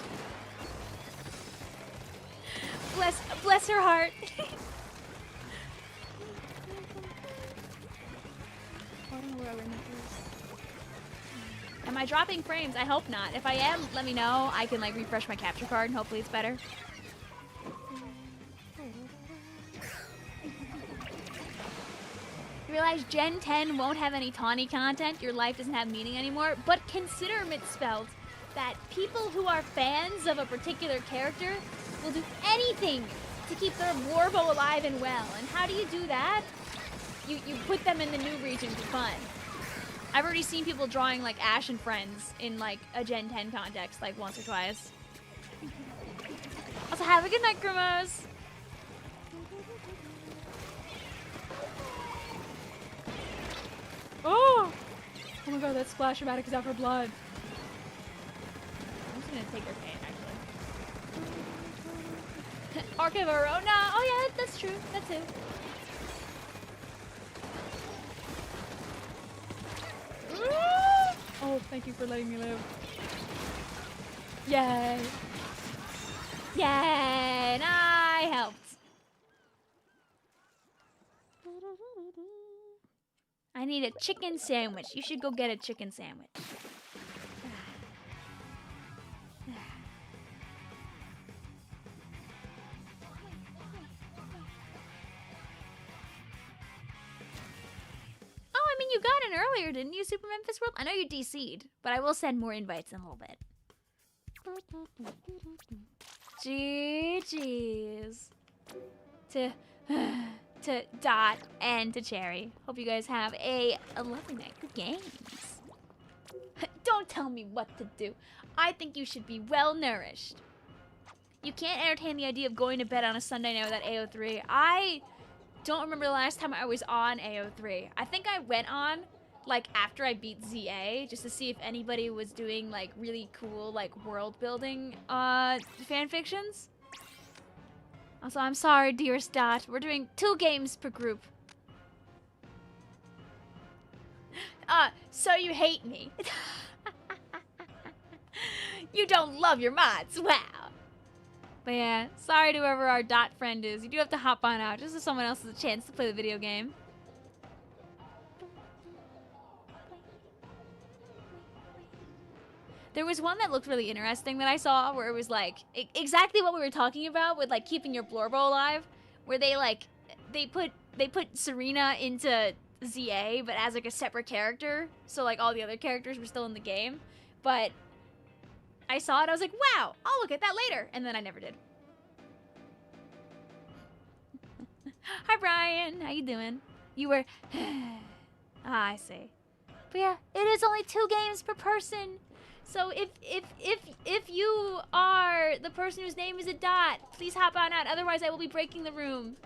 Bless her heart. Am I dropping frames? I hope not. If I am, let me know. I can like refresh my capture card and hopefully it's better. You realize Gen 10 won't have any tawny content, your life doesn't have meaning anymore, but consider, Mitspelt, that people who are fans of a particular character will do anything to keep their warbo alive and well. And how do you do that? You put them in the new region for fun. I've already seen people drawing like Ash and Friends in like a Gen 10 context like once or twice. Also, have a good night, Grimos. Oh! Oh my god, that splash dramatic is out for blood. I'm just gonna take her pain, actually. Archive of Oro? No, oh yeah, that's true. That too. Oh, thank you for letting me live. Yay. Yay, and I helped. I need a chicken sandwich. You should go get a chicken sandwich. I mean, you got in earlier, didn't you, Super Memphis World? I know you DC'd, but I will send more invites in a little bit. GG's. To Dot and to Cherry. Hope you guys have a lovely night. Good games. Don't tell me what to do. I think you should be well nourished. You can't entertain the idea of going to bed on a Sunday night without AO3. I don't remember the last time I was on AO3. I think I went on like after I beat ZA just to see if anybody was doing like really cool like world building fan fictions. Also, I'm sorry, dearest Dot. We're doing 2 games per group. So you hate me. You don't love your mods. Wow. But yeah, sorry to whoever our Dot friend is. You do have to hop on out just so someone else has a chance to play the video game. There was one that looked really interesting that I saw where it was like exactly what we were talking about with like keeping your Blorbo alive, where they put Serena into ZA but as like a separate character, so like all the other characters were still in the game. But I saw it, I was like, wow, I'll look at that later, and then I never did. Hi Brian, how you doing? You were I see. But yeah, it is only 2 games per person. So if you are the person whose name is a Dot, please hop on out, otherwise I will be breaking the room.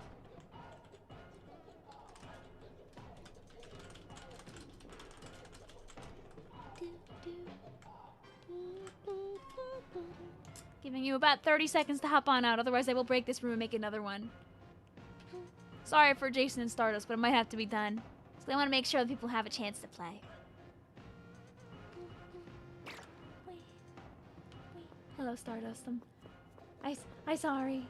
Giving you about 30 seconds to hop on out, otherwise I will break this room and make another one. Sorry for Jason and Stardust, but it might have to be done. So I want to make sure that people have a chance to play. Hello, Stardust. I sorry.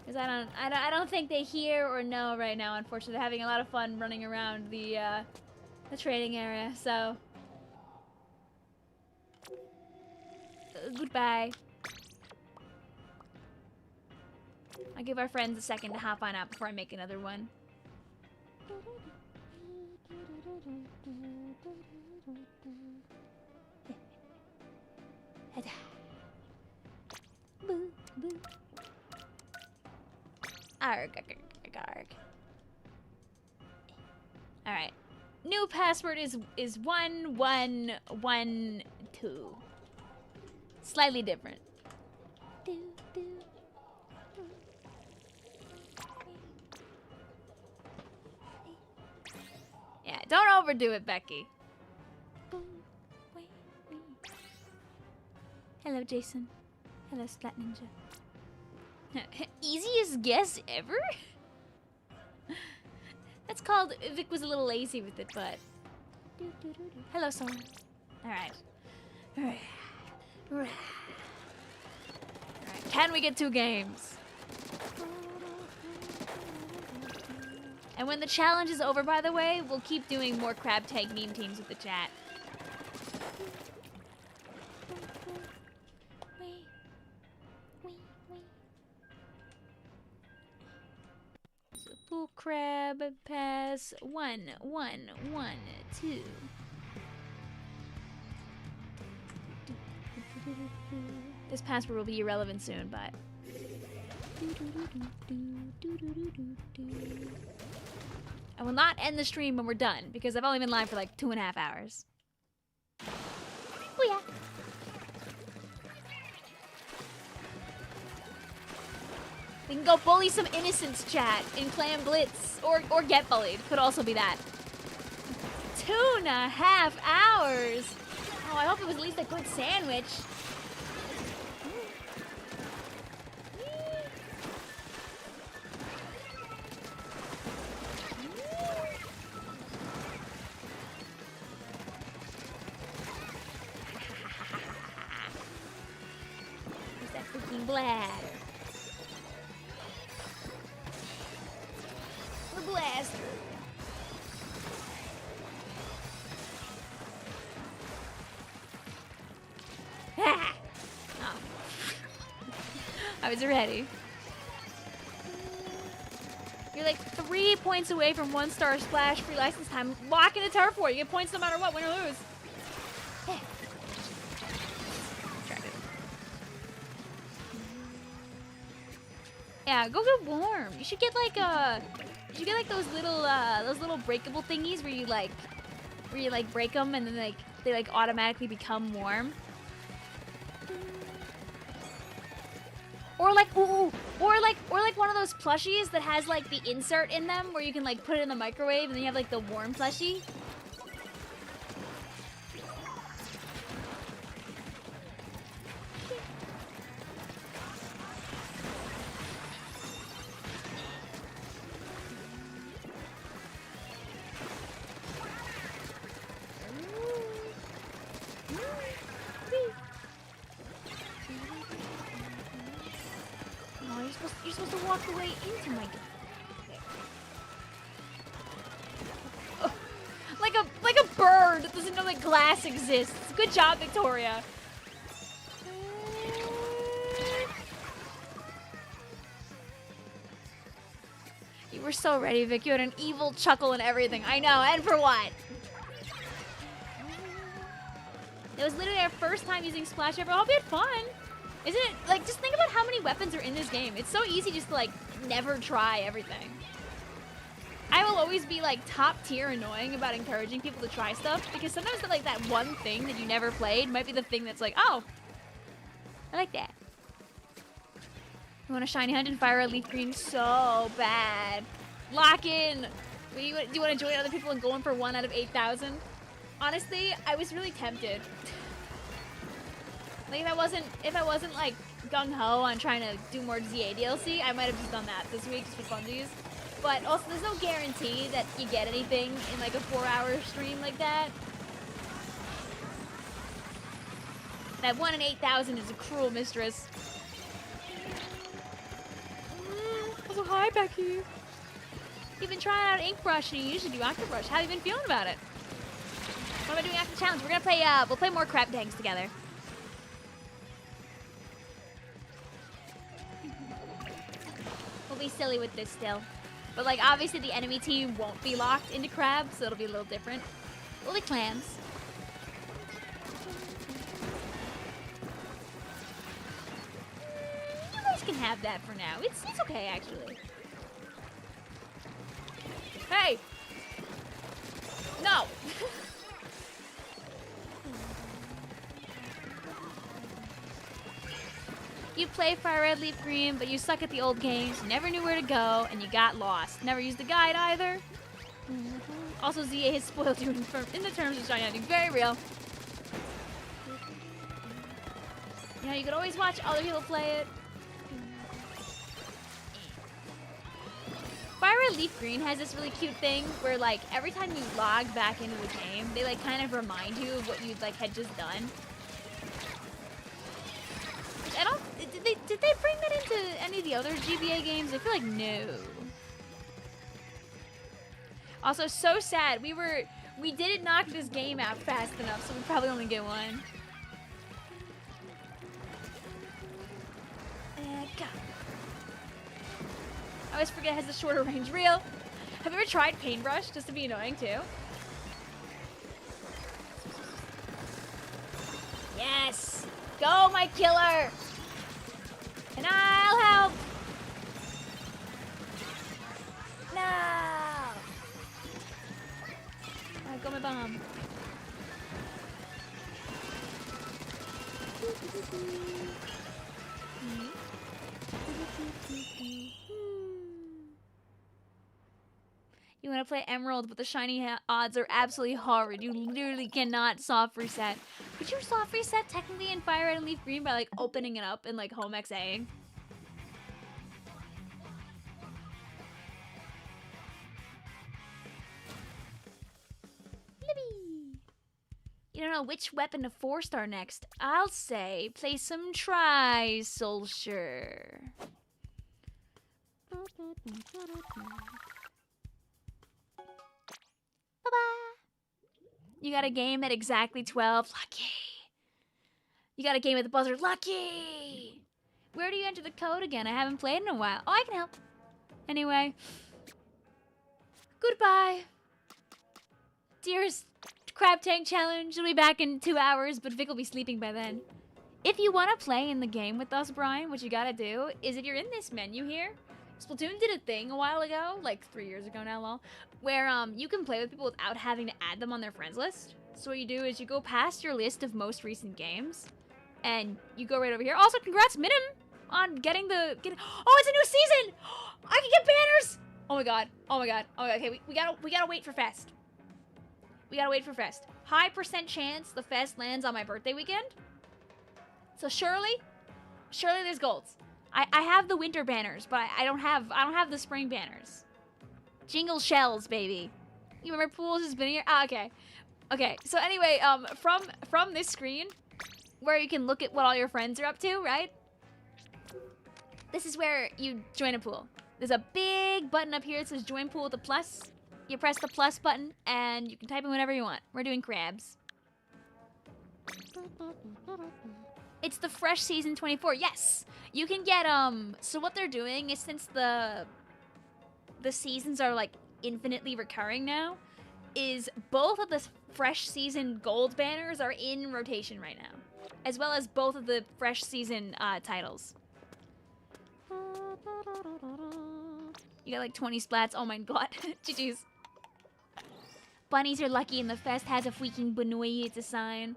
Because I don't think they hear or know right now. Unfortunately, they're having a lot of fun running around the training area. So goodbye. I'll give our friends a second to hop on out before I make another one. Arg, arg, arg, arg. All right. New password is 1112. Slightly different. Yeah, don't overdo it, Becky. Hello, Jason. Hello, Splat Ninja. Easiest guess ever? That's called Vic was a little lazy with it, but hello, Sora. Alright. Alright. Can we get 2 games? And when the challenge is over, by the way, we'll keep doing more crab tag meme teams with the chat. Bull crab pass 1112. This password will be irrelevant soon, but I will not end the stream when we're done because I've only been live for like 2.5 hours. Oh yeah. We can go bully some innocents, chat, in Clam Blitz. Or get bullied. Could also be that. 2.5 hours! Oh, I hope it was at least a good sandwich. Where's that freaking bladder? The blaster. Ah! Oh. I was ready. You're like 3 points away from 1-star splash free license time. Lock in a turf war. You get points no matter what, win or lose. Yeah, go get warm. You should get like those little breakable thingies where you like break them and then they like automatically become warm. Or like or like one of those plushies that has like the insert in them where you can like put it in the microwave and then you have like the warm plushie. You're supposed to walk away into my... Oh, like a bird that doesn't know that glass exists. Good job, Victoria. You were so ready, Vic. You had an evil chuckle and everything. I know, and for what? It was literally our first time using Splash ever. I hope you had fun. Isn't it, like, just think about how many weapons are in this game. It's so easy just to, like, never try everything. I will always be, like, top tier annoying about encouraging people to try stuff, because sometimes, like, that one thing that you never played might be the thing that's like, oh, I like that. You want a shiny hunt and fire a leaf green so bad. Lock in. Do you want to join other people and go in for 1 out of 8,000? Honestly, I was really tempted. Like, if I wasn't like gung-ho on trying to do more ZA DLC, I might have just done that this week just for funsies. But also, there's no guarantee that you get anything in like a 4-hour stream like that. That 1 in 8,000 is a cruel mistress. Hi, Becky. You've been trying out ink brush and you usually do aqua brush. How have you been feeling about it? What am I doing after the challenge? We're gonna play, we'll play more crab tanks together. We'll be silly with this still. But like, obviously the enemy team won't be locked into crabs, so it'll be a little different. We'll be clams. You guys can have that for now. It's okay, actually. Hey! No! You play Fire Red, Leaf Green, but you suck at the old games, you never knew where to go, and you got lost. Never used the guide either. Also, ZA has spoiled you in the terms of shiny hunting. Very real. You know, you could always watch other people play it. Fire Red, Leaf Green has this really cute thing where, like, every time you log back into the game, they, like, kind of remind you of what you, like, had just done. I don't... Did they bring that into any of the other GBA games? I feel like no. Also, so sad. We didn't knock this game out fast enough, so we probably only get one. God. I always forget it has a shorter range reel. Have you ever tried Paintbrush just to be annoying too? Yes! Go, my killer! And I'll help! No! I got my bomb. You want to play Emerald, but the shiny odds are absolutely horrid. You literally cannot soft reset. Could you soft reset technically in Fire Red and Leaf Green by like opening it up and like home XAing? Libby. You don't know which weapon to 4-star next. I'll say play some Tri-Soldier. Bye-bye. You got a game at exactly 12. Lucky. You got a game at the buzzer. Lucky. Where do you enter the code again? I haven't played in a while. Oh, I can help. Anyway. Goodbye. Dearest Crab Tank Challenge. You'll be back in 2 hours, but Vic will be sleeping by then. If you want to play in the game with us, Brian, what you gotta do is if you're in this menu here, Splatoon did a thing a while ago, like 3 years ago now, lol, where you can play with people without having to add them on their friends list. So what you do is you go past your list of most recent games, and you go right over here. Also, congrats, Minim, on getting the... Oh, it's a new season! I can get banners! Oh my god, oh my god, oh my god. Okay, we gotta wait for Fest. We gotta wait for Fest. High % chance the Fest lands on my birthday weekend. So surely there's golds. I have the winter banners, but I don't have the spring banners. Jingle shells, baby. You remember Pools has been here? Ah, okay. Okay, so anyway, from this screen, where you can look at what all your friends are up to, right? This is where you join a pool. There's a big button up here that says join pool with a plus. You press the plus button, and you can type in whatever you want. We're doing crabs. It's the Fresh Season 24. Yes! You can get, so what they're doing is since the seasons are, like, infinitely recurring now, is both of the Fresh Season gold banners are in rotation right now. As well as both of the Fresh Season, titles. You got, like, 20 splats. Oh my god. GG's. Bunnies are lucky and the Fest has a freaking Benoit. It's a sign.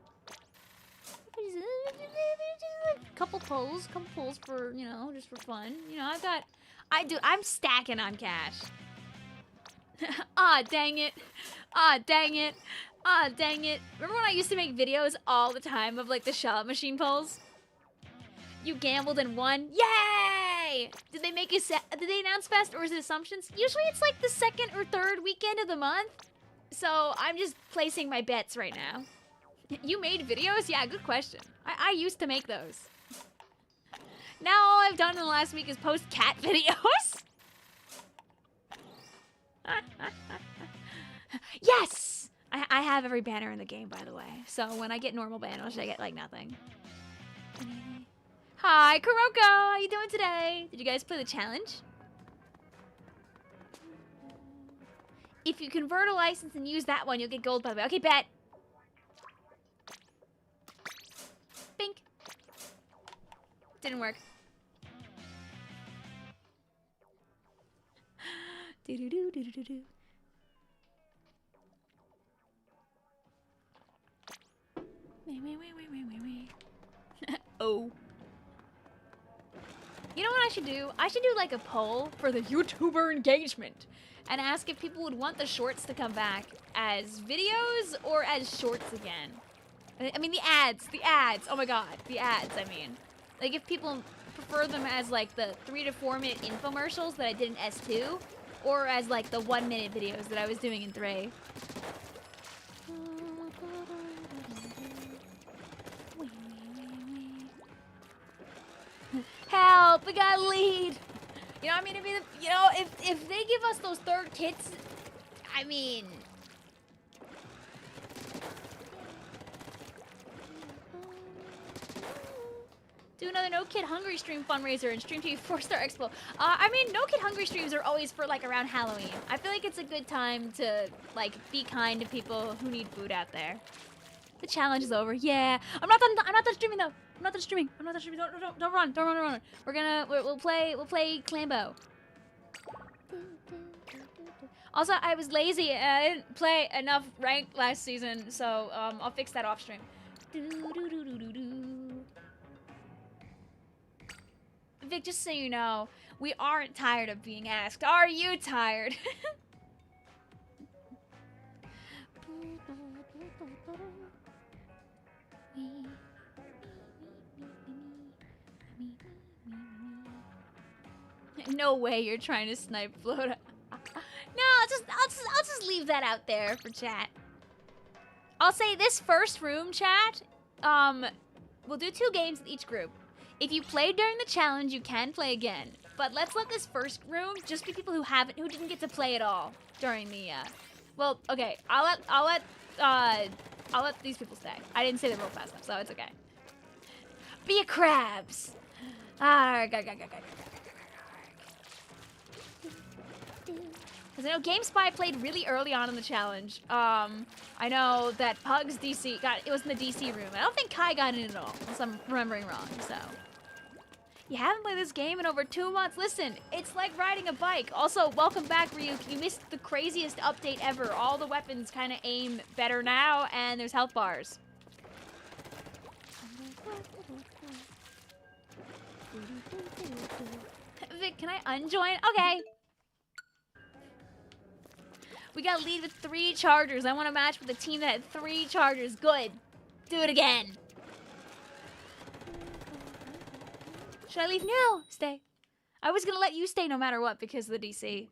Couple pulls for, you know, just for fun. You know, I'm stacking on cash. Ah, dang it. Ah, dang it. Ah, dang it. Remember when I used to make videos all the time of, like, the shallot machine pulls? You gambled and won. Yay! Did they make did they announce Fest or is it Assumptions? Usually it's, like, the 2nd or 3rd weekend of the month. So I'm just placing my bets right now. You made videos? Yeah, good question. I used to make those. Now all I've done in the last week is post cat videos. Yes! I have every banner in the game, by the way. So when I get normal banners, I get like nothing. Hi, Kuroko! How you doing today? Did you guys play the challenge? If you convert a license and use that one, you'll get gold, by the way. Okay, bet. Bink. Didn't work. Do-do-do-do-do-do. Oh. You know what I should do? I should do like a poll for the YouTuber engagement and ask if people would want the shorts to come back as videos or as shorts again. I mean, the ads. Oh my god, the ads, I mean. Like, if people prefer them as like the 3 to 4 minute infomercials that I did in S2 or as like the 1 minute videos that I was doing in 3. Help! We got a lead! You know, I mean, if they give us those third kits, I mean... Do another No Kid Hungry stream fundraiser and stream TV 4-star expo. I mean, No Kid Hungry streams are always for, like, around Halloween. I feel like it's a good time to, like, be kind to people who need food out there. The challenge is over. Yeah. I'm not done streaming, though. I'm not done streaming. Don't run. We'll play Clambo. Also, I was lazy and I didn't play enough ranked last season, so I'll fix that off stream. Vic, just so you know, we aren't tired of being asked. Are you tired? No way you're trying to snipe Flota. No, I'll just leave that out there for chat. I'll say this first room, chat, we'll do 2 games with each group. If you played during the challenge, you can play again. But let's let this first room just be people who didn't get to play at all during the, well, okay, I'll let these people stay. I didn't say they roll fast enough, so it's okay. Be a crabs. Because I know GameSpy played really early on in the challenge. I know that Pug's DC it was in the DC room. I don't think Kai got in at all, unless I'm remembering wrong, so. You haven't played this game in over 2 months. Listen, it's like riding a bike. Also, welcome back, Ryuk. You missed the craziest update ever. All the weapons kind of aim better now, and there's health bars. Vic, can I unjoin? Okay. We got a lead with 3 chargers. I want to match with a team that had 3 chargers. Good. Do it again. Should I leave? No, stay. I was gonna let you stay no matter what because of the DC.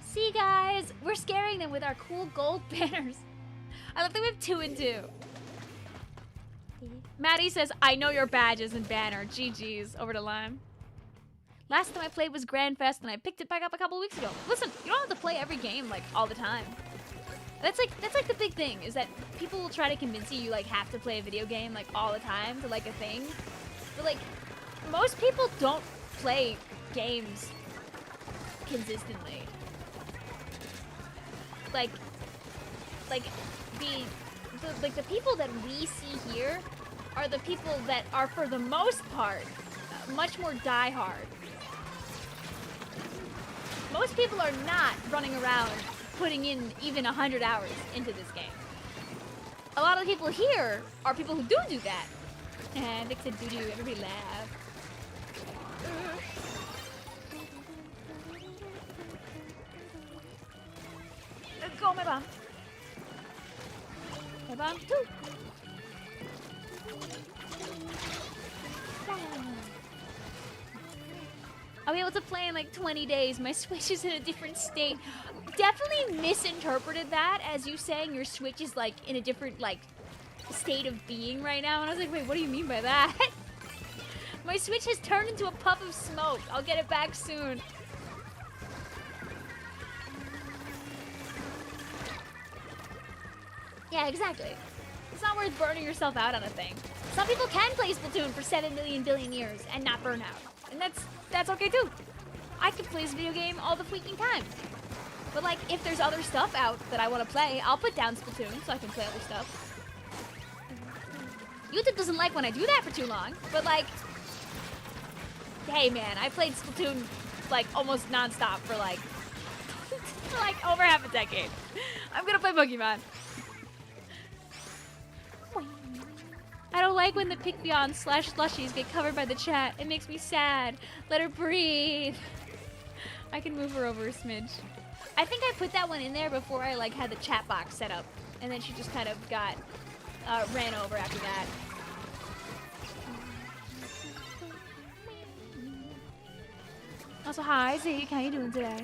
See, guys, we're scaring them with our cool gold banners. I love that we have 2 and 2. Maddie says, I know your badges and banner. GG's over to Lime. Last time I played was Grand Fest and I picked it back up a couple weeks ago. Listen, you don't have to play every game like all the time. That's like the big thing, is that people will try to convince you like have to play a video game like all the time to like a thing. But like most people don't play games consistently. Like the people that we see here are the people that are for the most part much more diehard. Most people are not running around putting in even 100 hours into this game. A lot of the people here are people who do that. And Vic said doo-doo, everybody laugh. Go, my bomb. My bomb, too. I'll be able to play in like 20 days. My Switch is in a different state. Definitely misinterpreted that as you saying your Switch is like in a different like state of being right now. And I was like, wait, what do you mean by that? My Switch has turned into a puff of smoke. I'll get it back soon. Yeah, exactly. It's not worth burning yourself out on a thing. Some people can play Splatoon for 7 million billion years and not burn out. And that's okay too. I can play this video game all the freaking time. But like, if there's other stuff out that I want to play, I'll put down Splatoon so I can play other stuff. YouTube doesn't like when I do that for too long, but like, hey man, I played Splatoon like almost non-stop for like, for like over half a decade. I'm gonna play Pokemon. I don't like when the Vicvillon / slushies get covered by the chat. It makes me sad. Let her breathe. I can move her over a smidge. I think I put that one in there before I like had the chat box set up, and then she just kind of got ran over after that. Also, hi, Zeke. How you doing today?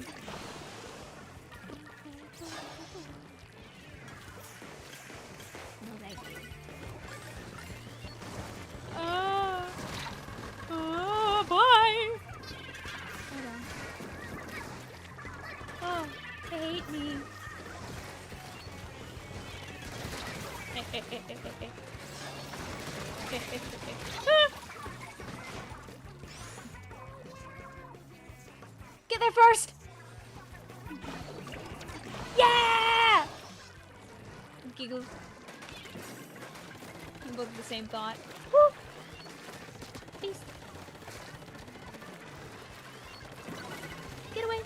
No, thank you. Bye. Hold on. Oh, they hate me. Get there first! Yeah! Giggle. We both have the same thought. Woo! Peace. Get away.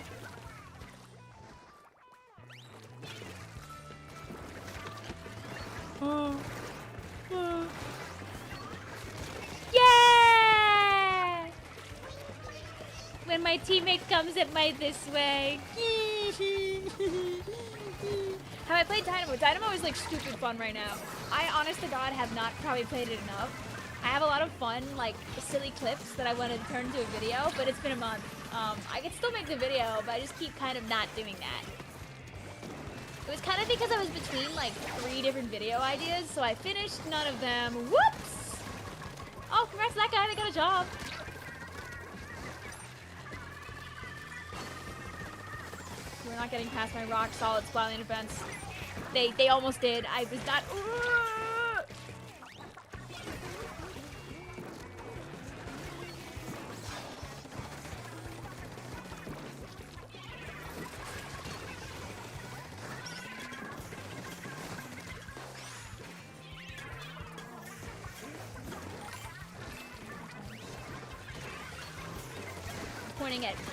Yeah! When my teammate comes at my this way. Have I played Dynamo? Dynamo is like stupid fun right now. I honest to God have not probably played it enough. I have a lot of fun, like silly clips that I want to turn into a video, but it's been a month. I can still make the video, but I just keep kind of not doing that. It was kind of because I was between like 3 different video ideas, so I finished none of them. Whoops! Oh, congrats to that guy, they got a job. We're not getting past my rock solid splatling defense. They almost did. I was not.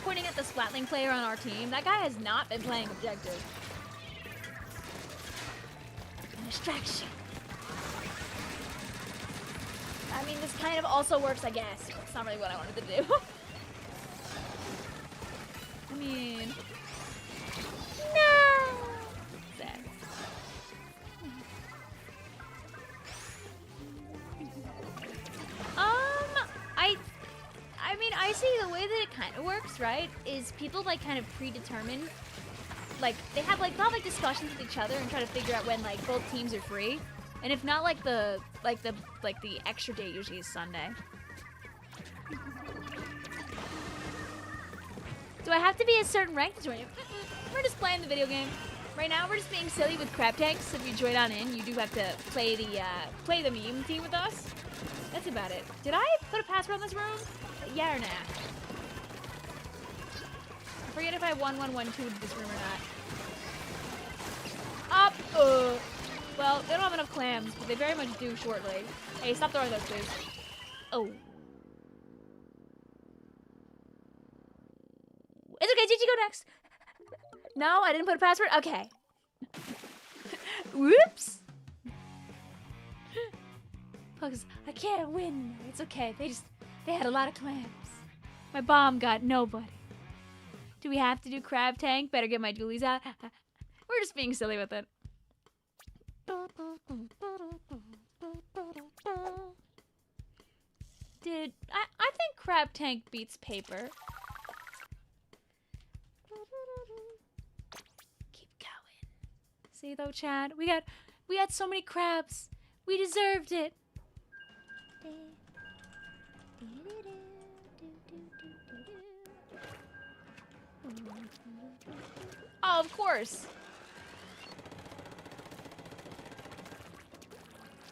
Pointing at the Splatling player on our team. That guy has not been playing objective. Distraction. I mean, this kind of also works, I guess. It's not really what I wanted to do. I mean, no. Sad. I mean, I see the way that it kind of works, right? Is people like kind of predetermine, like they have like they'll have like discussions with each other and try to figure out when like both teams are free, and if not, like the extra day usually is Sunday. Do I have to be a certain rank to join you? We're just playing the video game. Right now, we're just being silly with crab tanks. If you join on in, you do have to play the meme team with us. That's about it. Did I put a password on this room? Yeah or nah? I forget if I 1112 this room or not. Up! Well, they don't have enough clams, but they very much do shortly. Hey, stop throwing those, please. Oh. It's okay, Gigi, go next. No, I didn't put a password? Okay. Whoops! Because I can't win. It's okay. They had a lot of clams. My bomb got nobody. Do we have to do crab tank? Better get my dualies out. We're just being silly with it. Dude, I think crab tank beats paper. Keep going. See though, Chad? We got so many crabs. We deserved it. Oh, of course.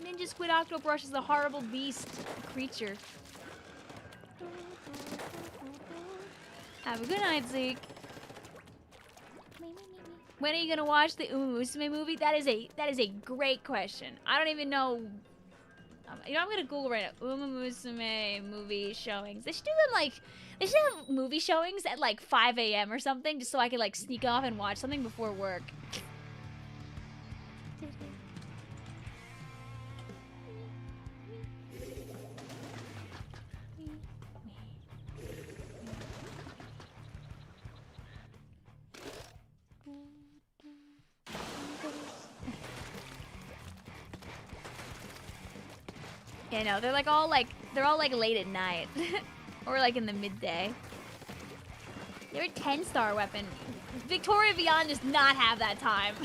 Ninja Squid Octobrush is a horrible beast creature. Have a good night, Zeke. When are you gonna watch the Uma Musume movie? That is a great question. I don't even know. You know, I'm gonna Google right now. Uma Musume movie showings. They should do them like, they should have movie showings at like 5 a.m. or something, just so I could like sneak off and watch something before work. Yeah, no, they're all like late at night. Or like in the midday. They're a 10-star weapon. Victoria Beyond does not have that time.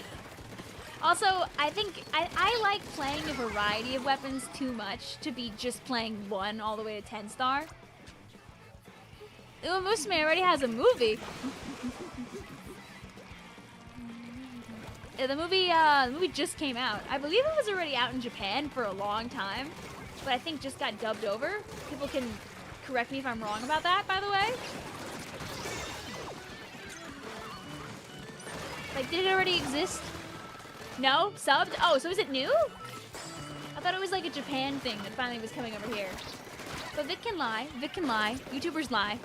Also, I think I like playing a variety of weapons too much to be just playing one all the way to 10-star. Uma Musume already has a movie. The movie just came out. I believe it was already out in Japan for a long time, but I think just got dubbed over. People can correct me if I'm wrong about that, by the way. Like, did it already exist? No? Subbed? Oh, so is it new? I thought it was like a Japan thing that finally was coming over here. But Vic can lie. Vic can lie. YouTubers lie.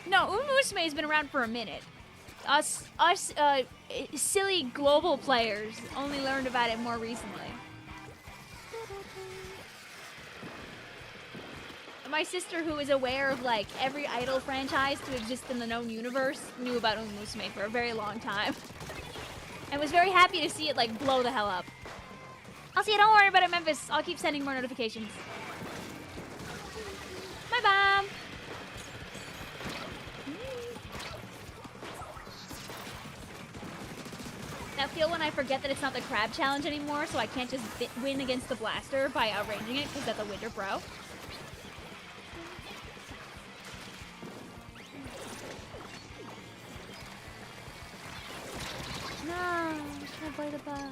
No, Uma Musume has been around for a minute. Us silly global players only learned about it more recently. My sister, who is aware of like every idol franchise to exist in the known universe, knew about Uma Musume for a very long time. And was very happy to see it like blow the hell up. I'll see you, don't worry about it, Memphis. I'll keep sending more notifications. Bye, Mom. Now feel when I forget that it's not the crab challenge anymore, so I can't just win against the blaster by outranging it because that's a Winter Pro. No, I'm trying to play the ball.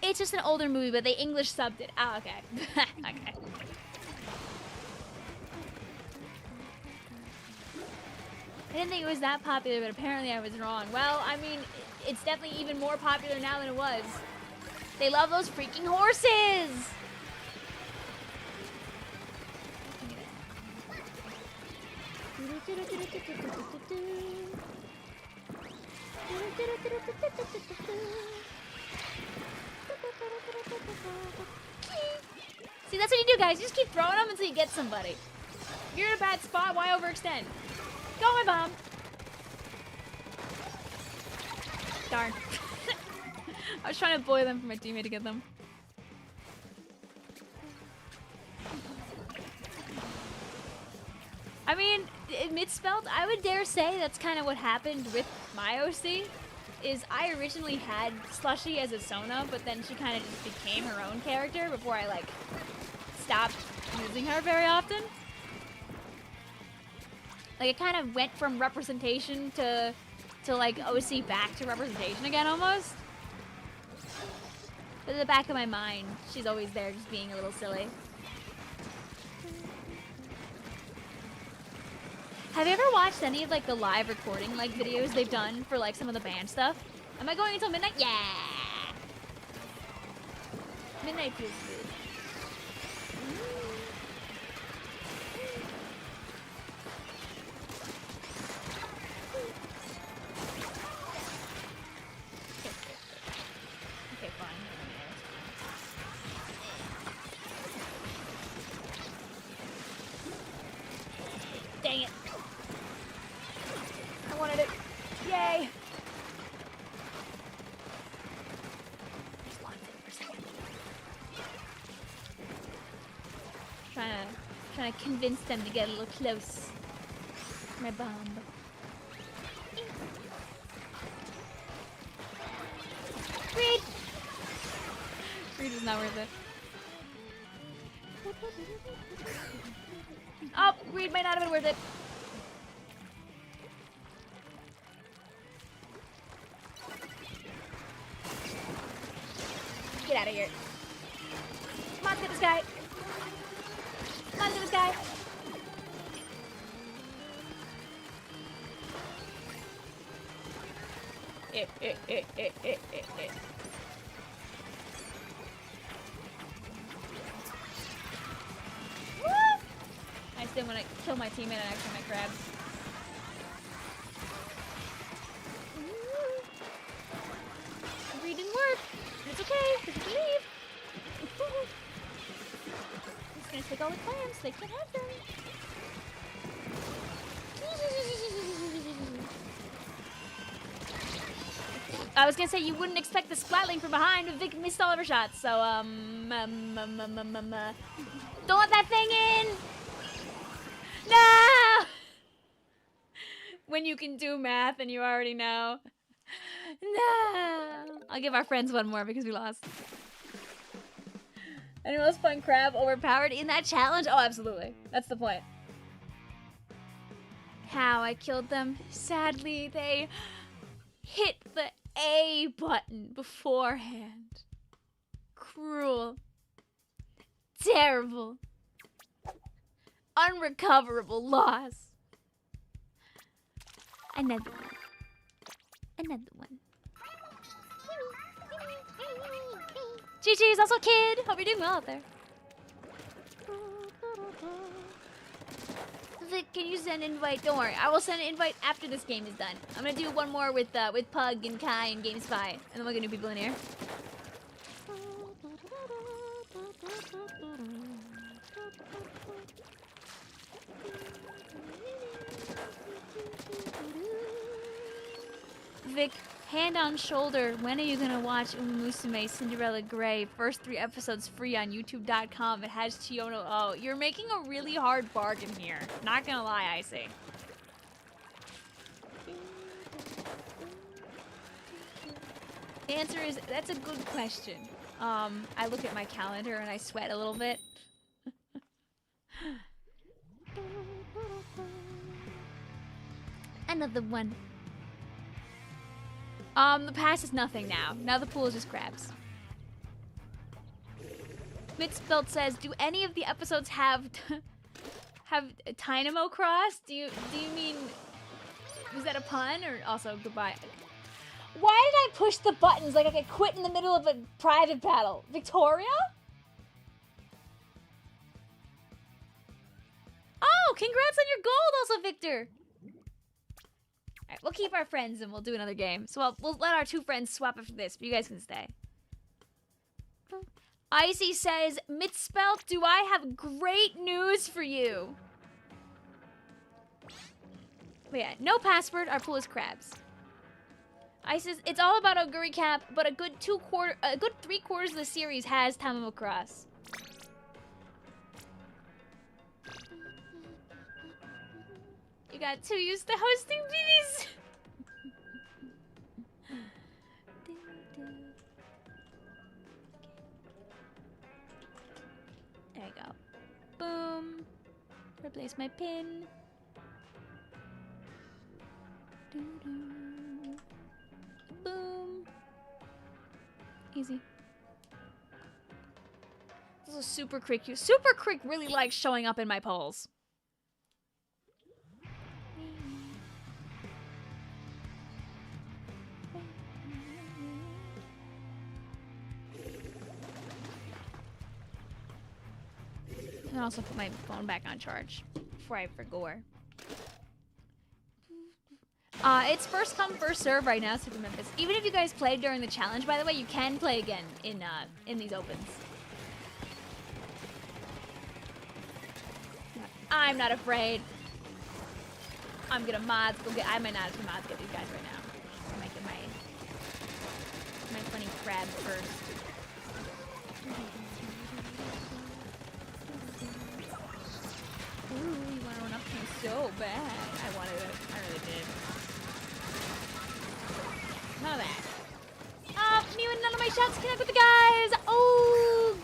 It's just an older movie, but they English subbed it. Oh, okay. Okay. I didn't think it was that popular, but apparently I was wrong. Well, I mean, it's definitely even more popular now than it was. They love those freaking horses! See, that's what you do, guys. You just keep throwing them until you get somebody. If you're in a bad spot, why overextend? Go, my bomb. Darn. I was trying to bully them for my teammate to get them. I mean, mid-spelt, I would dare say that's kind of what happened with my OC. Is I originally had Slushy as a Sona, but then she kind of just became her own character before I, like, stopped using her very often. Like, it kind of went from representation to like, OC back to representation again, almost. But in the back of my mind, she's always there just being a little silly. Have you ever watched any of, like, the live recording, like, videos they've done for, like, some of the band stuff? Am I going until midnight? Yeah! Midnight feels good. Okay, fine. Dang it. I wanted it. Yay! Just locked it for a second. Trying to convince them to get a little close. My bomb. Reed! Reed is not worth it. Oh, Reed might not have been worth it. out of here. Come on, get this guy. Come on, get this guy. I still want to kill my teammate and actually my crab. Read didn't work. It's okay, because we can leave. I'm just gonna take all the clams. They can't have them. I was gonna say you wouldn't expect the splatling from behind, but Vic missed all of her shots. So don't let that thing in. No. When you can do math and you already know. No. I'll give our friends one more because we lost. Anyone else find crab overpowered in that challenge? Oh, absolutely. That's the point. How I killed them. Sadly, they hit the A button beforehand. Cruel. Terrible. Unrecoverable loss. Another one. Another one. GG's also a kid. Hope you're doing well out there. Vic, can you send an invite? Don't worry, I will send an invite after this game is done. I'm gonna do one more with Pug and Kai and GameSpy, and then we'll get new people in here. Vic, hand on shoulder, when are you gonna watch Umusume Cinderella Grey? First 3 episodes free on youtube.com. It has Chiono. Oh, you're making a really hard bargain here. Not gonna lie, Icy. The answer is, that's a good question. I look at my calendar and I sweat a little bit. Another one. The pass is nothing now. Now the pool is just crabs. Mitzbelt says, do any of the episodes have Dynamo Cross? Do you mean, was that a pun or also goodbye? Why did I push the buttons like I could quit in the middle of a private battle? Victoria? Oh, congrats on your gold also, Victor. All right, we'll keep our friends and we'll do another game. So we'll let our 2 friends swap after this, but you guys can stay. Icy says, Mitzspelt, do I have great news for you? But yeah, no password, our pool is crabs. Icy says, it's all about Oguri Cap, but a good 3/4 of the series has Tamamo Cross. You got too used to hosting BBs. There you go. Boom. Replace my pin. Boom. Easy. This is Super Crick. Super Crick really likes showing up in my polls. And also put my phone back on charge before I forgot. It's first come, first serve right now, Super Memphis. Even if you guys played during the challenge, by the way, you can play again in these opens. I'm not afraid. I'm gonna mods. I might not have to mods get these guys right now. I might get my funny crab first. Ooh, you want to run up to me so bad. I wanted it. I really did. None of that. Me and none of my shots connect with the guys. Oh.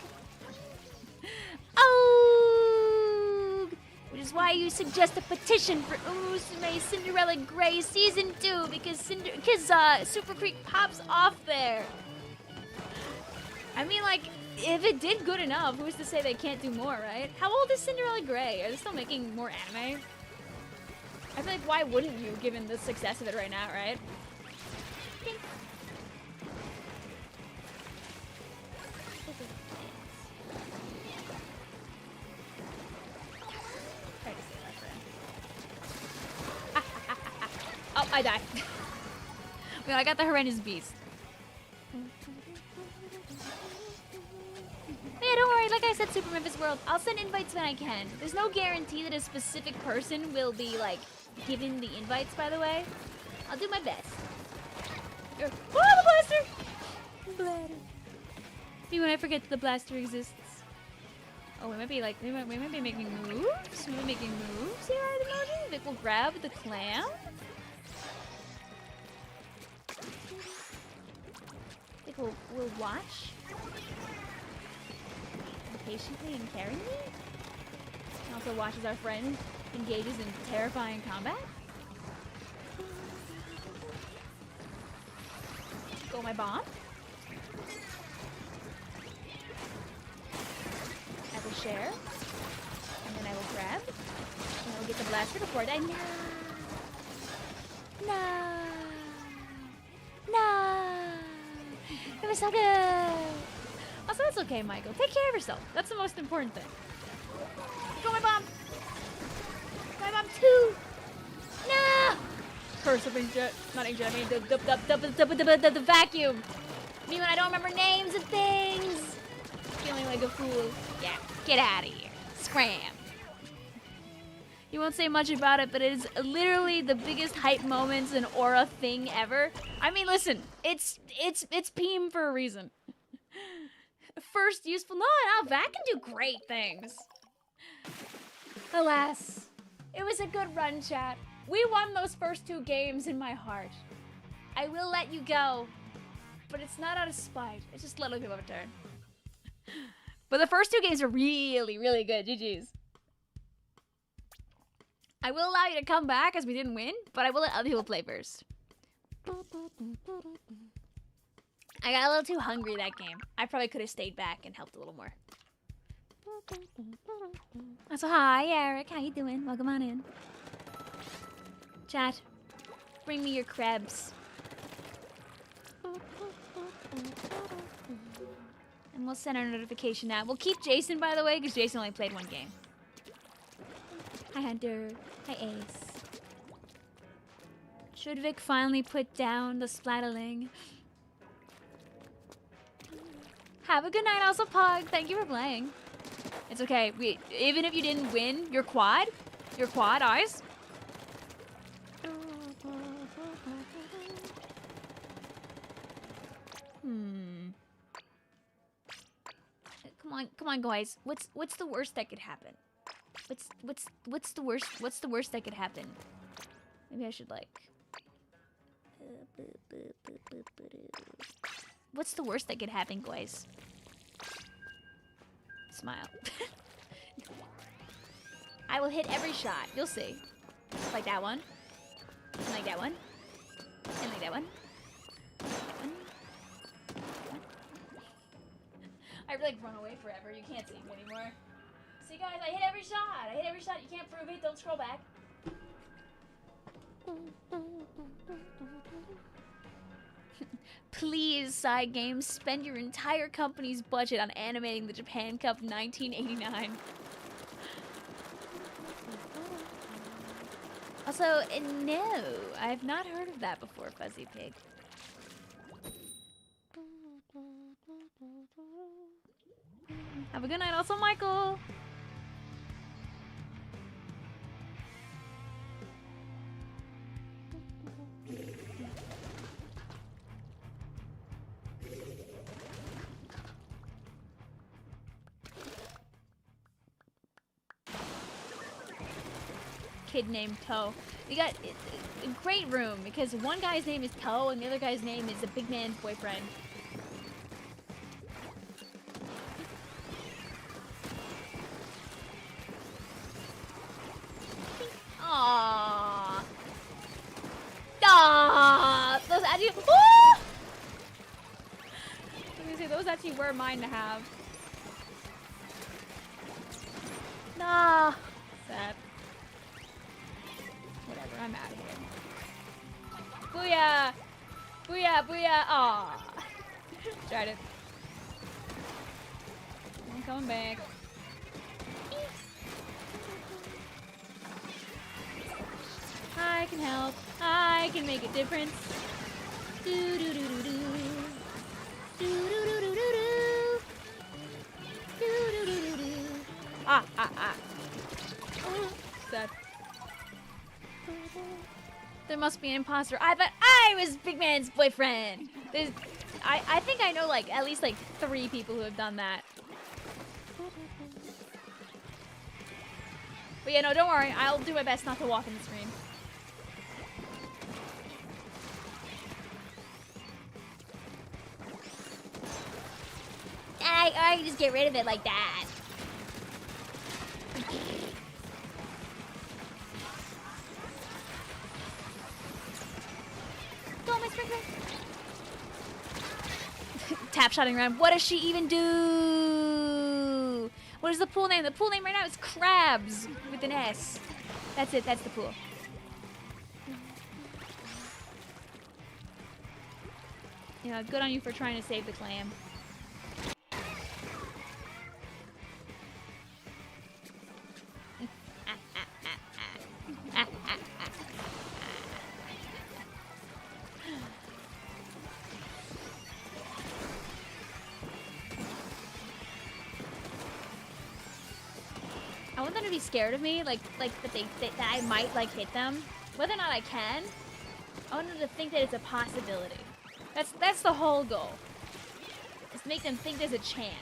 Oh. Which is why you suggest a petition for Umusume Cinderella Grey Season 2 because Super Creek pops off there. I mean, like, if it did good enough, who's to say they can't do more, right? How old is Cinderella Grey? Are they still making more anime? I feel like, why wouldn't you, given the success of it right now, right? Ding. Oh, I died. Well, I got the horrendous beast. Yeah, don't worry. Like I said, Super Memphis World, I'll send invites when I can. There's no guarantee that a specific person will be, like, given the invites, by the way. I'll do my best. Oh, the blaster! Bladder. Me when I forget that the blaster exists. Oh, we might be, like, we might be making moves? We might be making moves here, I'd imagine. Like, we'll grab the clam. I think we'll watch. Patiently and caringly. And also watch as our friend engages in terrifying combat. Go my bomb. I will share. And then I will grab. And I will get the blaster before I die. No! It was so good! Also, that's okay, Michael. Take care of yourself. That's the most important thing. Go, my bomb! My bomb, too! No! Curse of inkjet. Not inkjet, I mean the vacuum. Me when I don't remember names of things. Feeling like a fool. Yeah, get out of here. Scram. You won't say much about it, but it is literally the biggest hype moments and aura thing ever. I mean, listen, it's Peem for a reason. First useful. No, Vac can do great things. Alas, it was a good run, chat. We won those first 2 games in my heart. I will let you go, but it's not out of spite. It's just letting people have a turn. But the first 2 games are really, really good. GG's. I will allow you to come back as we didn't win, but I will let other people play first. I got a little too hungry that game. I probably could have stayed back and helped a little more. So hi, Eric. How you doing? Welcome on in. Chat, bring me your crabs. And we'll send our notification out. We'll keep Jason, by the way, because Jason only played 1 game. Hi, Hunter. Hi, Ace. Should Vic finally put down the splatterling? Have a good night, also, Pog. Thank you for playing. It's okay. Even if you didn't win your quad eyes. Come on, guys. What's the worst that could happen? What's the worst that could happen? Maybe I should like. What's the worst that could happen, guys? Smile. I will hit every shot. You'll see. Like that one. And like that one. And like that one. I like run away forever. You can't see me anymore. See, guys, I hit every shot. I hit every shot. You can't prove it. Don't scroll back. Please, Side Games, spend your entire company's budget on animating the Japan Cup 1989. Also, no, I have not heard of that before, Fuzzy Pig. Have a good night, also, Michael. Kid named Toe. You got a great room because one guy's name is Toe and the other guy's name is the big man's boyfriend. Aww. Aww. Those adjectives. those actually were mine to have. Nah. Sad. Whatever, I'm out of here. Booyah! Booyah, booyah! Aww. Tried it. I'm coming back. I can help. I can make a difference. Do do do do do. Do do do do do do. Do do do do do. Ah ah ah. Sad. There must be an imposter. I thought I was Big Man's boyfriend. I think I know like at least like 3 people who have done that. But yeah, no, don't worry. I'll do my best not to walk in the stream. I just get rid of it like that. Go, my sprinkler. Tap shotting around. What does she even do? What is the pool name? The pool name right now is Crabs with an S. That's it. That's the pool. Yeah, good on you for trying to save the clam. I want them to be scared of me, like that I might like hit them. Whether or not I can, I want them to think that it's a possibility. That's the whole goal. Is to make them think there's a chance.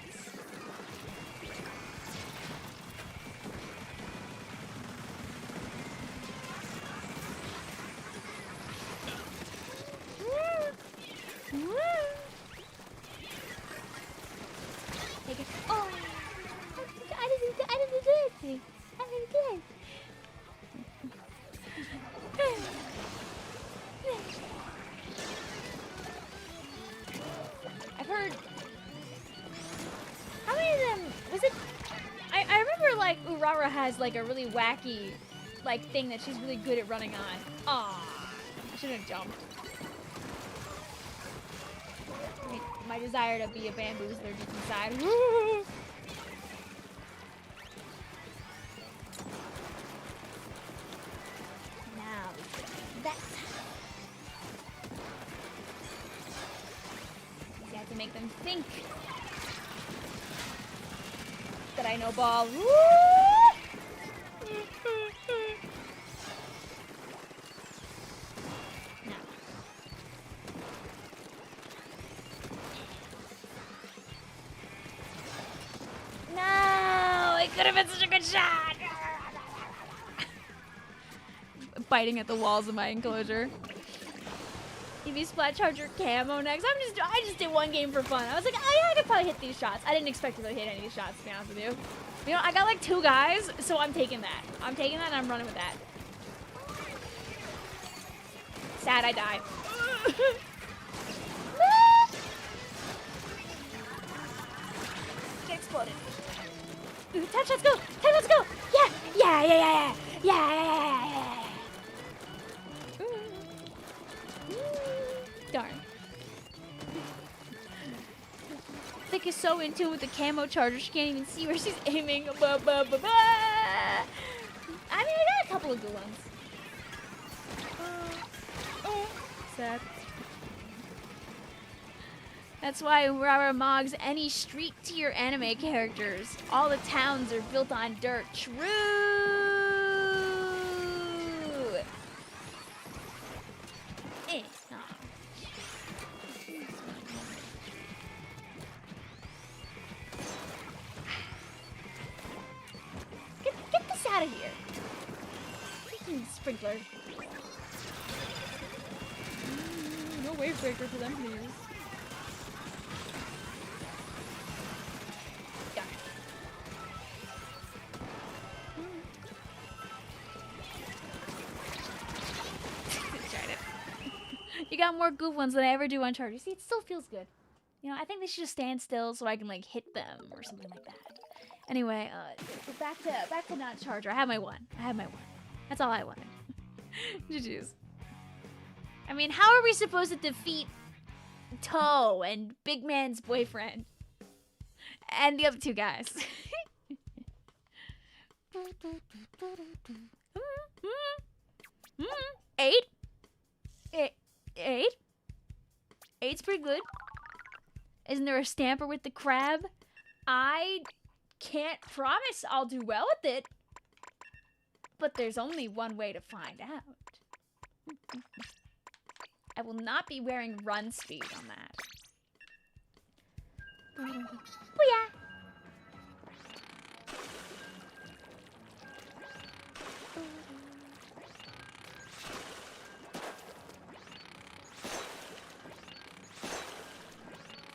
Take it. Oh, I didn't do anything. I didn't do it. I've heard. How many of them was it? I remember like Urara has like a really wacky like thing that she's really good at running on. Aw, I shouldn't have jumped. My desire to be a bamboozler deep inside. Now that. You have to make them think that I know ball. No, it could have been such a good shot. Biting at the walls of my enclosure. EV Splat Charger camo next. I just did one game for fun. I was like, I could probably hit these shots. I didn't expect to really hit any of these shots, to be honest with you. You know, I got like 2 guys, so I'm taking that. I'm taking that and I'm running with that. Sad I died. It exploded. Ooh, 10 shots go! 10 shots go! Yeah! Yeah, yeah, yeah, yeah! Yeah, yeah, yeah, yeah. Darn. Thick is so in tune with the camo charger, she can't even see where she's aiming. I mean, I got a couple of good ones. Sad. That's why Urara mogs any street tier anime characters. All the towns are built on dirt. True! No. Get this out of here. Freaking sprinkler. No wave breaker for them to use. You got more good ones than I ever do on Charger. See, it still feels good. You know, I think they should just stand still so I can like hit them or something like that. Anyway, back to not charger. I have my one. That's all I wanted. GG's. I mean, how are we supposed to defeat Toe and Big Man's boyfriend and the other two guys? 8? 8? 8's pretty good. Isn't there a stamper with the crab? I can't promise I'll do well with it, but there's only one way to find out. I will not be wearing run speed on that. Booyah!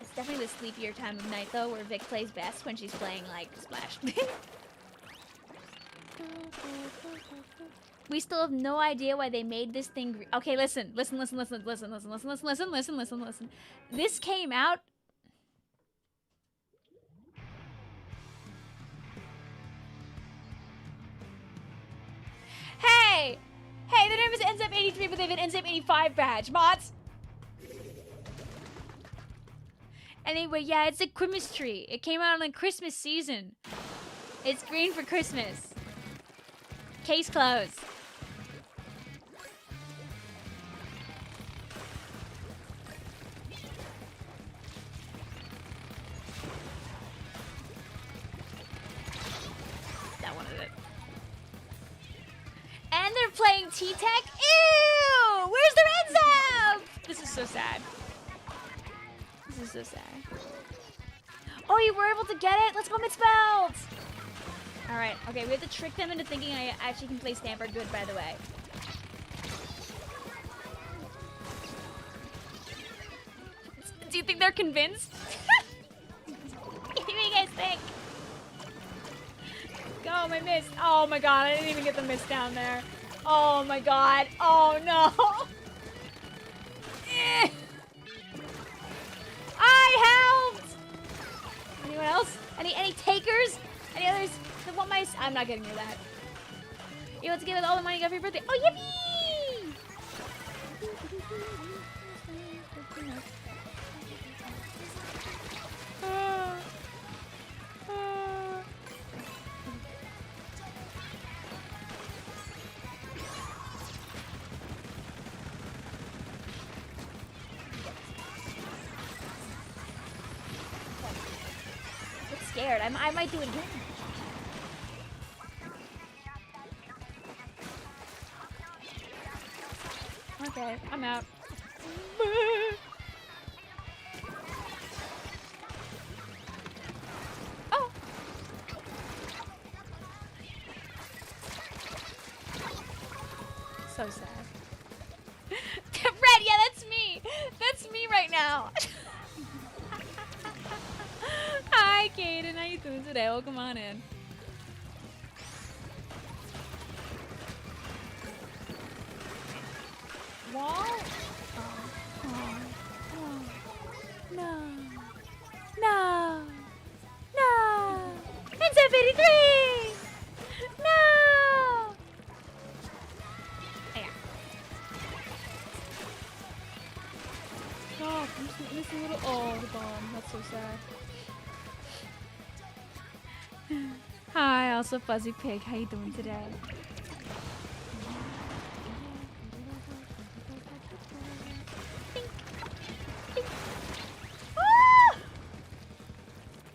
It's definitely the sleepier time of night, though, where Vic plays best when she's playing, like, Splash. We still have no idea why they made this thing green. Okay, listen. This came out. Hey! Hey, their name is NZEP83, but they have an NZEP85 badge. Mods! Anyway, yeah, it's a Christmas tree. It came out on the Christmas season. It's green for Christmas. Case closed. That one of it. And they're playing T-Tech? Ew! Where's their NZEP? This is so sad. This is so sad. Oh, you were able to get it? Let's go misspelled! Alright, okay, we have to trick them into thinking I actually can play Stamper good, by the way. Do you think they're convinced? What do you guys think? Go, my miss. Oh my god, I didn't even get the miss down there. Oh my god. Oh no. I helped! Anyone else? Any takers? Any others that want my... I'm not getting you that. You want to give us all the money you got for your birthday? Oh, yippee! I'm scared. I might do it again. Okay, I'm out. Oh! So sad. Red, yeah, that's me! That's me right now! Hi, Kaden, how you doing today? Welcome on in. Wall? Oh, no. No. No. NZEP83! No! Yeah. Oh, I'm just missing a little. Oh, the bomb. That's so sad. Hi, also Fuzzy Pig. How you doing today?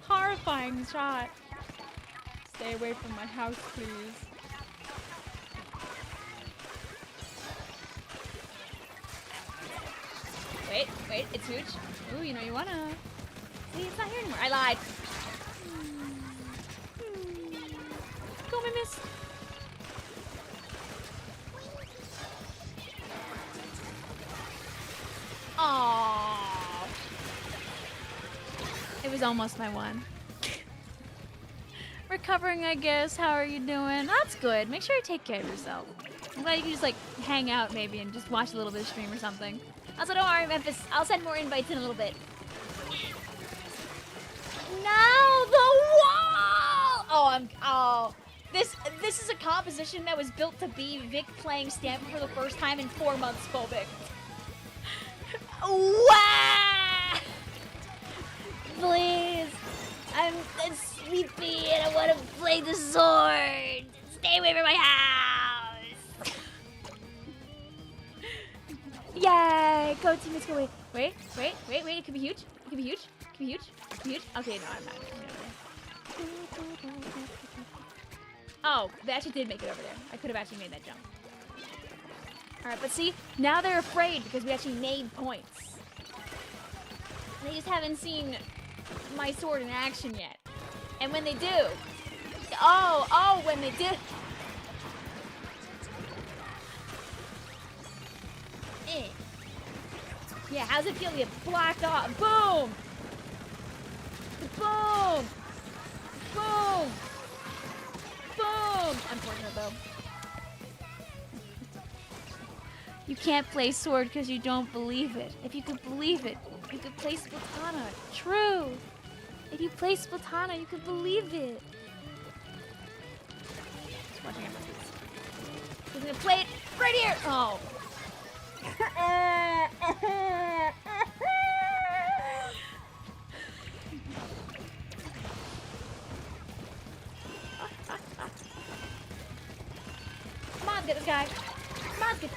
Horrifying shot. Stay away from my house, please. Wait, it's huge. Ooh, you know you wanna. See, it's not here anymore. I lied. Go, my miss. Aww. It was almost my one. Recovering, I guess. How are you doing? That's good. Make sure you take care of yourself. I'm glad you can just like hang out maybe and just watch a little bit of stream or something. Also, don't worry, Memphis. I'll send more invites in a little bit. No, the wall! Oh, this is a composition that was built to be Vic playing Stamper for the first time in 4 months phobic. Wow! Please, I'm sleepy and I want to play the sword. Stay away from my house. Yay! Go team, let's go. Wait. It could be huge. It could be huge. It could be huge. It could be huge. Okay, no, I'm not. Oh, they actually did make it over there. I could have actually made that jump. Alright, but see, now they're afraid because we actually made points. They just haven't seen my sword in action yet. And when they do, when they do. Yeah, how's it feel to get blocked off? Boom! Boom! Boom! Boom! Unfortunate though. You can't play sword because you don't believe it. If you could believe it, you could play Splatana. True! If you play Splatana, you could believe it. Just watching it. We're gonna play it right here! Oh. Come on, get this guy. Come on, get.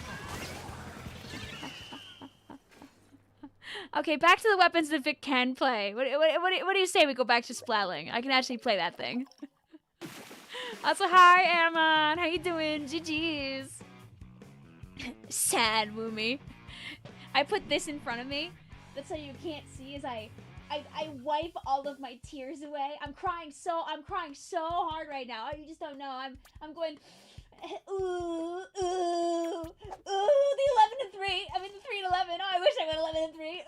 Okay, back to the weapons that Vic can play. What do you say we go back to Splatling? I can actually play that thing. Also, hi, Ammon. How you doing? GG's. Sad, Woomy. I put this in front of me. That's so you can't see as I wipe all of my tears away. I'm crying so hard right now. You just don't know. I'm going ooh, the 11 and 3. I mean the 3 and 11. Oh, I wish I went 11 and 3.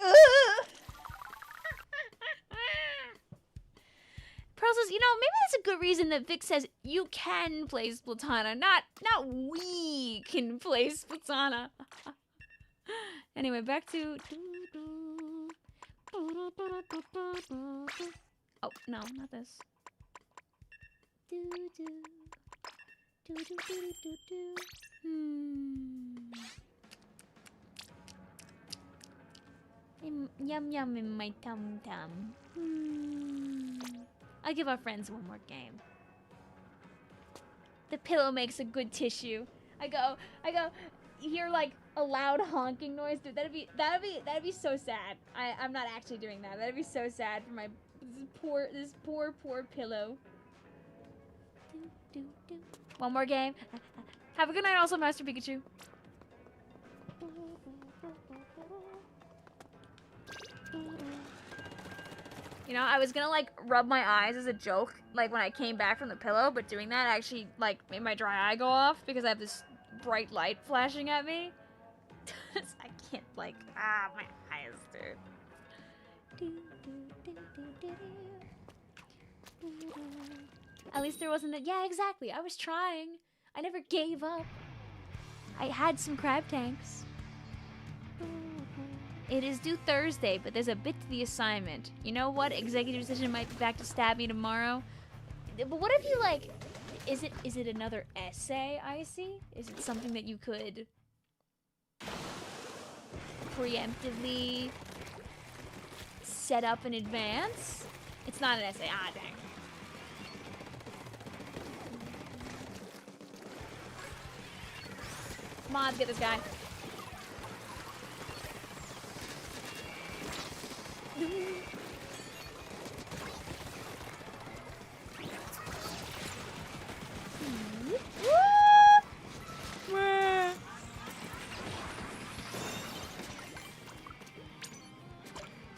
Pearl says, you know, maybe that's a good reason that Vic says you can play Splatana, not we can play Splatana. Anyway, back to. Oh no, not this. Yum yum in my tum tum. I'll give our friends one more game. The pillow makes a good tissue. I go, you hear like a loud honking noise, dude. That'd be so sad. I'm not actually doing that. That'd be so sad for my this poor pillow. One more game. Have a good night, also, Master Pikachu. You know, I was gonna like rub my eyes as a joke, like when I came back from the pillow, but doing that actually like made my dry eye go off because I have this bright light flashing at me. I can't like, my eyes, dude. At least there wasn't a, yeah, exactly. I was trying. I never gave up. I had some crab tanks. It is due Thursday, but there's a bit to the assignment. You know what? Executive decision might be back to stab me tomorrow. But what if you like, is it another essay, Icy? Is it something that you could preemptively set up in advance? It's not an essay. Ah, dang. Come on, let's get this guy.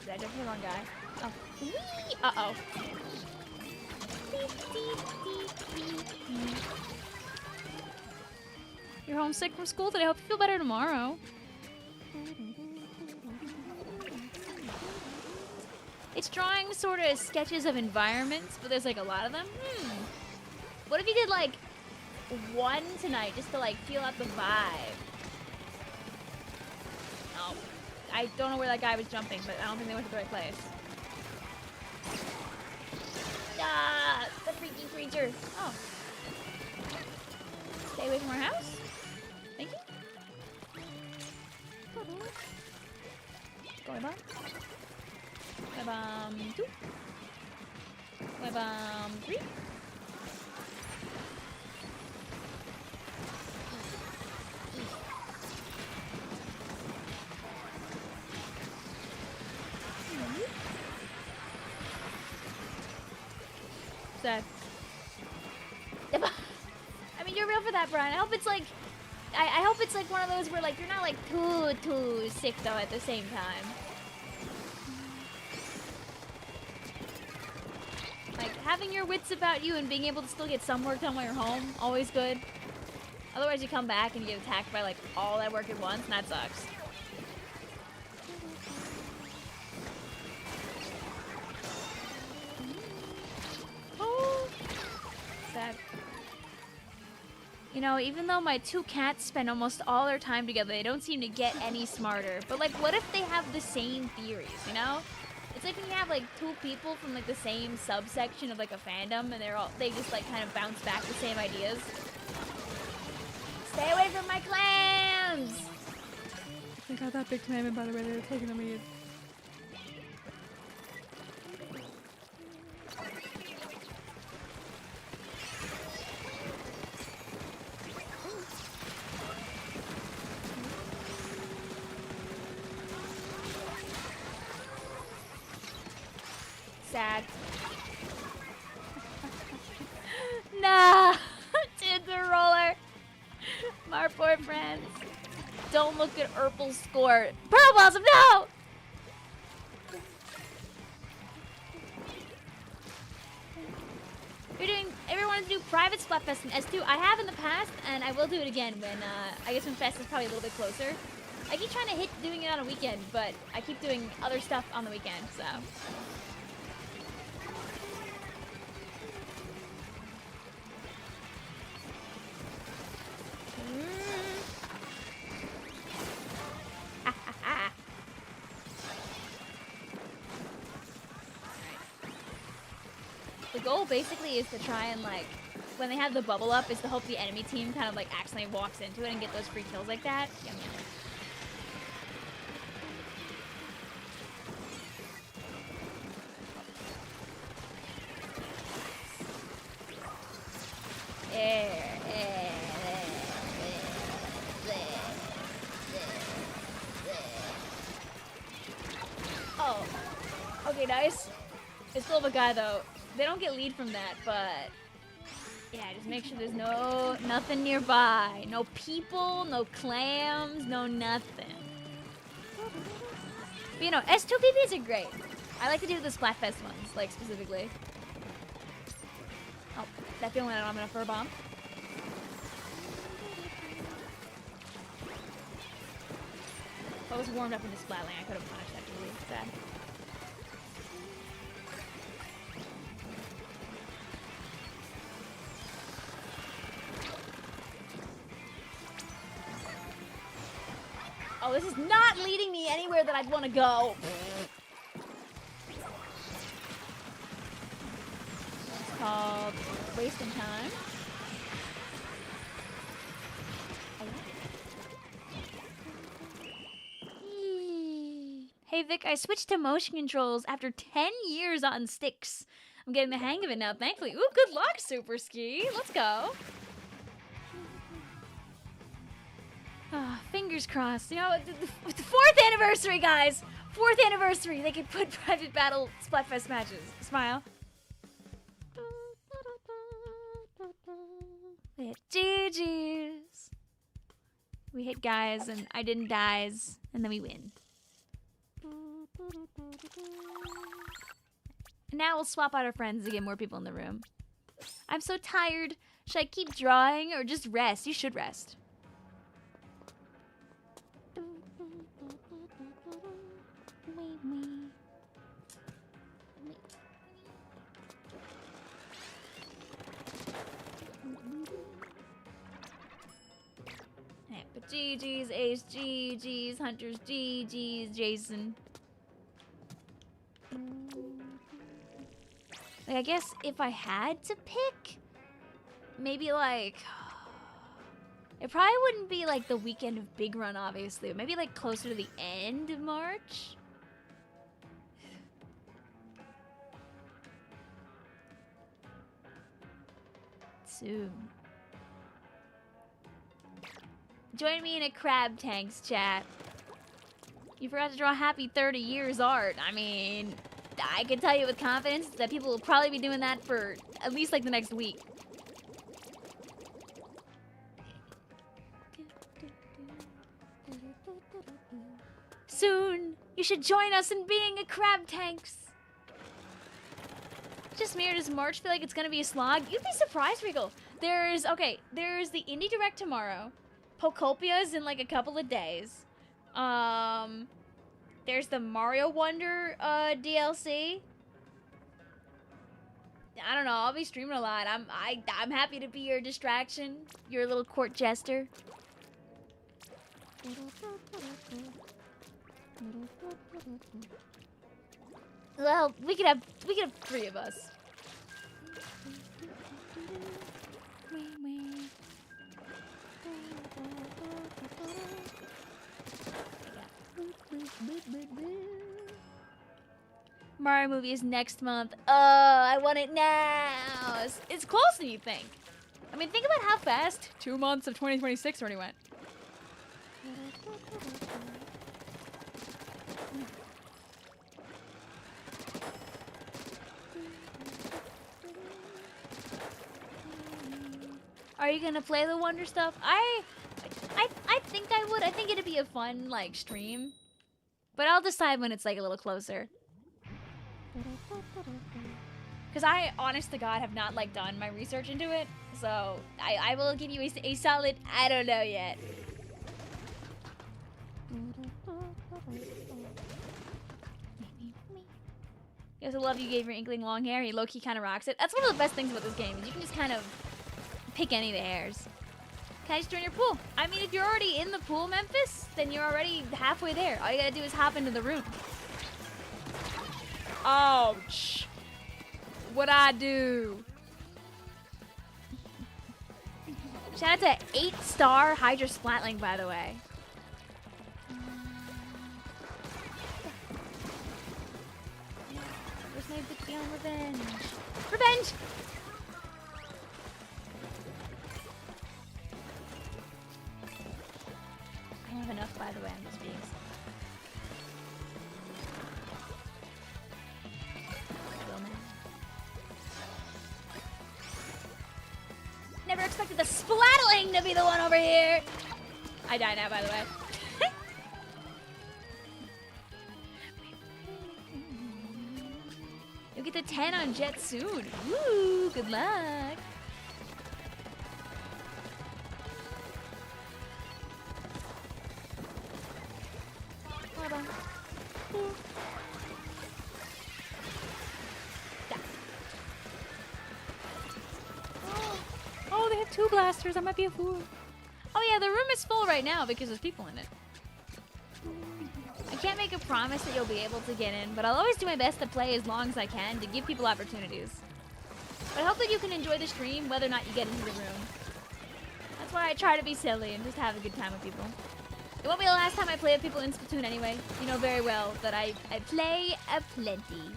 Did I jump the wrong guy? Oh. Uh-oh. You're homesick from school today. I hope you feel better tomorrow. It's drawing sort of sketches of environments, but there's like a lot of them. What if you did like one tonight just to like feel out the vibe? Oh, I don't know where that guy was jumping, but I don't think they went to the right place. Ah, the freaking creature. Oh. Stay away from our house. Thank you. Go bomb. Go bomb 2. Go bomb 3. Sad. I mean, you're real for that, Brian. I hope it's like, I hope it's like one of those where like you're not like too sick though at the same time. Like having your wits about you and being able to still get some work done while you're home, always good. Otherwise, you come back and you get attacked by like all that work at once, and that sucks. Sad. You know, even though my 2 cats spend almost all their time together, they don't seem to get any smarter. But like, what if they have the same theories, you know? It's like when you have like 2 people from like the same subsection of like a fandom and they just like kind of bounce back the same ideas. Stay away from my clams! I got that big commandment, by the way, they were taking the lead. Sad. Nah! Dude, the roller. My poor friends. Don't look at Urple's score. Pearl Blossom, no! Everyone wants to do private Splatfest in S2. I have in the past, and I will do it again when, I guess when Fest is probably a little bit closer. I keep trying to hit doing it on a weekend, but I keep doing other stuff on the weekend, so. The goal basically is to try and like, when they have the bubble up, is to hope the enemy team kind of like accidentally walks into it and get those free kills like that. Yum yum. Oh, okay, nice. It's still of a guy though. They don't get lead from that, but yeah, just make sure there's nothing nearby. No people, no clams, no nothing. But you know, S2 PvPs are great. I like to do the Splatfest ones, like specifically. Oh, that feeling I don't have enough for a bomb. If I was warmed up in the splat lane, I could have punished that really sad. Oh, this is not leading me anywhere that I'd want to go. It's called wasting time. Hey Vic, I switched to motion controls after 10 years on sticks. I'm getting the hang of it now, thankfully. Ooh, good luck, Super Ski. Let's go. Oh, fingers crossed. You know, the 4th anniversary, guys. 4th anniversary. They could put private battle Splatfest matches. Smile. We hit GG's. We hit guys, and I didn't dies, and then we win. And now we'll swap out our friends to get more people in the room. I'm so tired. Should I keep drawing or just rest? You should rest. But GG's, Ace, GG's, Hunters, GG's, Jason. Like, I guess if I had to pick, maybe like... It probably wouldn't be like the weekend of Big Run, obviously. But maybe like closer to the end of March. Soon. Join me in a crab tanks chat. You forgot to draw happy 30 years art. I mean, I can tell you with confidence that people will probably be doing that for at least like the next week. Soon, you should join us in being a crab tanks. Just me, or does March feel like it's gonna be a slog? You'd be surprised, Regal. There's the Indie Direct tomorrow. Pocopia's in like a couple of days. There's the Mario Wonder DLC. I don't know. I'll be streaming a lot. I'm happy to be your distraction, your little court jester. Well, we could have 3 of us. Mario movie is next month. Oh, I want it now. It's closer than you think. I mean, think about how fast 2 months of 2026 already went. Are you gonna play the Wonder stuff? I think I would. I think it'd be a fun like stream, but I'll decide when it's like a little closer. Cause I, honest to God, have not like done my research into it, so I will give you a solid I don't know yet. He also love you gave your Inkling long hair. He low-key kind of rocks it. That's one of the best things about this game. Is you can just kind of pick any of the hairs. Can I just join your pool? I mean, if you're already in the pool, Memphis, then you're already halfway there. All you gotta do is hop into the room. Ouch. What'd I do? Shout out to 8-star Hydra Splatling, by the way. Where's my Vicvillon revenge? Revenge! I have enough, by the way, I'm just being... Never expected the Splatling to be the one over here! I die now, by the way. You'll get the 10 on Jet soon. Woo! Good luck! Hold on. Oh, they have 2 blasters. I might be a fool. Oh yeah, the room is full right now because there's people in it. I can't make a promise that you'll be able to get in, but I'll always do my best to play as long as I can to give people opportunities. But I hope that you can enjoy the stream whether or not you get into the room. That's why I try to be silly and just have a good time with people. It won't be the last time I play with people in Splatoon anyway. You know very well that I play aplenty.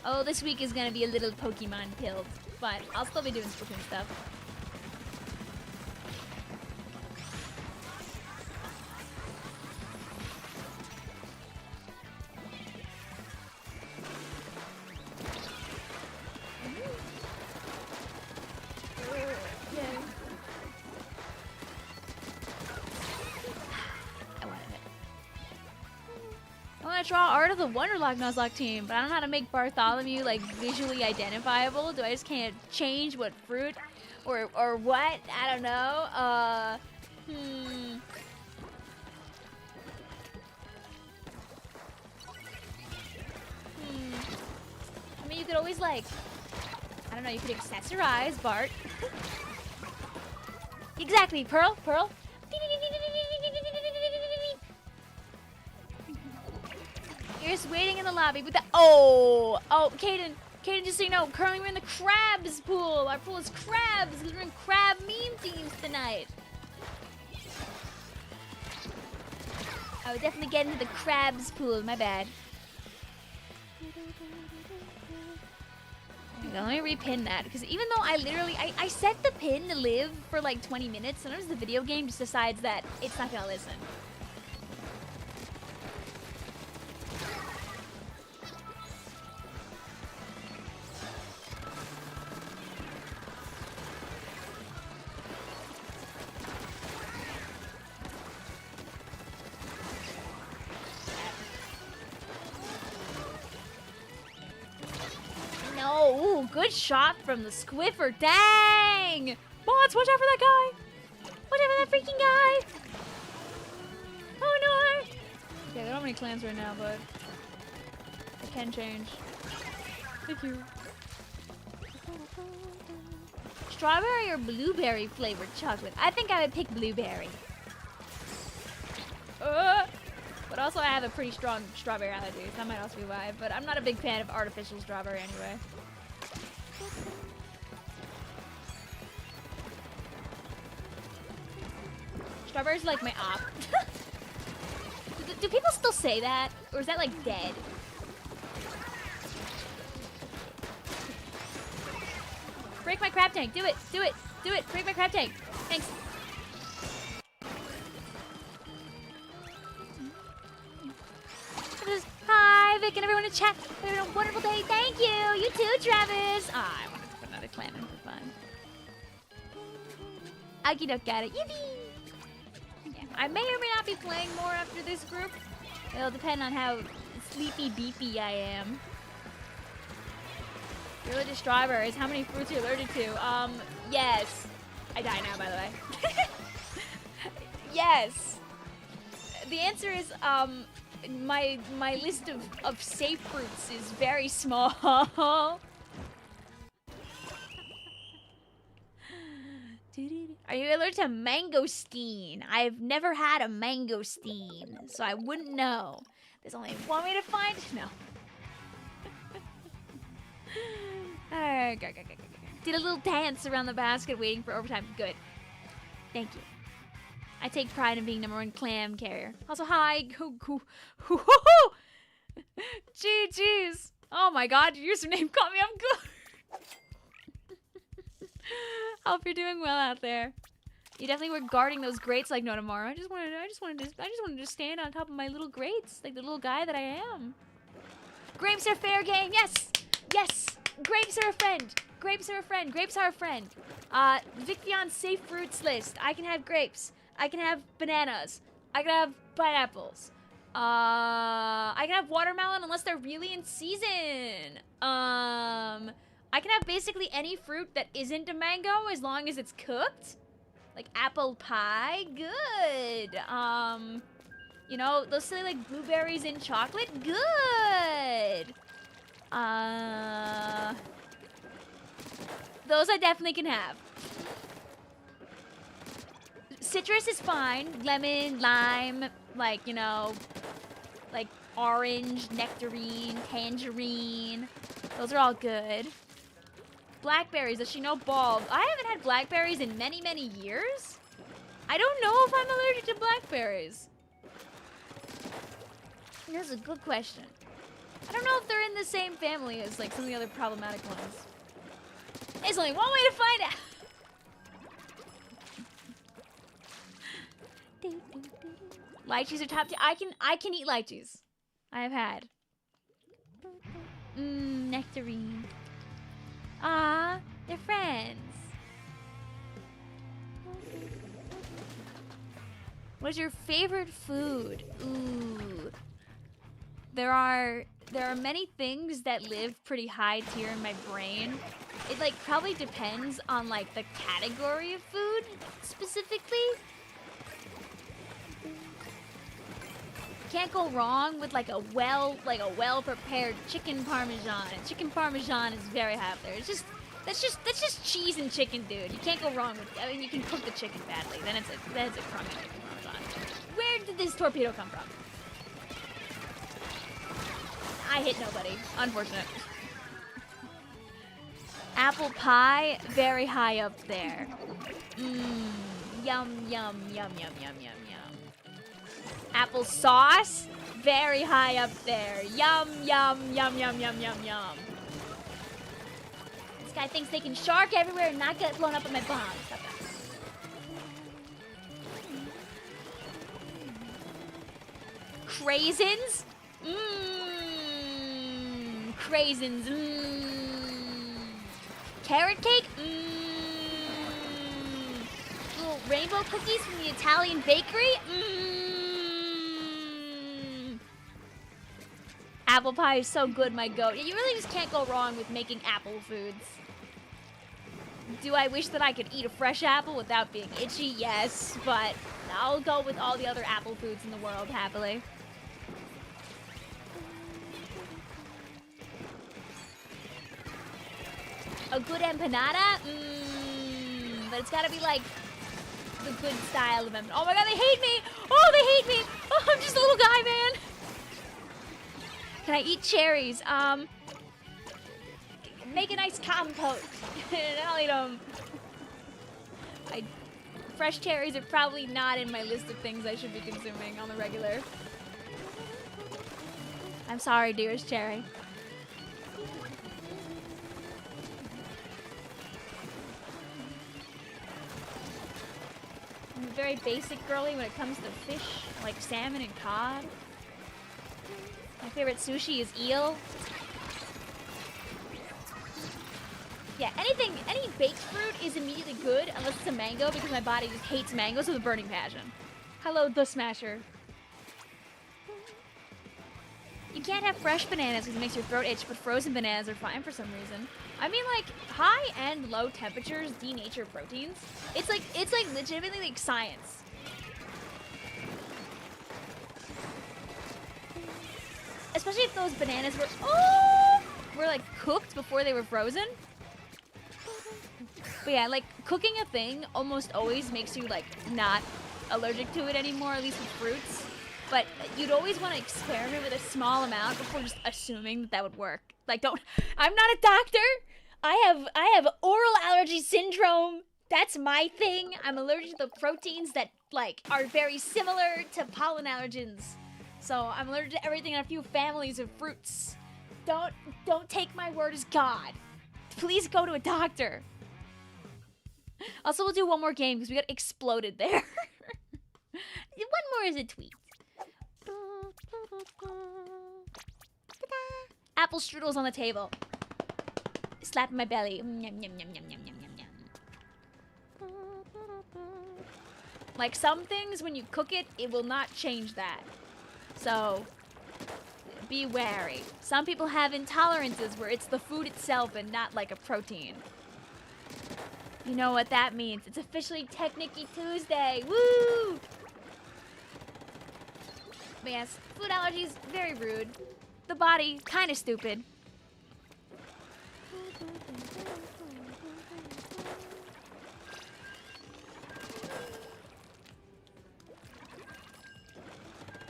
Oh, this week is gonna be a little Pokemon pilled, but I'll still be doing Splatoon stuff. Draw art of the Wonderlock Nuzlocke team, but I don't know how to make Bartholomew like visually identifiable. Do I just can't change what fruit or what? I don't know. I mean, you could always like, I don't know, you could accessorize Bart. Exactly, Pearl. You're just waiting in the lobby with the... Oh, Kaden. Kaden, just so you know, currently we're in the crabs pool. Our pool is crabs because we're in crab meme themes tonight. I would definitely get into the crabs pool. My bad. Let me repin that, because even though I set the pin to live for like 20 minutes, sometimes the video game just decides that it's not gonna listen. No, ooh, good shot from the Squiffer. Dang! Mods, watch out for that guy! Watch out for that freaking guy! Oh no! Okay, they don't have any clans right now, but it can change. Thank you. Strawberry or blueberry flavored chocolate? I think I would pick blueberry. But also I have a pretty strong strawberry allergy, so that might also be why. But I'm not a big fan of artificial strawberry anyway. Strawberry's like my op. do people still say that? Or is that like dead? Break my crab tank. Do it. Do it. Do it. Break my crab tank. Thanks. Hi, Vic, and everyone in chat. Having a wonderful day. Thank you. You too, Travis. Ah, I wanted to put another clam in for fun. Okie doke, got it. Yippee! Yeah, I may or may not be playing more after this group. It'll depend on how sleepy beepy I am. You're allergic to strawberries. How many fruits are you allergic to? Yes. I die now, by the way. Yes. The answer is, my list of safe fruits is very small. Are you allergic to mangosteen? I've never had a mangosteen, so I wouldn't know. There's only one way to find it. No. Alright, go. Did a little dance around the basket waiting for overtime. Good. Thank you. I take pride in being #1 clam carrier. Also, hi. GG's. Oh my god, your username caught me off guard. Hope you're doing well out there. You definitely were guarding those grates like no tomorrow. I just wanted to stand on top of my little grates, like the little guy that I am. Grapes are fair game. Yes. Yes. Grapes are a friend. Grapes are a friend. Grapes are a friend. Vicvillon safe fruits list. I can have grapes. I can have bananas. I can have pineapples. I can have watermelon unless they're really in season. I can have basically any fruit that isn't a mango as long as it's cooked. Like apple pie, good. You know, those silly like blueberries in chocolate, good. Those I definitely can have. Citrus is fine. Lemon, lime, like, you know, like orange, nectarine, tangerine. Those are all good. Blackberries, does she know bald? I haven't had blackberries in many, many years. I don't know if I'm allergic to blackberries. That's a good question. I don't know if they're in the same family as like some of the other problematic ones. There's only one way to find out. Lychees are top tier. I can eat lychees. I have had. Nectarine. Ah, they're friends. What's your favorite food? Ooh. There are many things that live pretty high tier in my brain. It like probably depends on like the category of food specifically. Can't go wrong with like a well-prepared chicken parmesan. And chicken parmesan is very high up there. That's just cheese and chicken, dude. You can't go wrong with. I mean, you can cook the chicken badly, then it's a crummy chicken parmesan. Where did this torpedo come from? I hit nobody. Unfortunate. Apple pie, very high up there. Mmm. Yum, yum, yum, yum, yum, yum, yum. Apple sauce, very high up there. Yum, yum, yum, yum, yum, yum, yum. This guy thinks they can shark everywhere and not get blown up in my bomb. Stop that. Craisins? Mmm. Craisins. Mmm. Carrot cake? Mmm. Little rainbow cookies from the Italian bakery? Mmm. Apple pie is so good, my goat. You really just can't go wrong with making apple foods. Do I wish that I could eat a fresh apple without being itchy? Yes, but I'll go with all the other apple foods in the world happily. A good empanada? Mmm. But it's gotta be like the good style of empanada. Oh my god, they hate me! Oh, they hate me! Oh, I'm just a little guy, man! Can I eat cherries? Make a nice compote. And I'll eat them. Fresh cherries are probably not in my list of things I should be consuming on the regular. I'm sorry, dearest cherry. I'm a very basic girly when it comes to fish, like salmon and cod. My favorite sushi is eel. Yeah, any baked fruit is immediately good unless it's a mango because my body just hates mangoes with a burning passion. Hello, the Smasher. You can't have fresh bananas because it makes your throat itch, but frozen bananas are fine for some reason. I mean, like, high and low temperatures denature proteins. It's like legitimately like science. Especially if those bananas were like cooked before they were frozen. But yeah, like cooking a thing almost always makes you like not allergic to it anymore, at least with fruits. But you'd always want to experiment with a small amount before just assuming that would work. Like, I'm not a doctor. I have oral allergy syndrome. That's my thing. I'm allergic to the proteins that like are very similar to pollen allergens. So I'm allergic to everything in a few families of fruits. Don't take my word as God. Please go to a doctor. Also, we'll do one more game because we got exploded there. One more is a tweet. Apple strudels on the table. Slapping my belly. Yum, yum, yum, yum, yum, yum, yum, yum. Like some things, when you cook it, it will not change that. So, be wary. Some people have intolerances where it's the food itself and not like a protein. You know what that means. It's officially Technicky Tuesday. Woo! But yes, food allergies, very rude. The body, kind of stupid.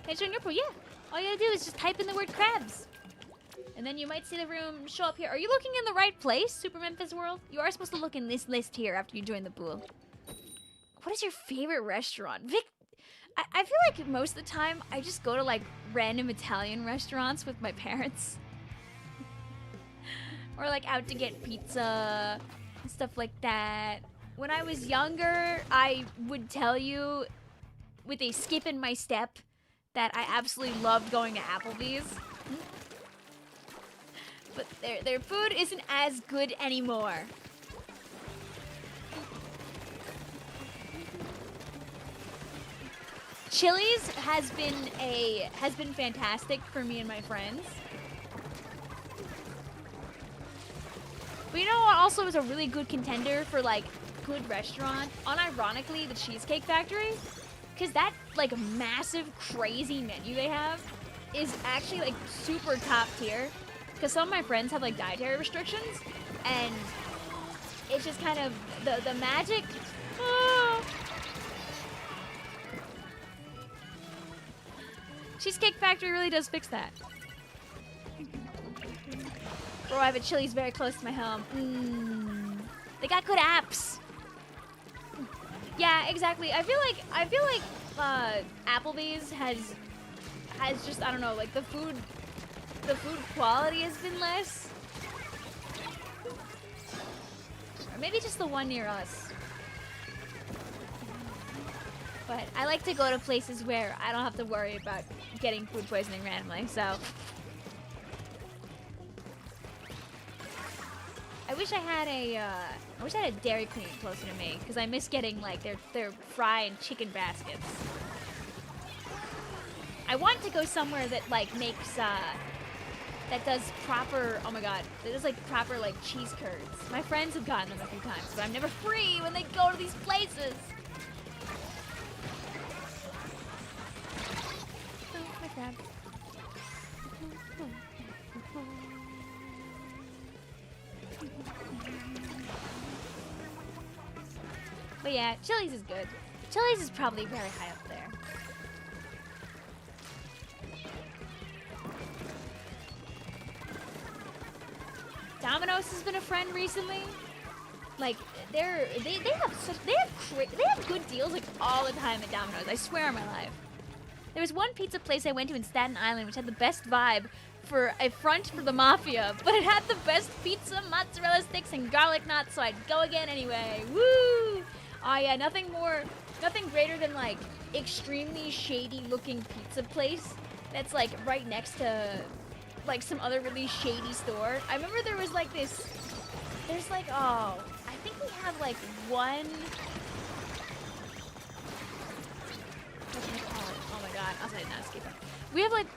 Can I join your pool? Yeah. All you gotta do is just type in the word crabs. And then you might see the room show up here. Are you looking in the right place, Super Memphis World? You are supposed to look in this list here after you join the pool. What is your favorite restaurant? Vic, I feel like most of the time I just go to like random Italian restaurants with my parents. Or like out to get pizza and stuff like that. When I was younger, I would tell you with a skip in my step that I absolutely loved going to Applebee's. But their food isn't as good anymore. Chili's has been fantastic for me and my friends. But you know what also is a really good contender for like good restaurant? Unironically, the Cheesecake Factory. Because that like massive crazy menu they have is actually like super top tier. Because some of my friends have like dietary restrictions, and it's just kind of the magic. Oh. Cheesecake Factory really does fix that. Bro, I have a Chili's very close to my home. They got good apps. Yeah, exactly. I feel like Applebee's has just, I don't know, like the food quality has been less. Or maybe just the one near us. But I like to go to places where I don't have to worry about getting food poisoning randomly, so. I wish I had a Dairy Queen closer to me, because I miss getting like their fry and chicken baskets. I want to go somewhere that like makes that does proper, oh my god, that does like proper like cheese curds. My friends have gotten them a few times, but I'm never free when they go to these places. Oh, my crab. But yeah, Chili's is good. Chili's is probably very high up there. Domino's has been a friend recently. Like they have good deals like all the time at Domino's. I swear on my life. There was one pizza place I went to in Staten Island which had the best vibe for a front for the mafia, but it had the best pizza, mozzarella sticks, and garlic knots, so I'd go again anyway. Woo! Oh yeah, nothing greater than like extremely shady looking pizza place that's like right next to like some other really shady store. I remember there was like this, there's like, oh, I think we have like one, what can I call it? Oh my god, I'll say not escape it. We have like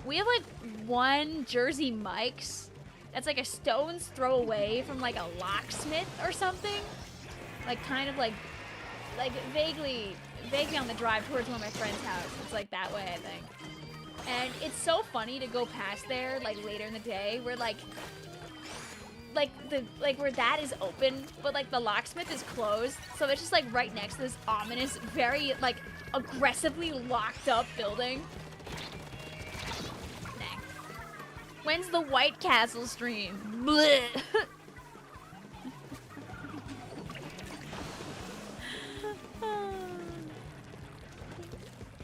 one Jersey Mike's that's like a stone's throw away from like a locksmith or something. Like kind of like vaguely on the drive towards one of my friend's house. It's like that way, I think. And it's so funny to go past there like later in the day where like where that is open, but like the locksmith is closed. So it's just like right next to this ominous, very like aggressively locked up building. Dang. When's the White Castle stream? Blech.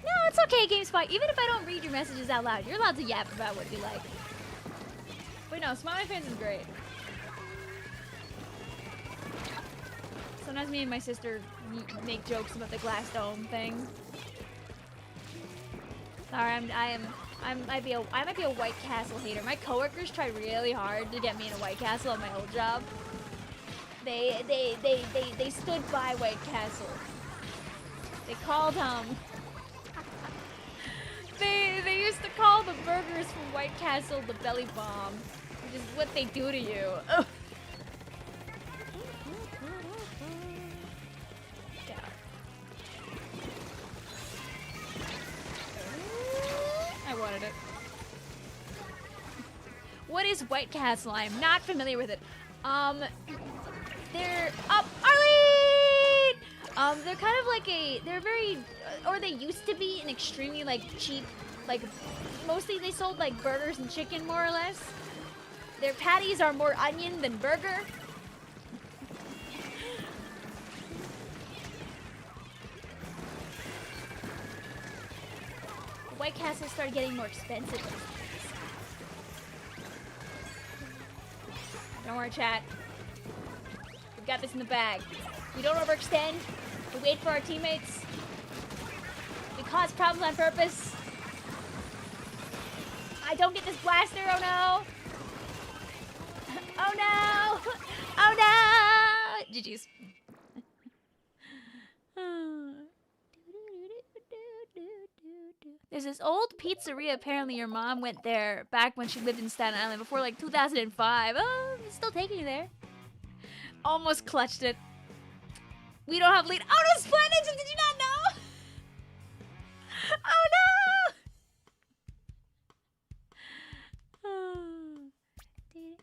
No, it's okay, GameSpot. Even if I don't read your messages out loud, you're allowed to yap about what you like. Wait, no, Smiley Fans is great. Sometimes me and my sister make jokes about the glass dome thing. Sorry, I might be a White Castle hater. My coworkers tried really hard to get me in a White Castle at my old job. They stood by White Castle. They called They used to call the burgers from White Castle the belly bomb, which is what they do to you. Ugh. Yeah. I wanted it. What is White Castle? I am not familiar with it. They're Arlene! They're kind of like they're very, or they used to be an extremely like cheap, like mostly they sold like burgers and chicken more or less. Their patties are more onion than burger. White Castle started getting more expensive. Don't worry, chat. We've got this in the bag. We don't overextend. We wait for our teammates. We cause problems on purpose. I don't get this blaster, oh no! Oh no! Oh no! GG's. There's this old pizzeria, apparently your mom went there back when she lived in Staten Island before like 2005. Oh, it's still taking you there. Almost clutched it. We don't have lead. Oh no, Splendid! Did you not know? Oh no!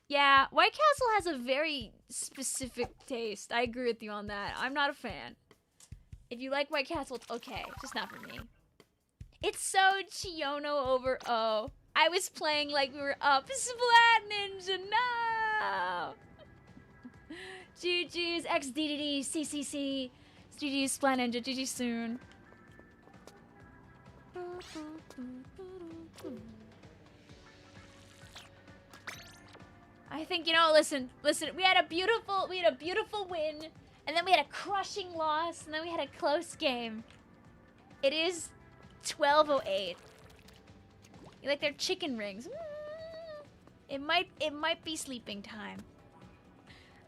Yeah, White Castle has a very specific taste. I agree with you on that. I'm not a fan. If you like White Castle, it's okay. Just not for me. It's so Chiono over O. I was playing like we were up. Splat Ninja, no! GG's XDDD CCC. GG's Splat Ninja. GG soon. I think, you know, listen, we had a beautiful win, and then we had a crushing loss, and then we had a close game. It is 12:08. You like their chicken rings? It might be sleeping time.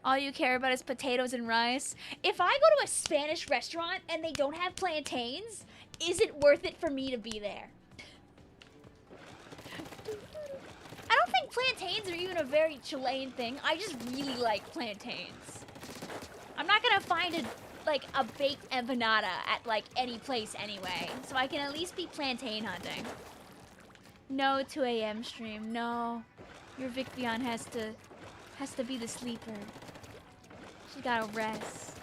All you care about is potatoes and rice. If I go to a Spanish restaurant and they don't have plantains, is it worth it for me to be there? I don't think plantains are even a very Chilean thing. I just really like plantains. I'm not gonna find a baked empanada at like any place anyway, so I can at least be plantain hunting. No 2 a.m. stream. No, your Vicvillon has to be the sleeper. She gotta rest.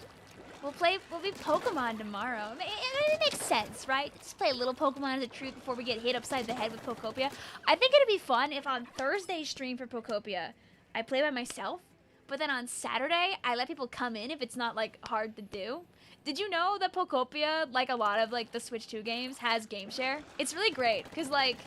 We'll be Pokemon tomorrow. It makes sense, right? Just play a little Pokemon as a treat before we get hit upside the head with Pokopia. I think it'd be fun if on Thursday's stream for Pokopia, I play by myself, but then on Saturday, I let people come in if it's not like hard to do. Did you know that Pokopia, like a lot of like the Switch 2 games, has game share? It's really great, because like,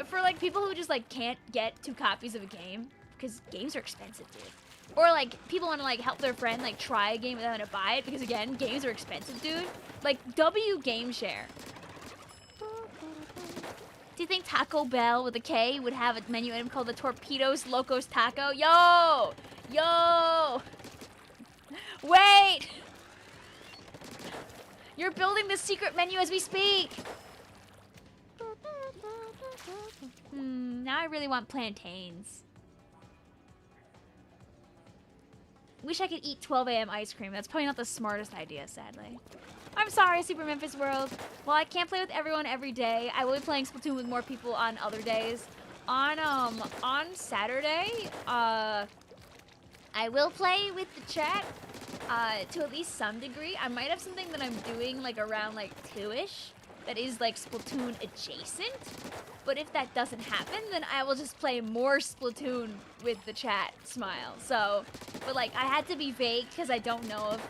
for like people who just like can't get 2 copies of a game, because games are expensive, dude. Or like people want to like help their friend like try a game without having to buy it, because again, games are expensive, dude. Like W Game Share. Do you think Taco Bell with a K would have a menu item called the Torpedos Locos Taco? Yo! Yo! Wait! You're building the secret menu as we speak! Now I really want plantains. Wish I could eat 12 a.m. ice cream. That's probably not the smartest idea, sadly. I'm sorry, Super Memphis World. While I can't play with everyone every day, I will be playing Splatoon with more people on other days. On Saturday, I will play with the chat, to at least some degree. I might have something that I'm doing, like, around, like, 2-ish that is, like, Splatoon adjacent. But if that doesn't happen, then I will just play more Splatoon with the chat. Smile. So, but, like, I had to be vague because I don't know if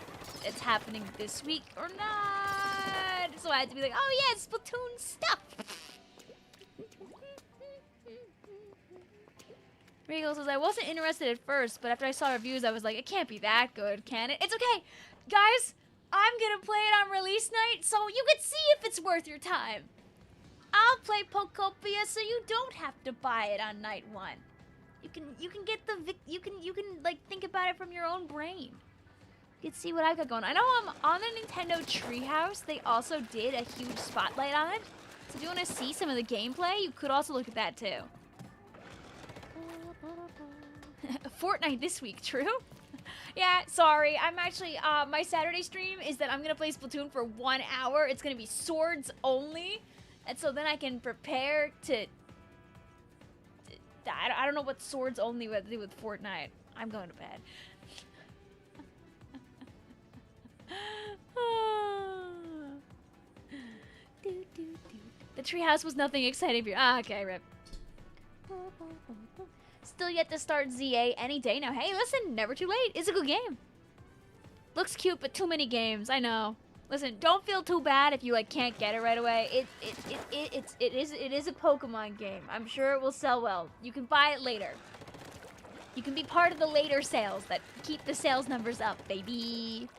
it's happening this week or not. So I had to be like, oh yeah, it's Splatoon stuff. Regal says, I wasn't interested at first, but after I saw reviews, I was like, it can't be that good, can it? It's okay. Guys, I'm gonna play it on release night, so you can see if it's worth your time. I'll play Pokopia so you don't have to buy it on night 1. You can get the you can like think about it from your own brain. You can see what I've got going. I know on the Nintendo Treehouse, they also did a huge spotlight on it. So if you want to see some of the gameplay, you could also look at that too. Fortnite this week, true? Yeah, sorry. I'm actually, my Saturday stream is that I'm going to play Splatoon for 1 hour. It's going to be swords only. And so then I can prepare to... I don't know what swords only would do with Fortnite. I'm going to bed. The treehouse was nothing exciting for you. Ah, okay, rip. Still yet to start ZA any day now. Hey, listen, never too late. It's a good game. Looks cute, but too many games. I know. Listen, don't feel too bad if you like can't get it right away. It is a Pokemon game. I'm sure it will sell well. You can buy it later. You can be part of the later sales that keep the sales numbers up, baby.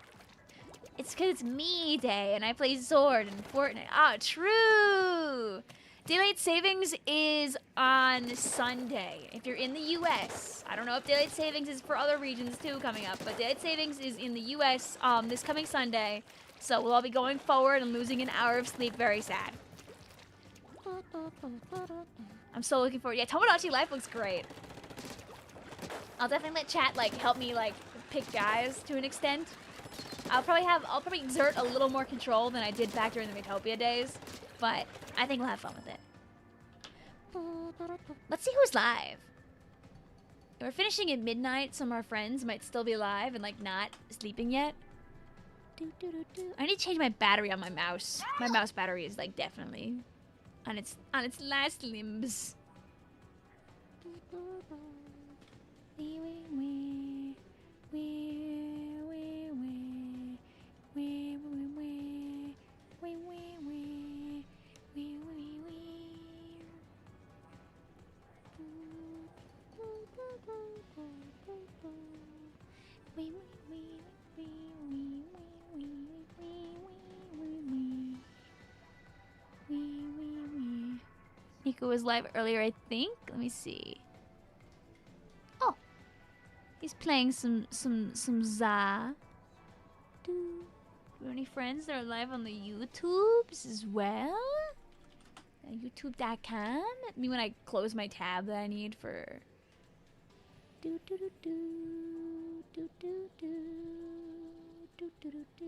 It's because it's me day and I play Sword and Fortnite. Ah, true. Daylight savings is on Sunday. If you're in the US, I don't know if daylight savings is for other regions too coming up, but daylight savings is in the US this coming Sunday. So we'll all be going forward and losing an hour of sleep. Very sad. I'm so looking forward. Yeah, Tomodachi Life looks great. I'll definitely let chat like help me like pick guys to an extent. I'll probably exert a little more control than I did back during the Metopia days, but I think we'll have fun with it. Let's see who's live. We're finishing at midnight. Some of our friends might still be alive and like not sleeping yet. I need to change my battery on my mouse. My mouse battery is like definitely on its last limbs. Nico was live earlier, I think. Let me see. Oh, he's playing some za. Do you have any friends that are live on the YouTubes as well? YouTube.com. Me when I close my tab that I need for. Do do do do do do do do do do do.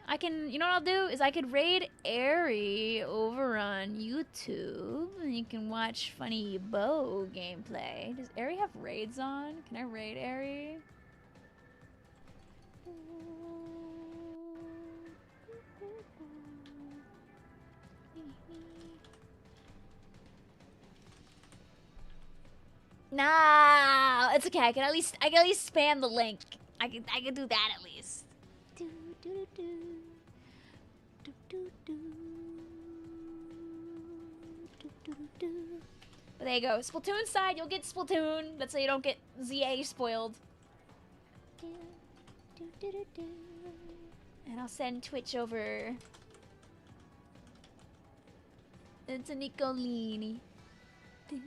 I can, you know what I'll do is I could raid Airy over on YouTube, and you can watch funny bow gameplay. Does Airy have raids on? Can I raid Airy? No, it's okay. I can at least spam the link. I can do that at least. Do do do do do do do do do. But there you go. Splatoon side, you'll get Splatoon. That's so you don't get ZA spoiled. Do do do do do. And I'll send Twitch over. It's a Nicolini. Do.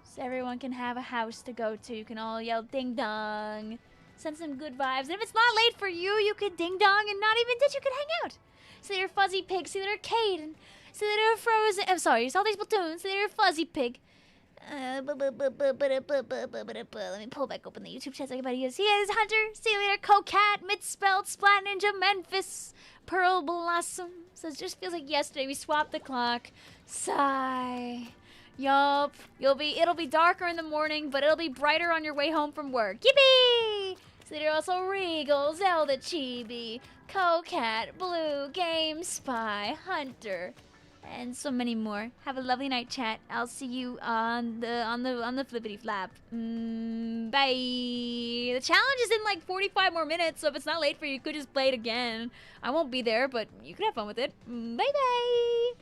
So everyone can have a house to go to. You can all yell ding dong. Send some good vibes. And if it's not late for you, you could ding dong and not even ditch. You could hang out. See their fuzzy pig. See their Cade. And see their frozen. I'm sorry, you saw these platoons. See their fuzzy pig. Let me pull back open the YouTube chat so everybody is. He is Hunter. See you later, Cocat, Misspelled, Splat Ninja, Memphis, Pearl Blossom. So it just feels like yesterday we swapped the clock. Sigh. Yup. It'll be darker in the morning, but it'll be brighter on your way home from work. Yippee! So there are also Regal, Zelda Chibi, Cocat, Blue, Game Spy, Hunter, and so many more. Have a lovely night, chat. I'll see you on the flippity flap. Bye. The challenge is in like 45 more minutes, so if it's not late for you, you could just play it again. I won't be there, but you can have fun with it. Bye bye.